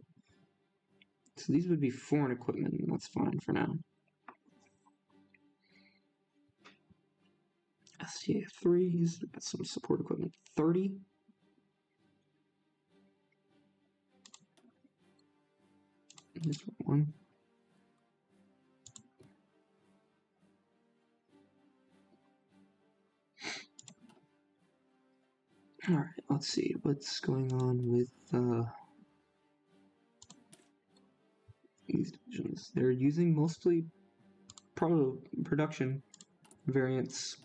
So these would be foreign equipment, and that's fine for now. STA3s, got some support equipment. 30. This one. Alright, let's see what's going on with these divisions. They're using mostly production variants.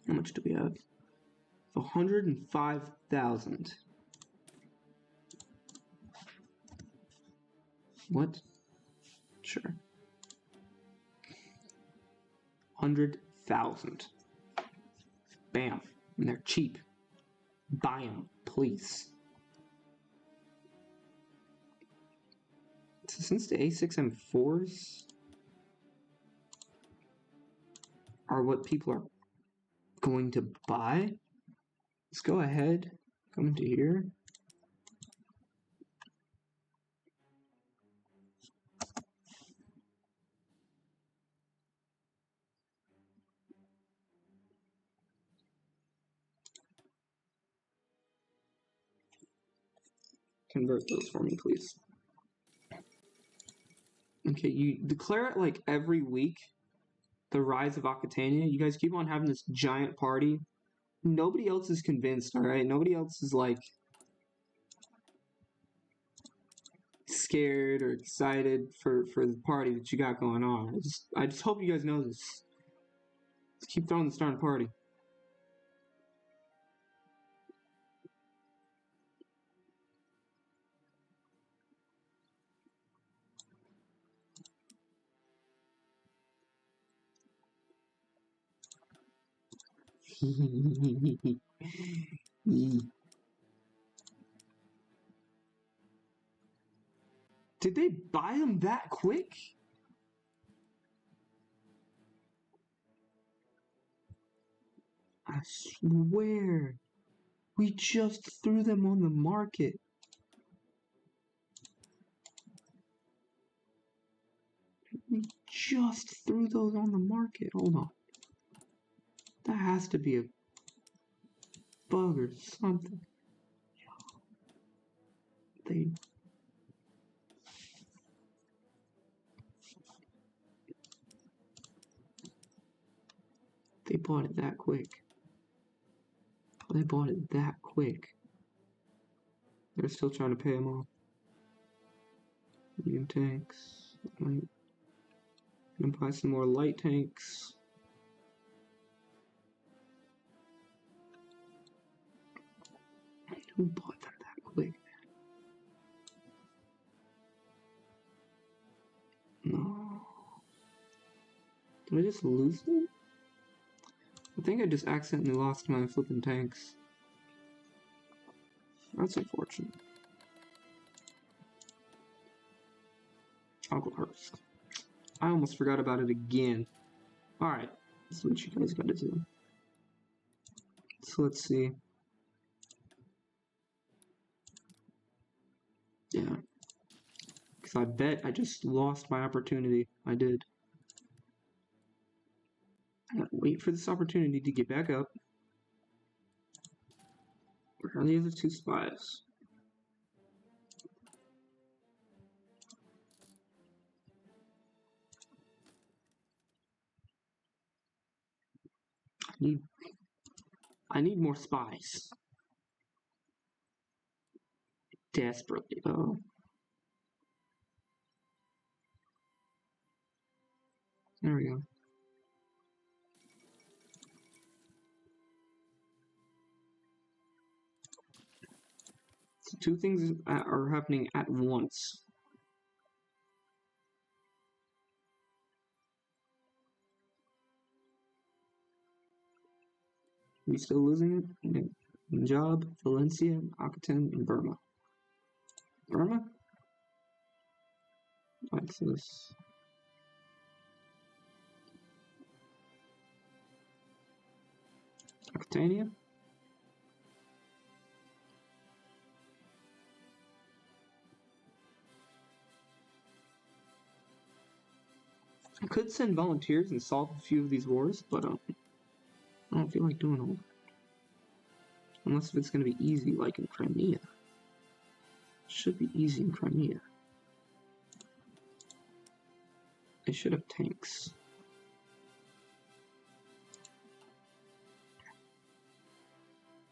How much do we have? 105,000. What? Sure. 100,000. Bam. And they're cheap. Buy them, please. So since the A6M4s are what people are going to buy, let's go ahead, come into here. Convert those for me, please. Okay, you declare it like every week, the rise of Aquitania. You guys keep on having this giant party. Nobody else is convinced, alright? Nobody else is like scared or excited for the party that you got going on. I just hope you guys know this. Just keep throwing this darn party. Did they buy them that quick? I swear. We just threw them on the market. We just threw those on the market. Hold on. That has to be a bug or something. They bought it that quick. They bought it that quick. They're still trying to pay them off. Medium tanks. Light. Gonna buy some more light tanks. Who bought them that quick? No. Did I just lose them? I think I just accidentally lost my flipping tanks. That's unfortunate. I'll go first. I almost forgot about it again. Alright, that's what you guys gotta do. So let's see. Yeah. Because I bet I just lost my opportunity. I did. I gotta wait for this opportunity to get back up. Where are the other two spies? I need more spies. Desperately. Oh. There we go. So two things are happening at once. We still losing it? Punjab, Valencia, Akaten, and Burma. Burma? What's this? Aquitania? I could send volunteers and solve a few of these wars, but I don't feel like doing all that. Unless if it's going to be easy, like in Crimea. It should be easy in Crimea. They should have tanks.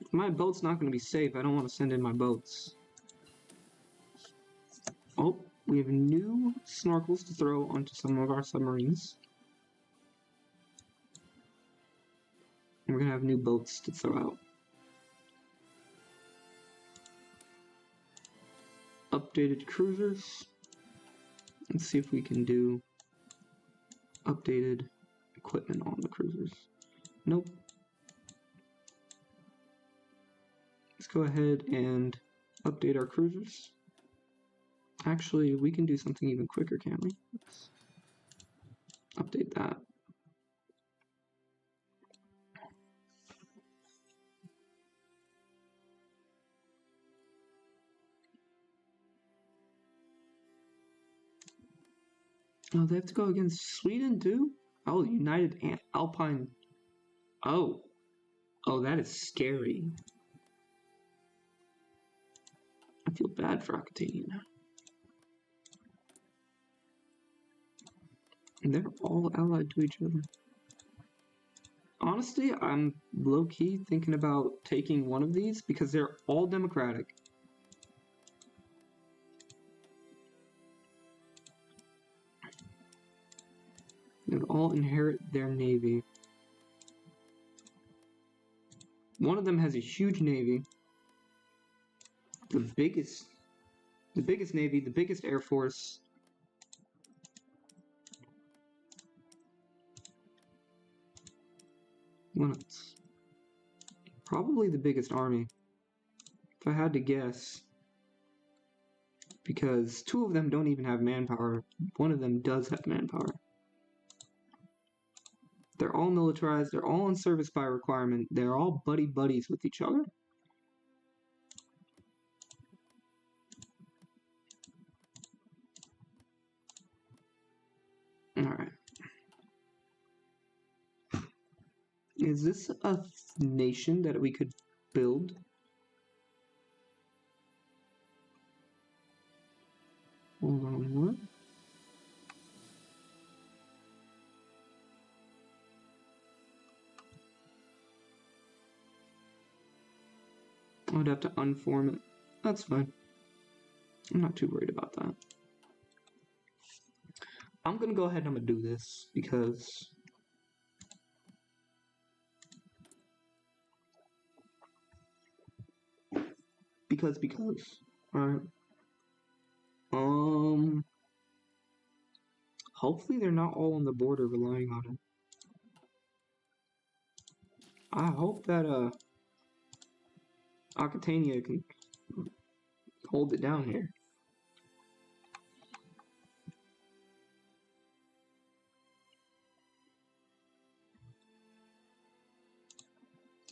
If my boat's not going to be safe, I don't want to send in my boats. Oh, we have new snorkels to throw onto some of our submarines. And we're going to have new boats to throw out. Updated cruisers. Let's see if we can do updated equipment on the cruisers. Nope. Let's go ahead and update our cruisers. Actually, we can do something even quicker, can't we? Let's update that. Oh, they have to go against Sweden too? Oh, United Alpine. Oh. Oh, that is scary. I feel bad for Aquitania now. And they're all allied to each other. Honestly, I'm low-key thinking about taking one of these because they're all democratic. They would all inherit their navy. One of them has a huge navy. The biggest navy, the biggest air force. What else? Probably the biggest army, if I had to guess. Because two of them don't even have manpower. One of them does have manpower. They're all militarized. They're all on service by requirement. They're all buddies with each other. Alright. Is this a nation that we could build? Hold on, what? I would have to unform it. That's fine. I'm not too worried about that. I'm gonna go ahead and I'm gonna do this because alright. Hopefully they're not all on the border relying on it. I hope that Aquitania can hold it down here.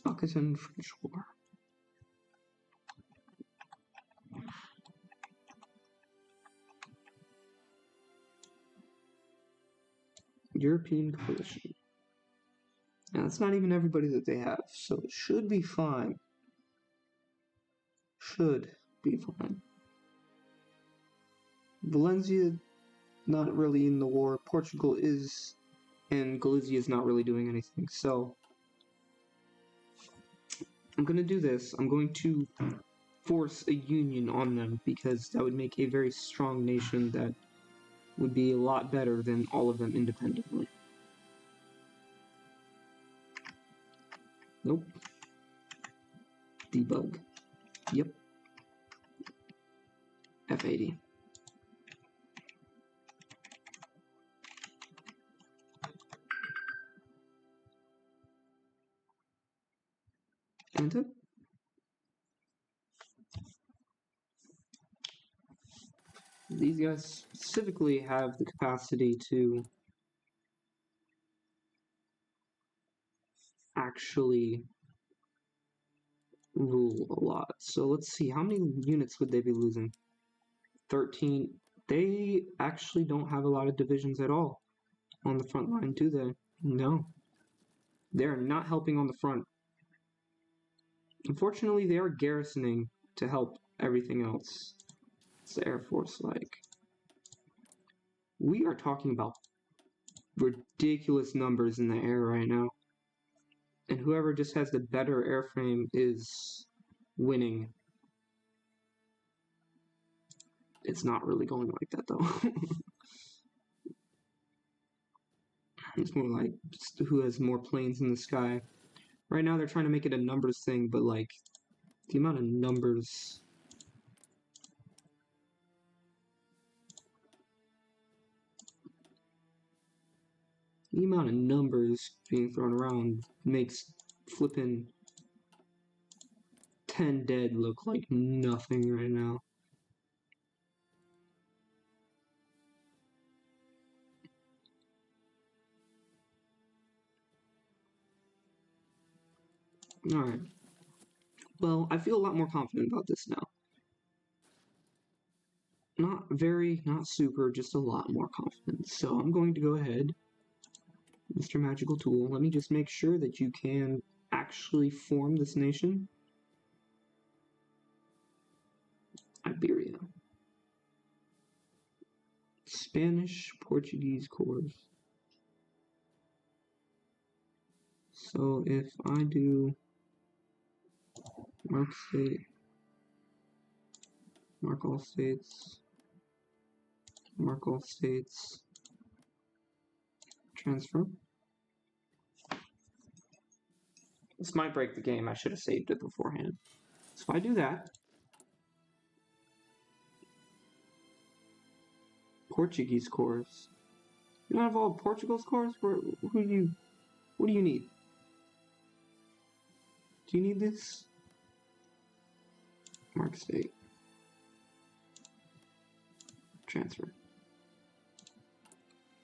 Aquitaine French War. European coalition. Now that's not even everybody that they have, so it should be fine. Should be fine. Valencia, not really in the war. Portugal is, and Galicia is not really doing anything. So I'm gonna do this. I'm going to force a union on them because that would make a very strong nation that would be a lot better than all of them independently. Nope. Debug. Yep. F80. Enter. These guys specifically have the capacity to actually rule a lot. So let's see, how many units would they be losing? 13. They actually don't have a lot of divisions at all on the front line, do they? No. They're not helping on the front. Unfortunately, they are garrisoning to help everything else. It's the Air Force like. We are talking about ridiculous numbers in the air right now. And whoever just has the better airframe is winning. It's not really going like that though. It's more like just who has more planes in the sky. Right now they're trying to make it a numbers thing, but like the amount of numbers being thrown around makes flipping 10 dead look like nothing right now. Alright. Well, I feel a lot more confident about this now. Not very, not super, just a lot more confident. So I'm going to go ahead, Mr. Magical Tool, let me just make sure that you can actually form this nation. Iberia. Spanish, Portuguese cores. So if I do mark state, mark all states, mark all states, transfer. This might break the game, I should have saved it beforehand. So if I do that, Portuguese cores. You don't have all Portugal's cores? What do you need? Do you need this? Mark state. Transfer.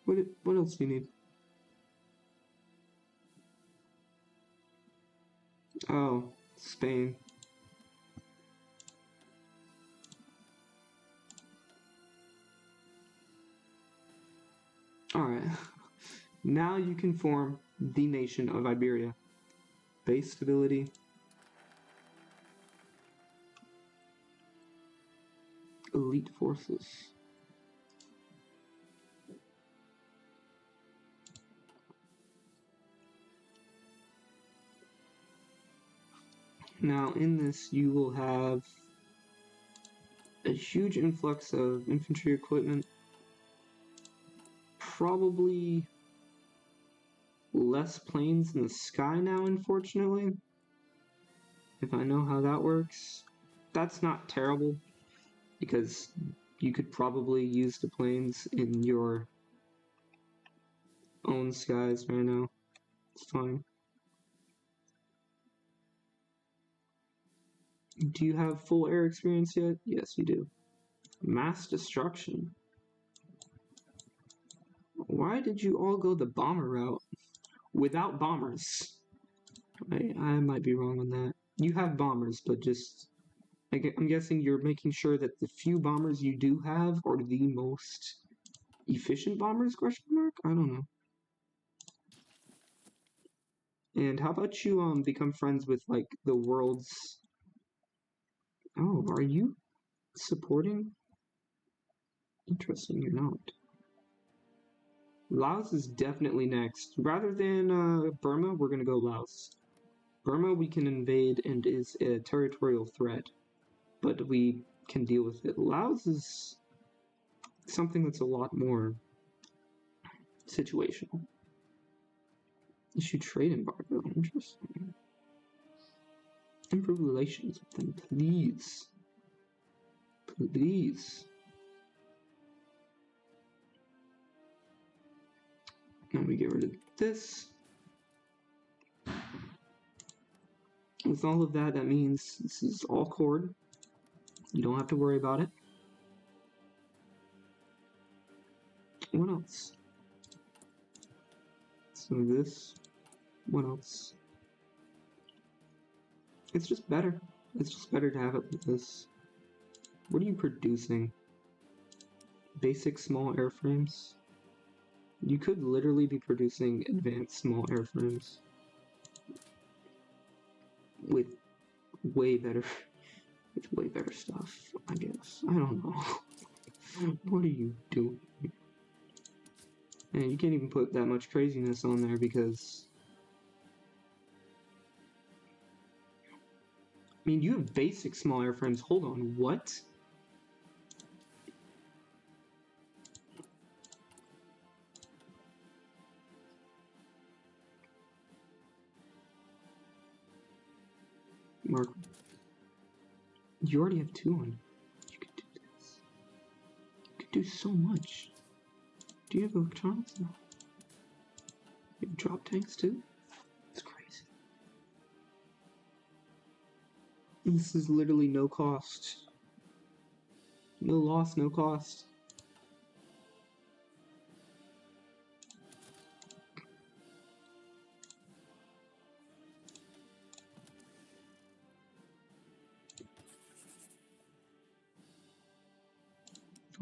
What else do you need? Oh, Spain. Alright. Now you can form the nation of Iberia. Base stability. Elite forces. Now in this you will have a huge influx of infantry equipment. Probably less planes in the sky now, unfortunately. If I know how that works. That's not terrible, because you could probably use the planes in your own skies right now. It's fine. Do you have full air experience yet? Yes, you do. Mass destruction. Why did you all go the bomber route without bombers? I might be wrong on that. You have bombers, but just... I'm guessing you're making sure that the few bombers you do have are the most efficient bombers, question mark? I don't know. And how about you become friends with like the world's... Oh, are you supporting? Interesting, you're not. Laos is definitely next. Rather than Burma, we're gonna go Laos. Burma we can invade and is a territorial threat, but we can deal with it. Laos is something that's a lot more situational. Issue trade embargo, interesting. Improve relations with them, please. Please. Now we get rid of this. With all of that, that means this is all cord. You don't have to worry about it. What else? So this. What else? It's just better. It's just better to have it like this. What are you producing? Basic small airframes? You could literally be producing advanced small airframes with way better stuff, I guess. I don't know. What are you doing? And you can't even put that much craziness on there because... I mean, you have basic small airframes. Hold on, what? Mark, you already have 2 on. You could do this. You could do so much. Do you have electronics? No. You have drop tanks too? It's crazy. This is literally no cost. No loss, no cost.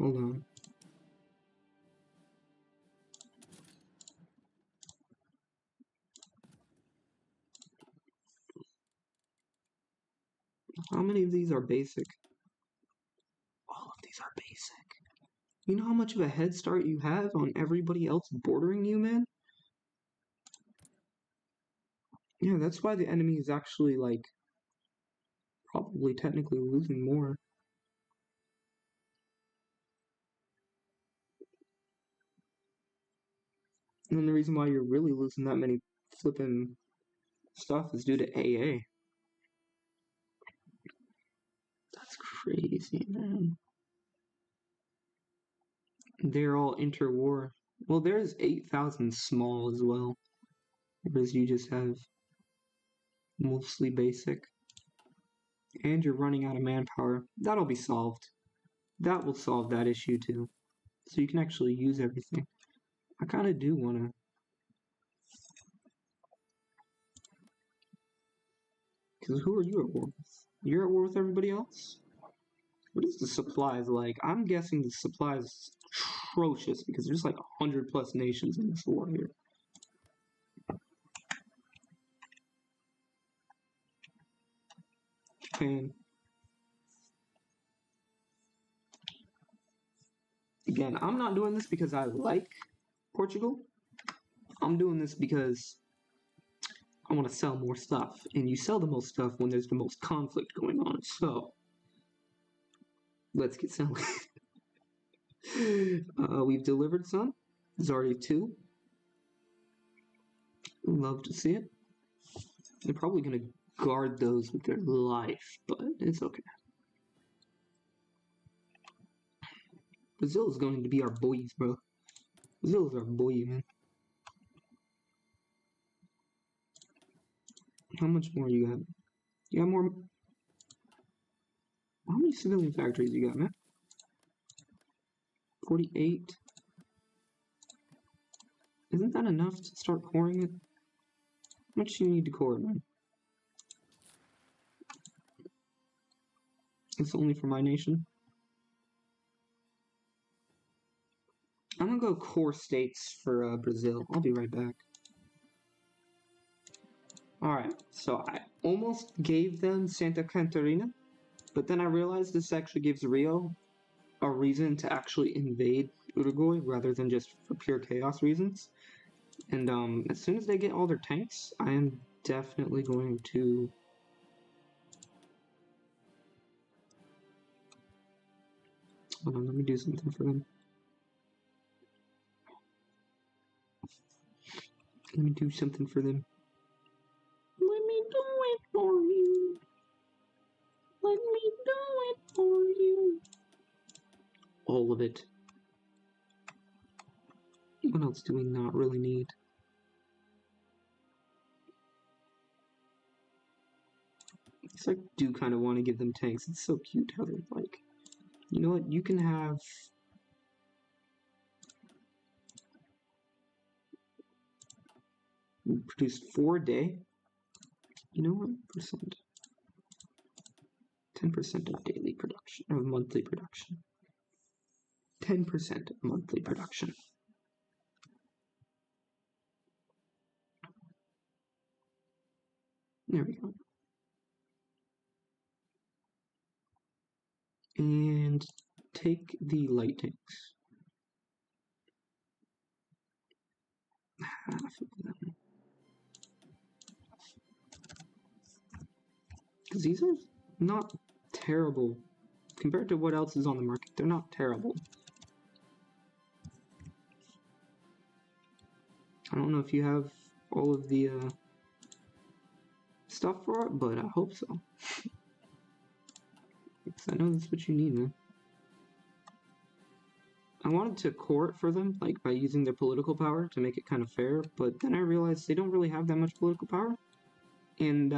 Hold on. How many of these are basic? All of these are basic. You know how much of a head start you have on everybody else bordering you, man? Yeah, that's why the enemy is actually, like, probably technically losing more. And then the reason why you're really losing that many flipping stuff is due to AA. That's crazy, man. They're all interwar. Well, there's 8,000 small as well. Whereas you just have mostly basic. And you're running out of manpower. That'll be solved. That will solve that issue too. So you can actually use everything. I kind of do want to... Because who are you at war with? You're at war with everybody else? What is the supplies like? I'm guessing the supplies is atrocious because there's like 100 plus nations in this war here. Japan. Again, I'm not doing this because I like Portugal. I'm doing this because I want to sell more stuff. And you sell the most stuff when there's the most conflict going on. So, let's get selling. We've delivered some. There's already 2. Love to see it. They're probably going to guard those with their life, but it's okay. Brazil is going to be our boys, bro. Brazil is our boy, man. How much more you got? You got more? How many civilian factories you got, man? 48. Isn't that enough to start coring it? How much do you need to core it, man? It's only for my nation. I'm gonna go core states for Brazil. I'll be right back. Alright, so I almost gave them Santa Catarina, but then I realized this actually gives Rio a reason to actually invade Uruguay rather than just for pure chaos reasons. And as soon as they get all their tanks, I am definitely going to... Hold on, let me do something for them. Let me do something for them. Let me do it for you. Let me do it for you. All of it. What else do we not really need? I do kind of want to give them tanks. It's so cute how they're like, you know what, you can have... We produced 4 a day. You know what? Percent. 10% of daily production, or monthly production. 10% of monthly production. There we go. And take the light tanks. Half of them. Because these are not terrible. Compared to what else is on the market, they're not terrible. I don't know if you have all of the stuff for it, but I hope so. Because I know that's what you need, man. I wanted to core it for them, like by using their political power to make it kind of fair, but then I realized they don't really have that much political power. And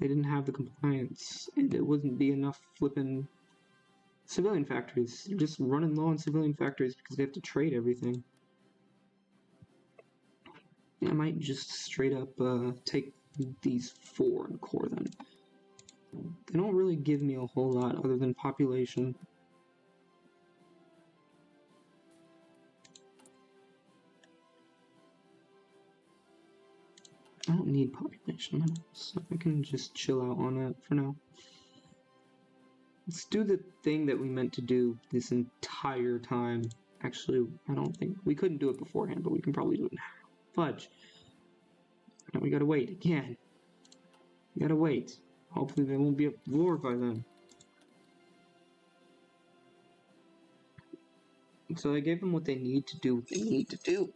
they didn't have the compliance, and it wouldn't be enough flipping civilian factories. They're just running low on civilian factories because they have to trade everything. I might just straight up take these 4 and core them. They don't really give me a whole lot other than population. I don't need population, so I can just chill out on it for now. Let's do the thing that we meant to do this entire time. Actually, I don't think... We couldn't do it beforehand, but we can probably do it now. Fudge. Now we gotta wait again. We gotta wait. Hopefully there won't be a war by then. So I gave them what they need to do what they need to do.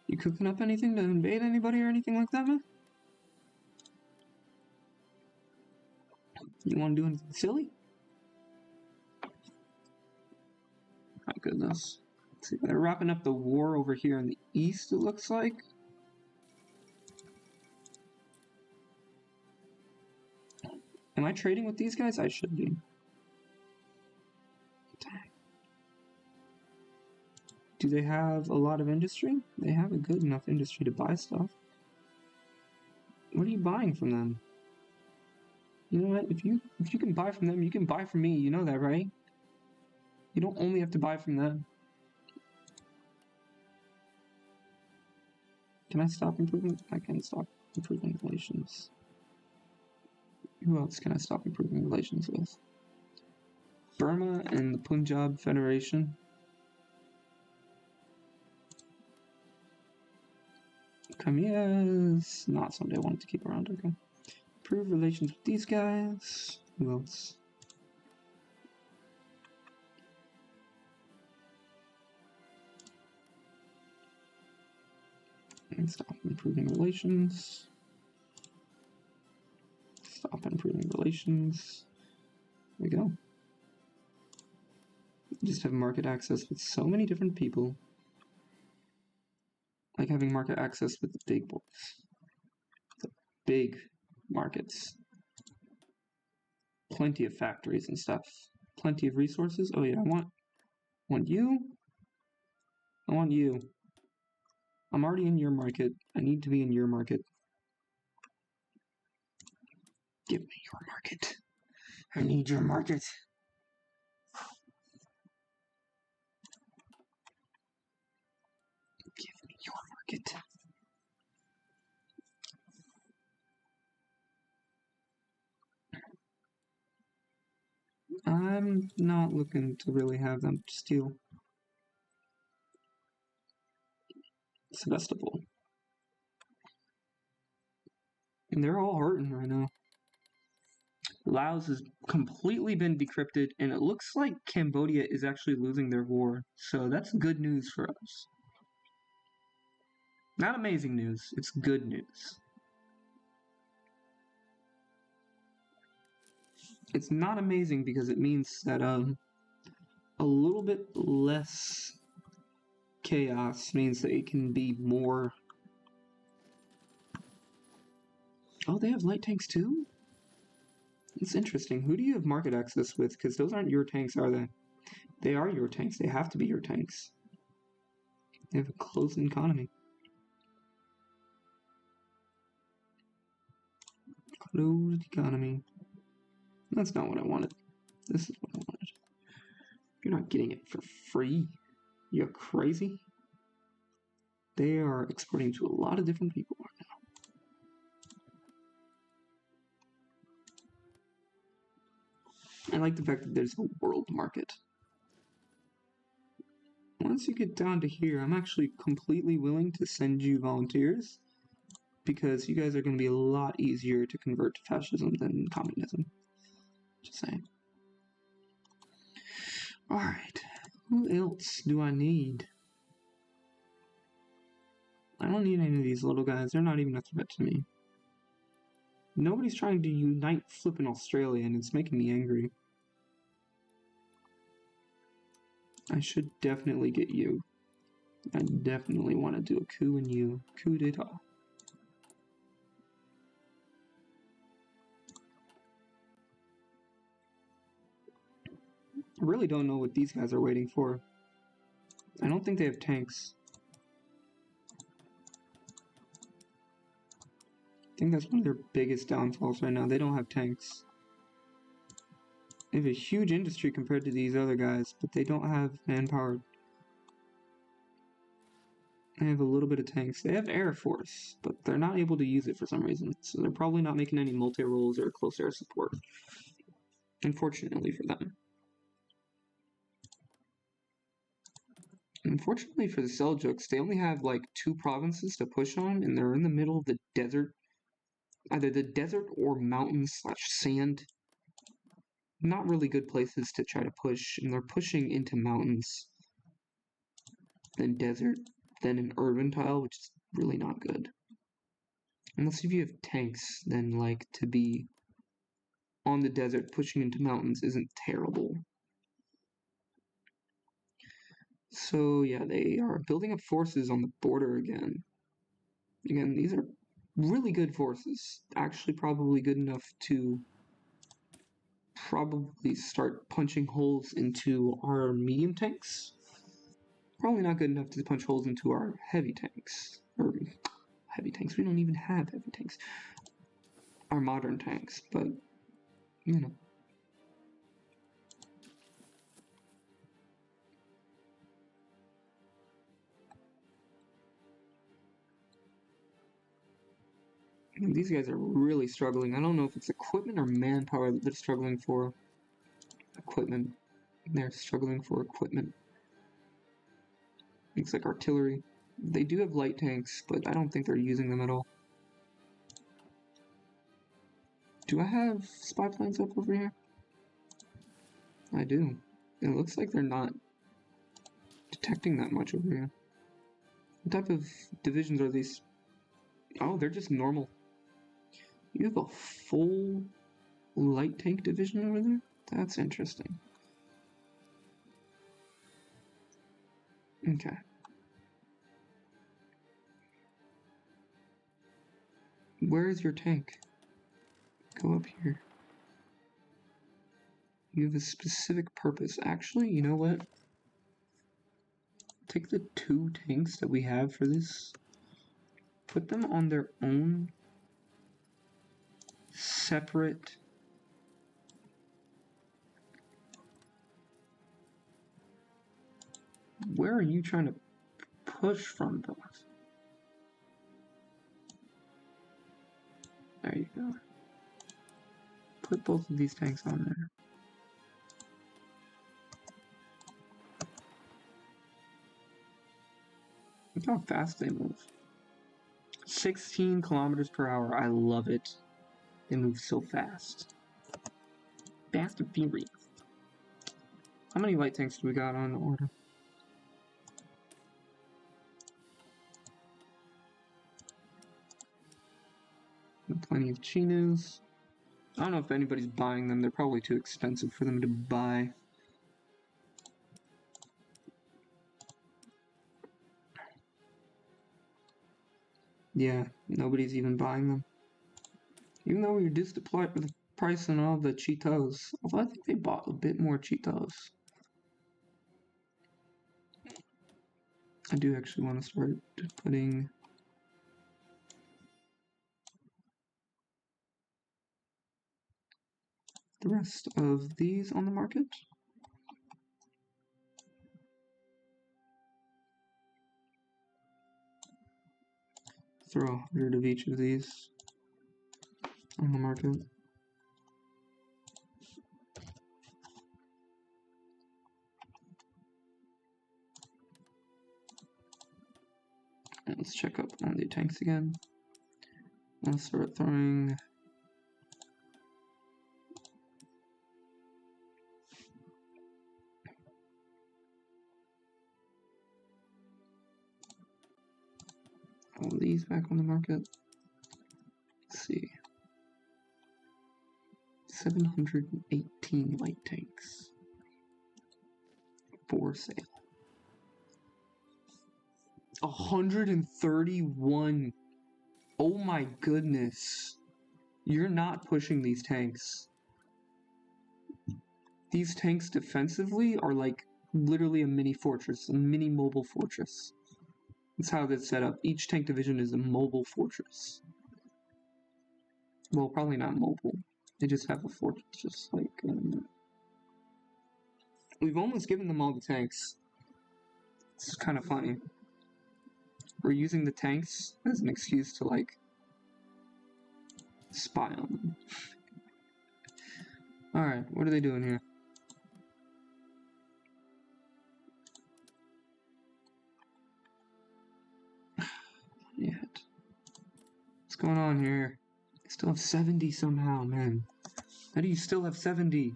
You cooking up anything to invade anybody or anything like that, man? You want to do anything silly? My goodness. Let's see, they're wrapping up the war over here in the east, it looks like. Am I trading with these guys? I should be. Do they have a lot of industry? They have a good enough industry to buy stuff. What are you buying from them? You know what? If you can buy from them, you can buy from me. You know that, right? You don't only have to buy from them. Can I stop improving? I can stop improving relations. Who else can I stop improving relations with? Burma and the Punjab Federation. Crimea's not somebody I wanted to keep around. Okay. Improve relations with these guys. Who else? And stop improving relations. Stop improving relations. There we go. Just have market access with so many different people. Like having market access with the big boys. The big markets. Plenty of factories and stuff. Plenty of resources. Oh yeah, I want you. I want you. I'm already in your market. I need to be in your market. Give me your market. I need your market. Give me your market. I'm not looking to really have them steal. Sevastopol. And they're all hurting right now. Laos has completely been decrypted, and it looks like Cambodia is actually losing their war. So that's good news for us. Not amazing news, it's good news. It's not amazing because it means that a little bit less chaos means that it can be more... Oh, they have light tanks too? It's interesting. Who do you have market access with? Because those aren't your tanks, are they? They are your tanks. They have to be your tanks. They have a closed economy. Closed economy. That's not what I wanted. This is what I wanted. You're not getting it for free. You're crazy. They are exporting to a lot of different people right now. I like the fact that there's a world market. Once you get down to here, I'm actually completely willing to send you volunteers because you guys are going to be a lot easier to convert to fascism than communism. Just saying. Alright, who else do I need? I don't need any of these little guys. They're not even a threat to me. Nobody's trying to unite flippin' Australia, and it's making me angry. I should definitely get you. I definitely want to do a coup in you. Coup d'etat. I really don't know what these guys are waiting for. I don't think they have tanks. I think that's one of their biggest downfalls right now. They don't have tanks. They have a huge industry compared to these other guys, but they don't have manpower. They have a little bit of tanks. They have Air Force, but they're not able to use it for some reason. So they're probably not making any multi-roles or close air support. Unfortunately for them. Unfortunately for the Seljuks, they only have like 2 provinces to push on, and they're in the middle of the desert. Either the desert or mountains/sand. Not really good places to try to push, and they're pushing into mountains, then desert, then an urban tile, which is really not good. Unless if you have tanks, then like to be on the desert pushing into mountains isn't terrible. So yeah, they are building up forces on the border again. Again, these are really good forces. Actually probably good enough to probably start punching holes into our medium tanks. Probably not good enough to punch holes into our heavy tanks. Or heavy tanks, we don't even have heavy tanks. Our modern tanks, but, you know. These guys are really struggling. I don't know if it's equipment or manpower that they're struggling for. Equipment. They're struggling for equipment. Looks like artillery. They do have light tanks, but I don't think they're using them at all. Do I have spy planes up over here? I do. It looks like they're not detecting that much over here. What type of divisions are these? Oh, they're just normal. You have a full light tank division over there? That's interesting. Okay. Where is your tank? Go up here. You have a specific purpose. Actually, you know what? Take the 2 tanks that we have for this, put them on their own separate Where are you trying to push from, though? There you go. Put both of these tanks on there. Look how fast they move. 16 kilometers per hour. I love it. They move so fast. Fast and furious. How many light tanks do we got on order? Plenty of chinos. I don't know if anybody's buying them. They're probably too expensive for them to buy. Yeah, nobody's even buying them. Even though we reduced the price on all the Cheetos. Although I think they bought a bit more Cheetos. I do actually want to start putting the rest of these on the market. Throw 100 of each of these on the market. And let's check up on the tanks again. Let's start throwing all these back on the market. Let's see. 718 light tanks for sale. 131. Oh my goodness. You're not pushing these tanks. These tanks defensively are like literally a mini fortress, a mini mobile fortress. That's how it's set up. Each tank division is a mobile fortress. Well, probably not mobile. They just have a fortress, just like... We've almost given them all the tanks. It's kind of funny. We're using the tanks as an excuse to, like, spy on them. Alright, what are they doing here? Yet. What's going on here? I still have 70 somehow, man. How do you still have 70?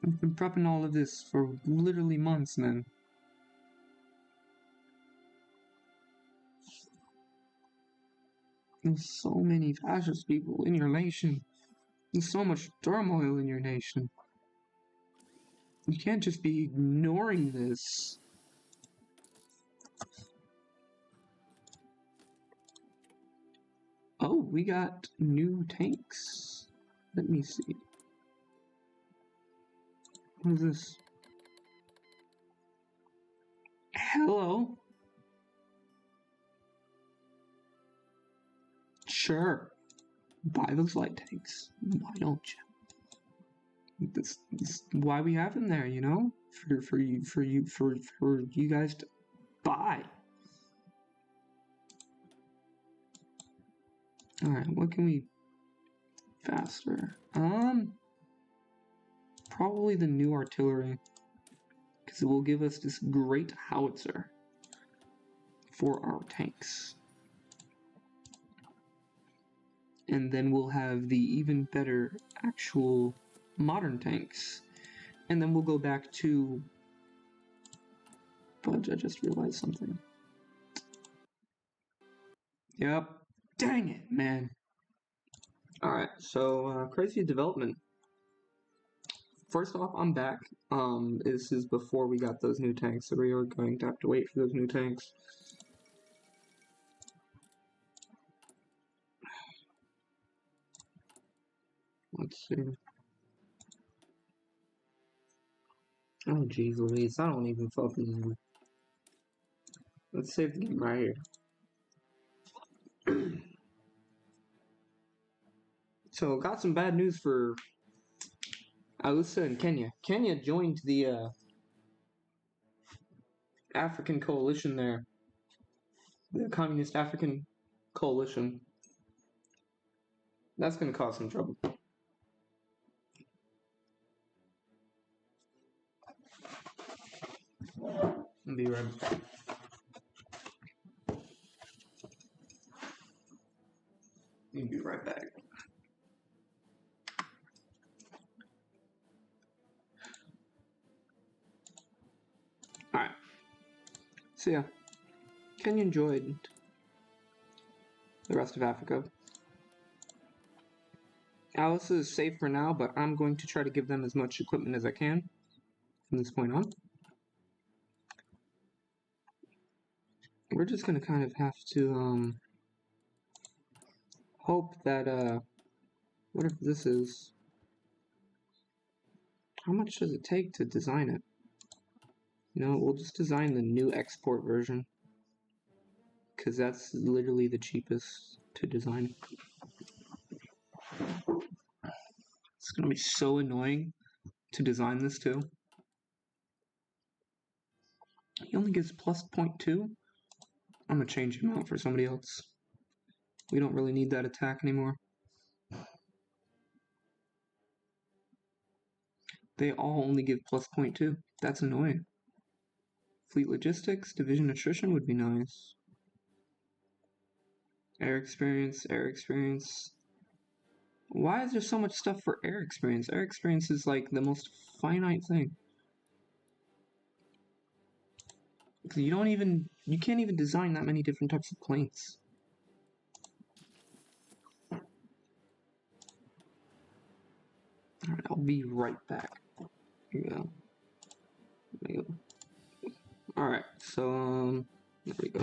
I've been prepping all of this for literally months, man. There's so many fascist people in your nation. There's so much turmoil in your nation. You can't just be ignoring this. Oh, we got new tanks. Let me see. What is this? Hello? Sure. Buy those light tanks. Why don't you? This why we have them there, you know? For you guys to buy. Alright, what can we faster? Probably the new artillery. Because it will give us this great howitzer for our tanks. And then we'll have the even better actual modern tanks. And then we'll go back to... Fudge, I just realized something. Yep. Dang it, man. Alright, so crazy development. First off, I'm back. This is before we got those new tanks, so we are going to have to wait for those new tanks. Let's see. Oh, jeez Louise, I don't even fucking... Let's save the game right here. So, got some bad news for Ausa and Kenya. Kenya joined the African coalition there. The Communist African Coalition. That's gonna cause some trouble. I'll be right back. I'll be right back. Alright. So yeah. Kenya enjoyed the rest of Africa. Alice is safe for now, but I'm going to try to give them as much equipment as I can from this point on. We're just gonna kind of have to hope that whatever this is, how much does it take to design it? You know, we'll just design the new export version, because that's literally the cheapest to design. It's gonna be so annoying to design this too. He only gives plus 0.2. I'm gonna change him out for somebody else. We don't really need that attack anymore. They all only give plus 0.2. That's annoying. Fleet logistics, division attrition would be nice. Air experience, air experience. Why is there so much stuff for air experience? Air experience is like the most finite thing. You can't even design that many different types of planes. Alright, I'll be right back. Here we go. There we go. Alright, so, there we go.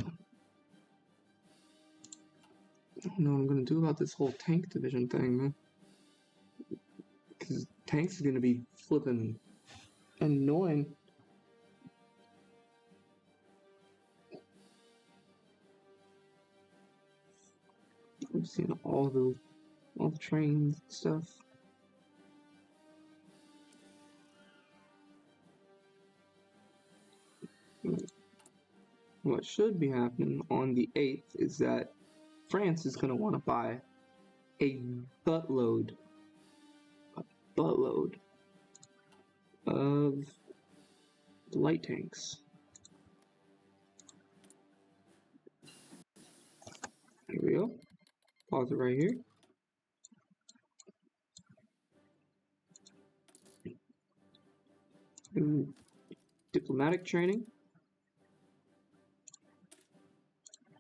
I don't know what I'm gonna do about this whole tank division thing, man. Because tanks is gonna be flipping annoying. I've seen all the trains and stuff. What should be happening on the 8th is that France is going to want to buy a buttload of light tanks. Here we go. Pause it right here. Diplomatic training.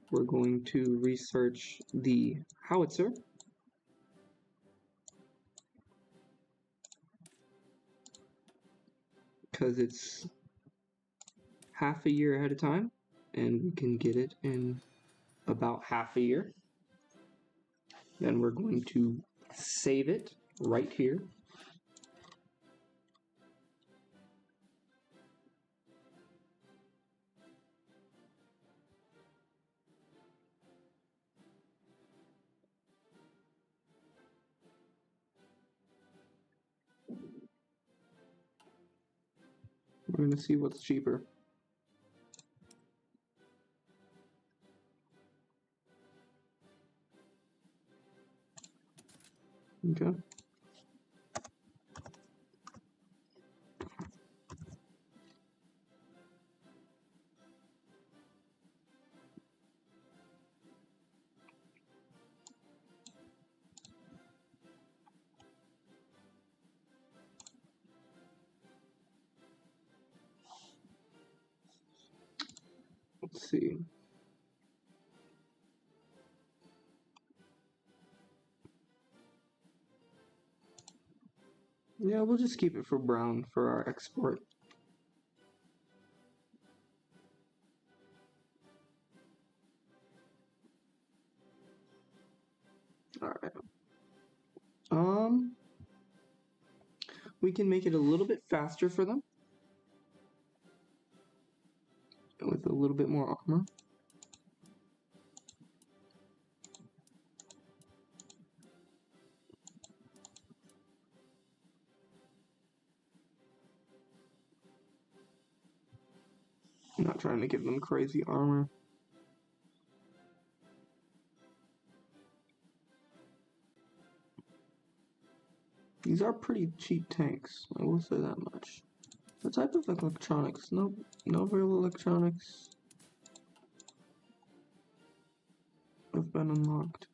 We're going to research the howitzer. Because it's half a year ahead of time, and we can get it in about half a year. Then we're going to save it right here. We're going to see what's cheaper. Okay. Let's see. Yeah, we'll just keep it for brown for our export. Alright. We can make it a little bit faster for them. With a little bit more armor. I'm not trying to give them crazy armor. These are pretty cheap tanks, I will say that much. What type of electronics? Nope, no real electronics have been unlocked.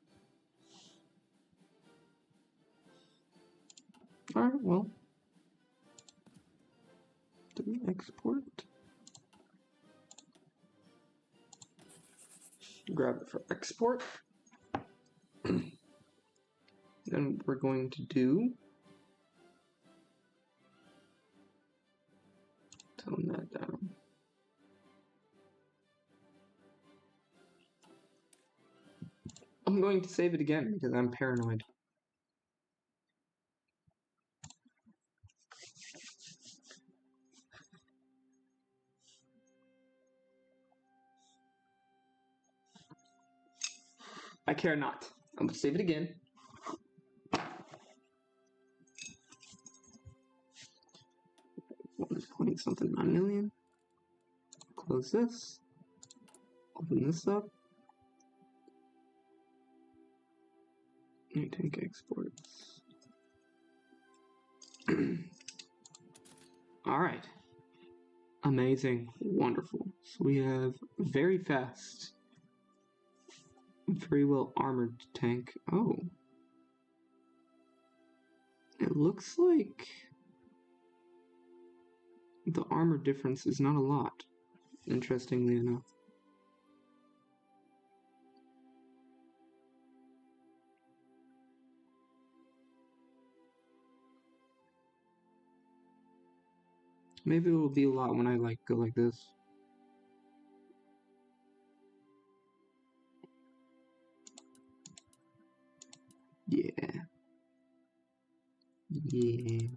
Alright, well. Do we export? Grab it for export. Then we're going to do tone that down. I'm going to save it again because I'm paranoid. I care not. I'm gonna save it again. 1.9 something million. Close this. Open this up. New tank exports. Alright. Amazing. Wonderful. So we have very fast, very well armored tank. Oh. It looks like the armor difference is not a lot, interestingly enough. Maybe it will be a lot when I go like this. Yeah. Yeah.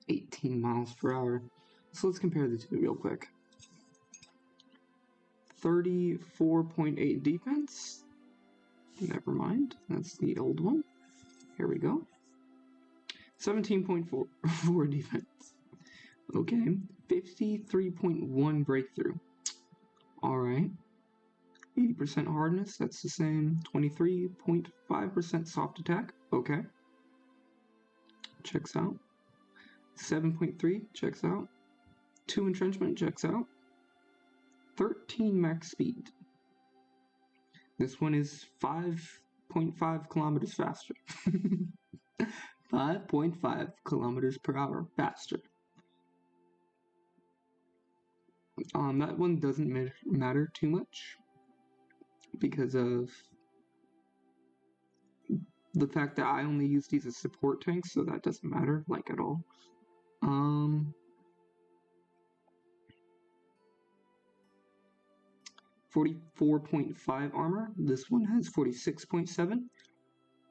18 miles per hour. So let's compare the two real quick. 34.8 defense. Never mind. That's the old one. Here we go. 17.4 defense. Okay. 53.1 breakthrough. Alright. 80% hardness. That's the same. 23.5% soft attack. Okay. Checks out. 7.3 checks out. 2 entrenchment checks out. 13 max speed. This one is 5.5 kilometers faster. 5.5 kilometers per hour faster. That one doesn't matter too much because of the fact that I only use these as support tanks, so that doesn't matter, like, at all. 44.5 armor. This one has 46.7.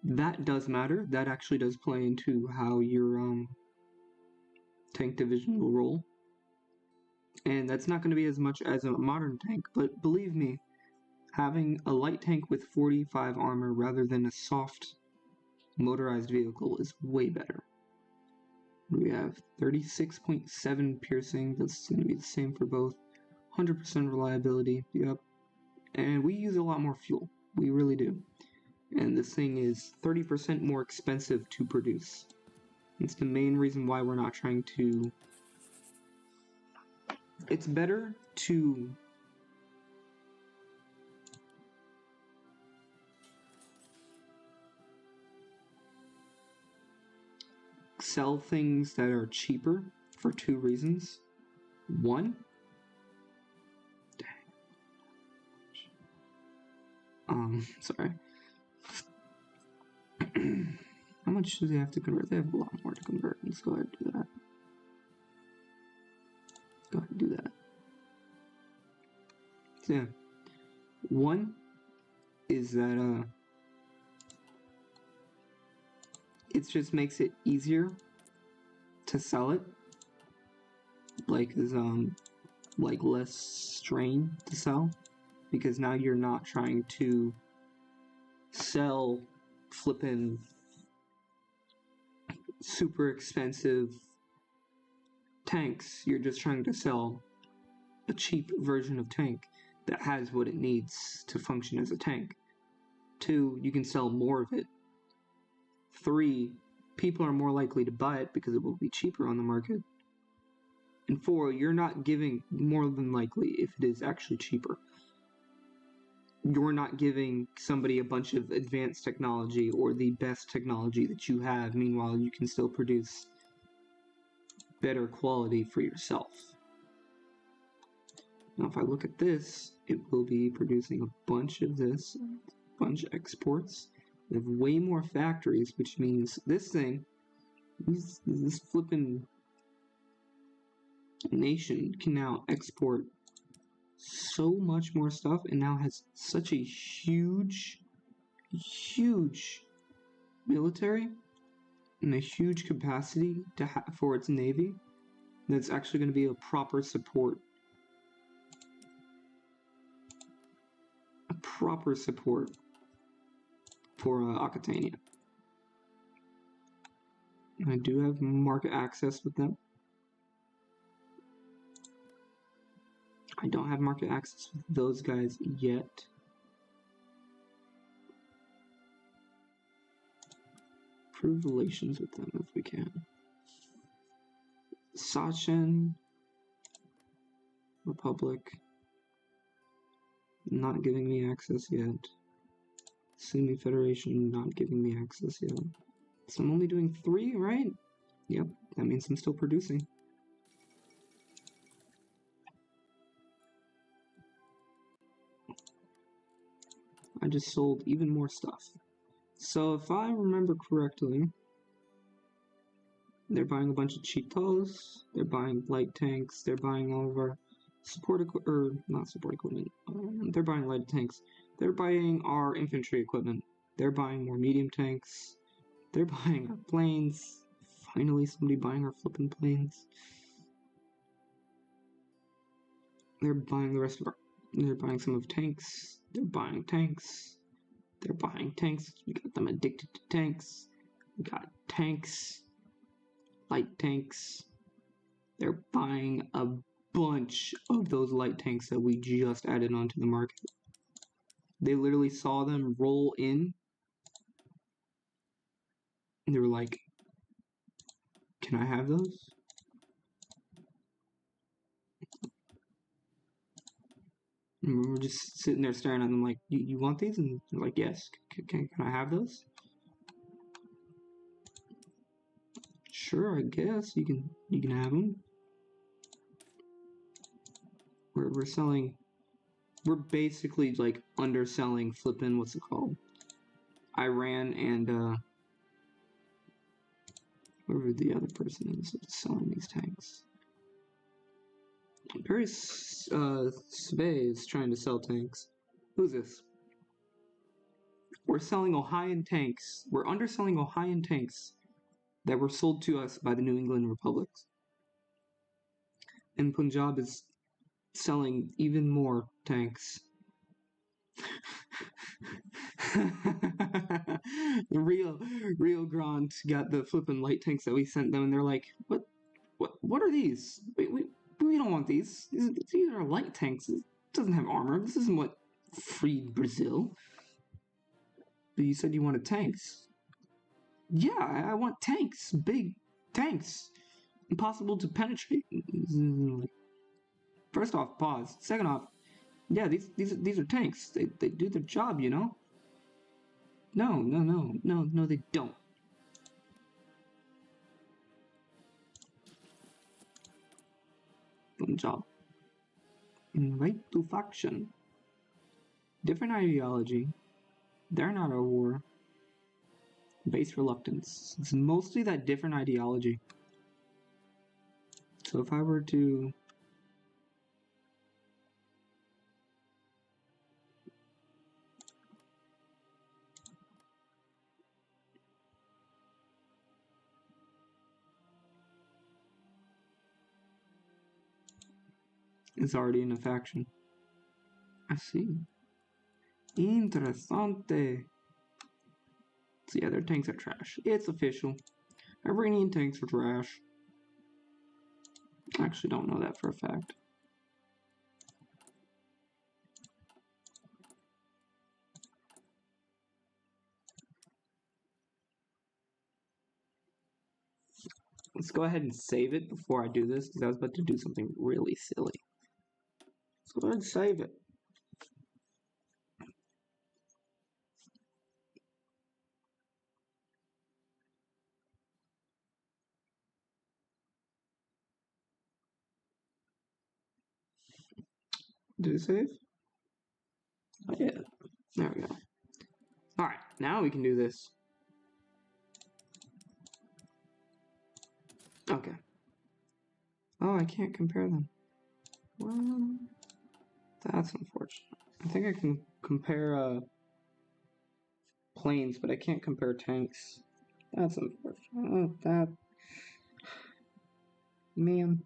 That does matter. That actually does play into how your tank division will roll. And that's not going to be as much as a modern tank, but believe me, having a light tank with 45 armor rather than a soft motorized vehicle is way better. We have 36.7 piercing. That's going to be the same for both. 100% reliability. Yep. And we use a lot more fuel. We really do. And this thing is 30% more expensive to produce. It's the main reason why we're not trying to... It's better to sell things that are cheaper for two reasons. One, sorry. How much do they have to convert? They have a lot more to convert. Let's go ahead and do that. Go ahead and do that. So yeah, one is that it just makes it easier to sell it. Like is like less strain to sell, because now you're not trying to sell flippin' super expensive tanks. You're just trying to sell a cheap version of tank that has what it needs to function as a tank. 2, you can sell more of it. 3, people are more likely to buy it because it will be cheaper on the market. And 4, you're not giving, more than likely, if it is actually cheaper, you're not giving somebody a bunch of advanced technology or the best technology that you have. Meanwhile, you can still produce better quality for yourself. Now, if I look at this, it will be producing a bunch of this, a bunch of exports. We have way more factories, which means this thing, this flippin' nation can now export so much more stuff, and now has such a huge military and a huge capacity to for its navy that's actually going to be a proper support for Aquitania. I do have market access with them. I don't have market access with those guys yet. Improve relations with them if we can. Sachin Republic, not giving me access yet. Sunni Federation, not giving me access yet. So I'm only doing 3, right? Yep, that means I'm still producing. I just sold even more stuff. So if I remember correctly, they're buying a bunch of Cheetos, they're buying light tanks, they're buying all of our support equipment, not support equipment, they're buying light tanks, they're buying our infantry equipment, they're buying more medium tanks, they're buying our planes. Finally, somebody buying our flippin' planes. They're buying the rest of our, they're buying some of tanks, they're buying tanks, they're buying tanks, we got them addicted to tanks, we got tanks, light tanks, they're buying a bunch of those light tanks that we just added onto the market. They literally saw them roll in, and they were like, can I have those? And we were just sitting there staring at them like, you want these? And they're like, yes. Can I have those? Sure, I guess you can have them. We're selling. We're basically like underselling flippin', what's it called? Iran and whoever the other person is that's selling these tanks. Paris Svei is trying to sell tanks. Who's this? We're selling Ohioan tanks. We're underselling Ohioan tanks that were sold to us by the New England Republics. And Punjab is selling even more tanks. Rio Grande got the flippin' light tanks that we sent them, and they're like, what are these? We don't want these. These are light tanks. It doesn't have armor. This isn't what freed Brazil. But you said you wanted tanks. Yeah, I want tanks. Big tanks. Impossible to penetrate. First off, pause. Second off, yeah, these are tanks. They do their job, you know? No, they don't. Good job. Invite to faction. Different ideology. They're not at war. Base reluctance. It's mostly that different ideology. So if I were to... It's already in a faction. I see. Interessante. So yeah, their tanks are trash. It's official. Iranian tanks are trash. I actually don't know that for a fact. Let's go ahead and save it before I do this, because I was about to do something really silly. Let's go ahead and save it. Did it save? Oh, yeah. There we go. Alright, now we can do this. Okay. Oh, I can't compare them. Well, that's unfortunate. I think I can compare planes, but I can't compare tanks. That's unfortunate. Oh, that... Man.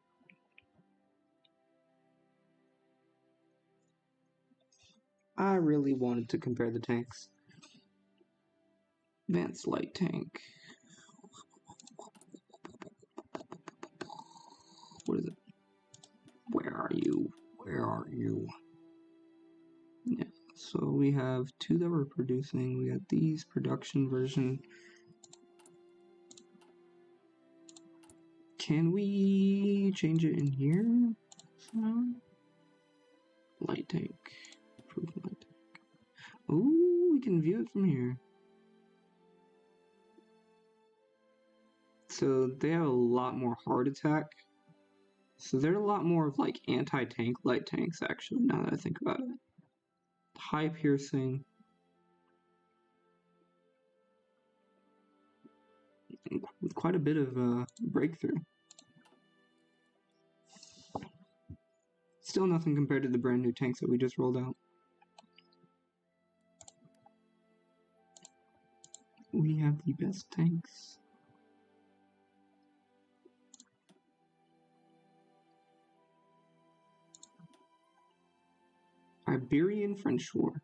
I really wanted to compare the tanks. Advanced light tank. What is it? Where are you? Where are you? Yeah, so we have two that we're producing. We got these production version. Can we change it in here? Light tank. Approved light tank. Ooh, we can view it from here. So they have a lot more heart attack. So they're a lot more of like anti-tank light tanks, actually, now that I think about it. High piercing. With quite a bit of breakthrough. Still nothing compared to the brand new tanks that we just rolled out. We have the best tanks. Iberian-French War.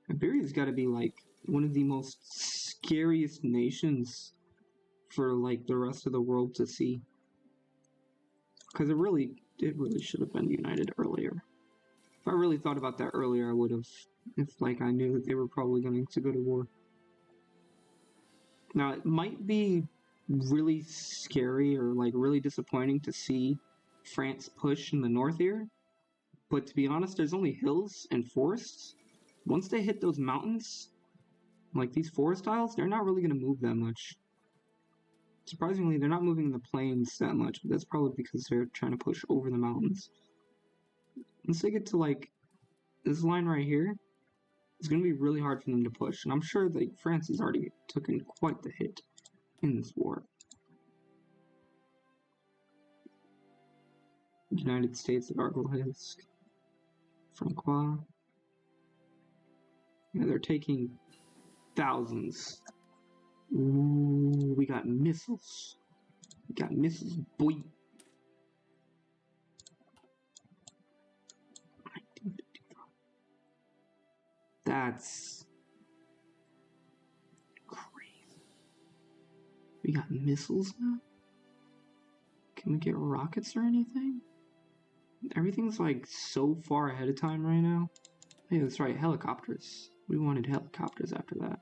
Iberia's got to be like one of the most scariest nations for like the rest of the world to see, because it really should have been united earlier. If I really thought about that earlier, I would have. If like I knew that they were probably going to go to war. Now it might be really scary or like really disappointing to see France push in the north here, but to be honest, there's only hills and forests. Once they hit those mountains, like these forest tiles, they're not really going to move that much. Surprisingly, they're not moving the plains that much, but that's probably because they're trying to push over the mountains. Once they get to like this line right here, It's going to be really hard for them to push, and I'm sure that France has already taken quite the hit in this war. United States of Argolhisk, Francois. Yeah, they're taking thousands. Ooh, we got missiles. We got missiles, boy. That's crazy. We got missiles now? Can we get rockets or anything? Everything's like so far ahead of time right now. Hey, that's right, helicopters. We wanted helicopters after that.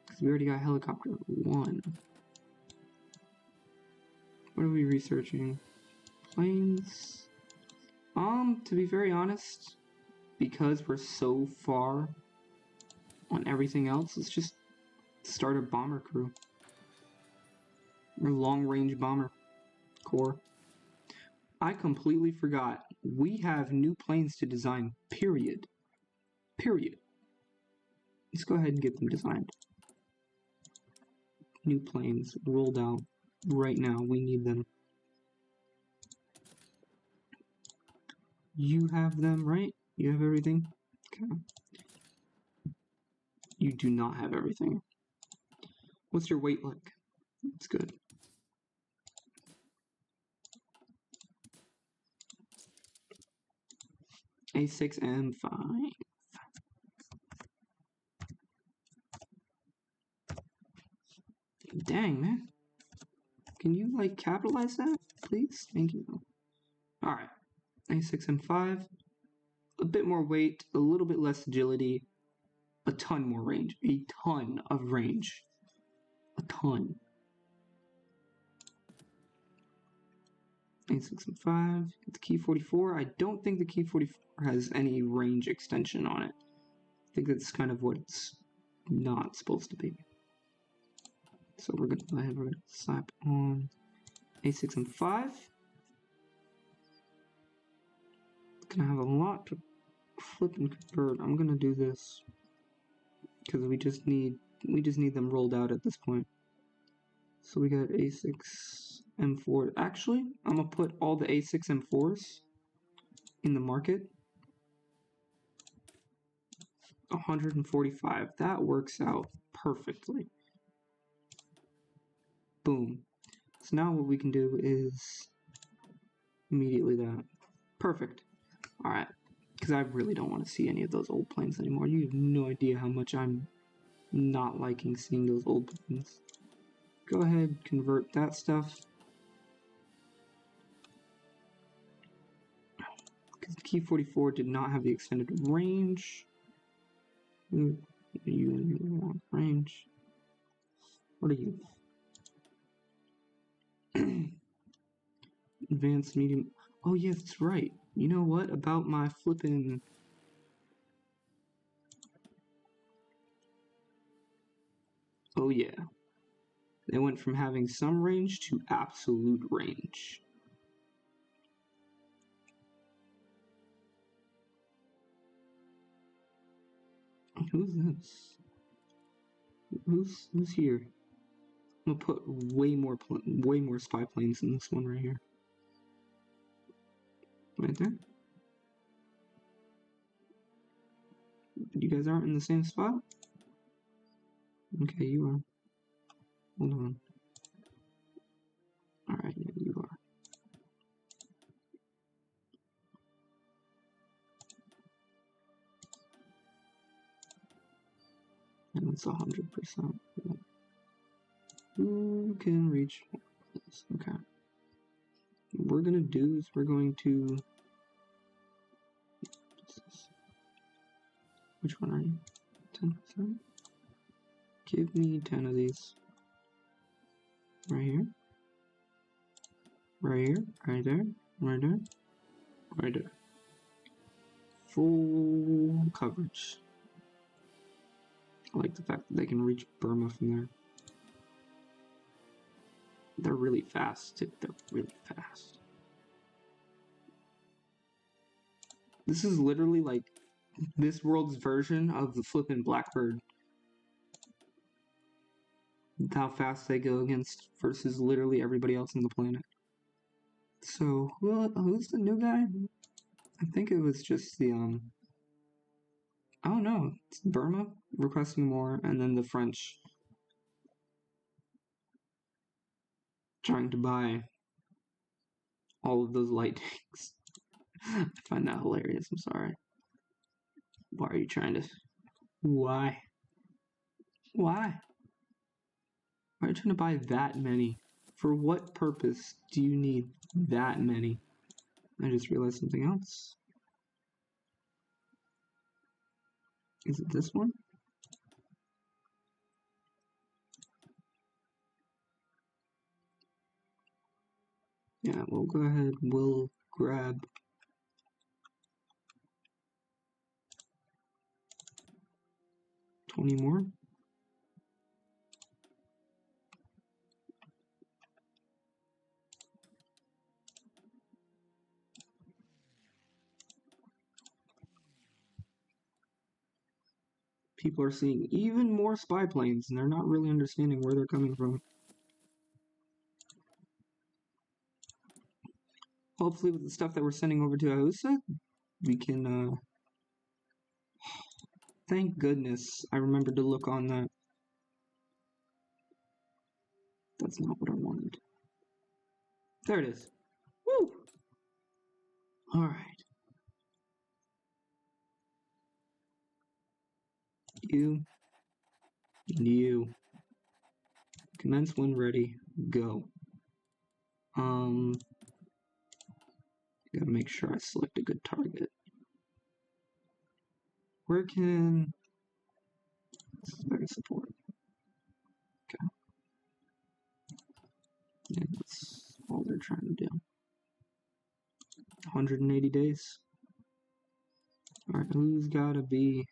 Because we already got helicopter 1. What are we researching? Planes. To be very honest, because we're so far on everything else, let's just start a bomber crew. Or long-range bomber corps. I completely forgot. We have new planes to design, period. Period. Let's go ahead and get them designed. New planes rolled out right now. We need them. You have them, right? You have everything? Okay. You do not have everything. What's your weight like? It's good. A6M5. Dang, man. Can you, like, capitalize that, please? Thank you. Alright. A6M5. A bit more weight, a little bit less agility, a ton more range. A ton of range. A ton. A6M5. Get the Key 44. I don't think the Key 44 has any range extension on it. I think that's kind of what it's not supposed to be. So we're gonna slap on A6M5. Gonna have a lot to flip and convert. I'm gonna do this because we just need them rolled out at this point. So we got A6M4. Actually, I'm gonna put all the A6M4s in the market. 145. That works out perfectly. Boom. So now what we can do is immediately that. Perfect. Alright. Because I really don't want to see any of those old planes anymore. You have no idea how much I'm not liking seeing those old planes. Go ahead, convert that stuff. Because the Key 44 did not have the extended range. You want range. What are you? Advanced, medium. Oh, yeah, that's right. You know what about my flippin'. Oh, yeah. They went from having some range to absolute range. Who's this? Who's here? I'm gonna put way more spy planes in this one right here. Right there. You guys aren't in the same spot? Okay, you are. Hold on. Alright, yeah, you are. And it's 100%. Who can reach this? Okay. What we're gonna do is we're going to. Which one are you? 10%? Give me 10 of these. Right here. Right here. Right there. Right there. Right there. Full coverage. I like the fact that they can reach Burma from there. They're really fast, too. They're really fast. This is literally like this world's version of the flippin' Blackbird. How fast they go against versus literally everybody else on the planet. So, who's the new guy? I think it was just the, I don't know, it's Burma requesting more, and then the French trying to buy all of those light tanks. I find that hilarious, I'm sorry. Why are you trying to... Why? Why? Why are you trying to buy that many? For what purpose do you need that many? I just realized something else. Is it this one? Yeah, we'll go ahead, we'll grab $20 more. People are seeing even more spy planes, and they're not really understanding where they're coming from. Hopefully with the stuff that we're sending over to Ahusa, we can, thank goodness I remembered to look on that. That's not what I wanted. There it is. Woo! Alright. You. And you. Commence when ready. Go. Gotta make sure I select a good target. Where can... This is better support. Okay. Yeah, that's all they're trying to do. 180 days. Alright, who's gotta be...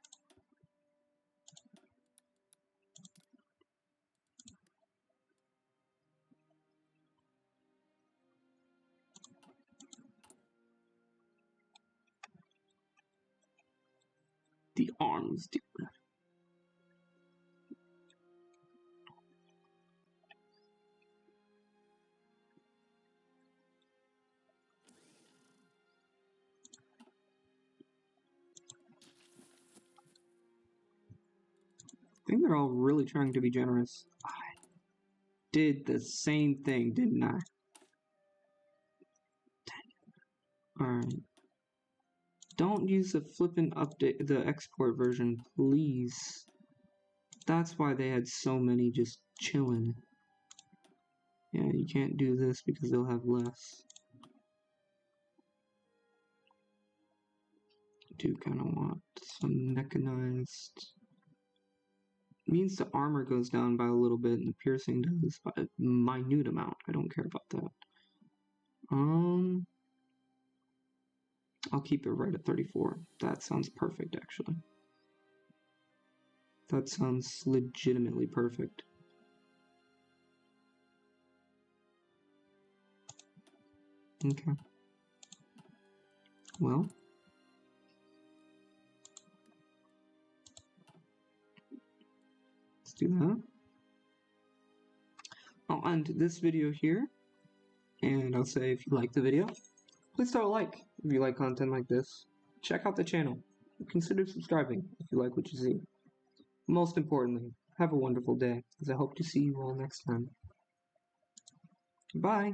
the arms dealer. I think they're all really trying to be generous. I did the same thing, didn't I? Alright. Don't use the flippin' update, the export version, please. That's why they had so many just chilling. Yeah, you can't do this because they'll have less. I do kind of want some mechanized. It means the armor goes down by a little bit and the piercing does by a minute amount. I don't care about that. I'll keep it right at 34. That sounds perfect, actually. That sounds legitimately perfect. Okay. Well. Let's do that. I'll end this video here. And I'll say if you like the video, please throw a like if you like content like this. Check out the channel. Consider subscribing if you like what you see. Most importantly, have a wonderful day, as I hope to see you all next time. Bye!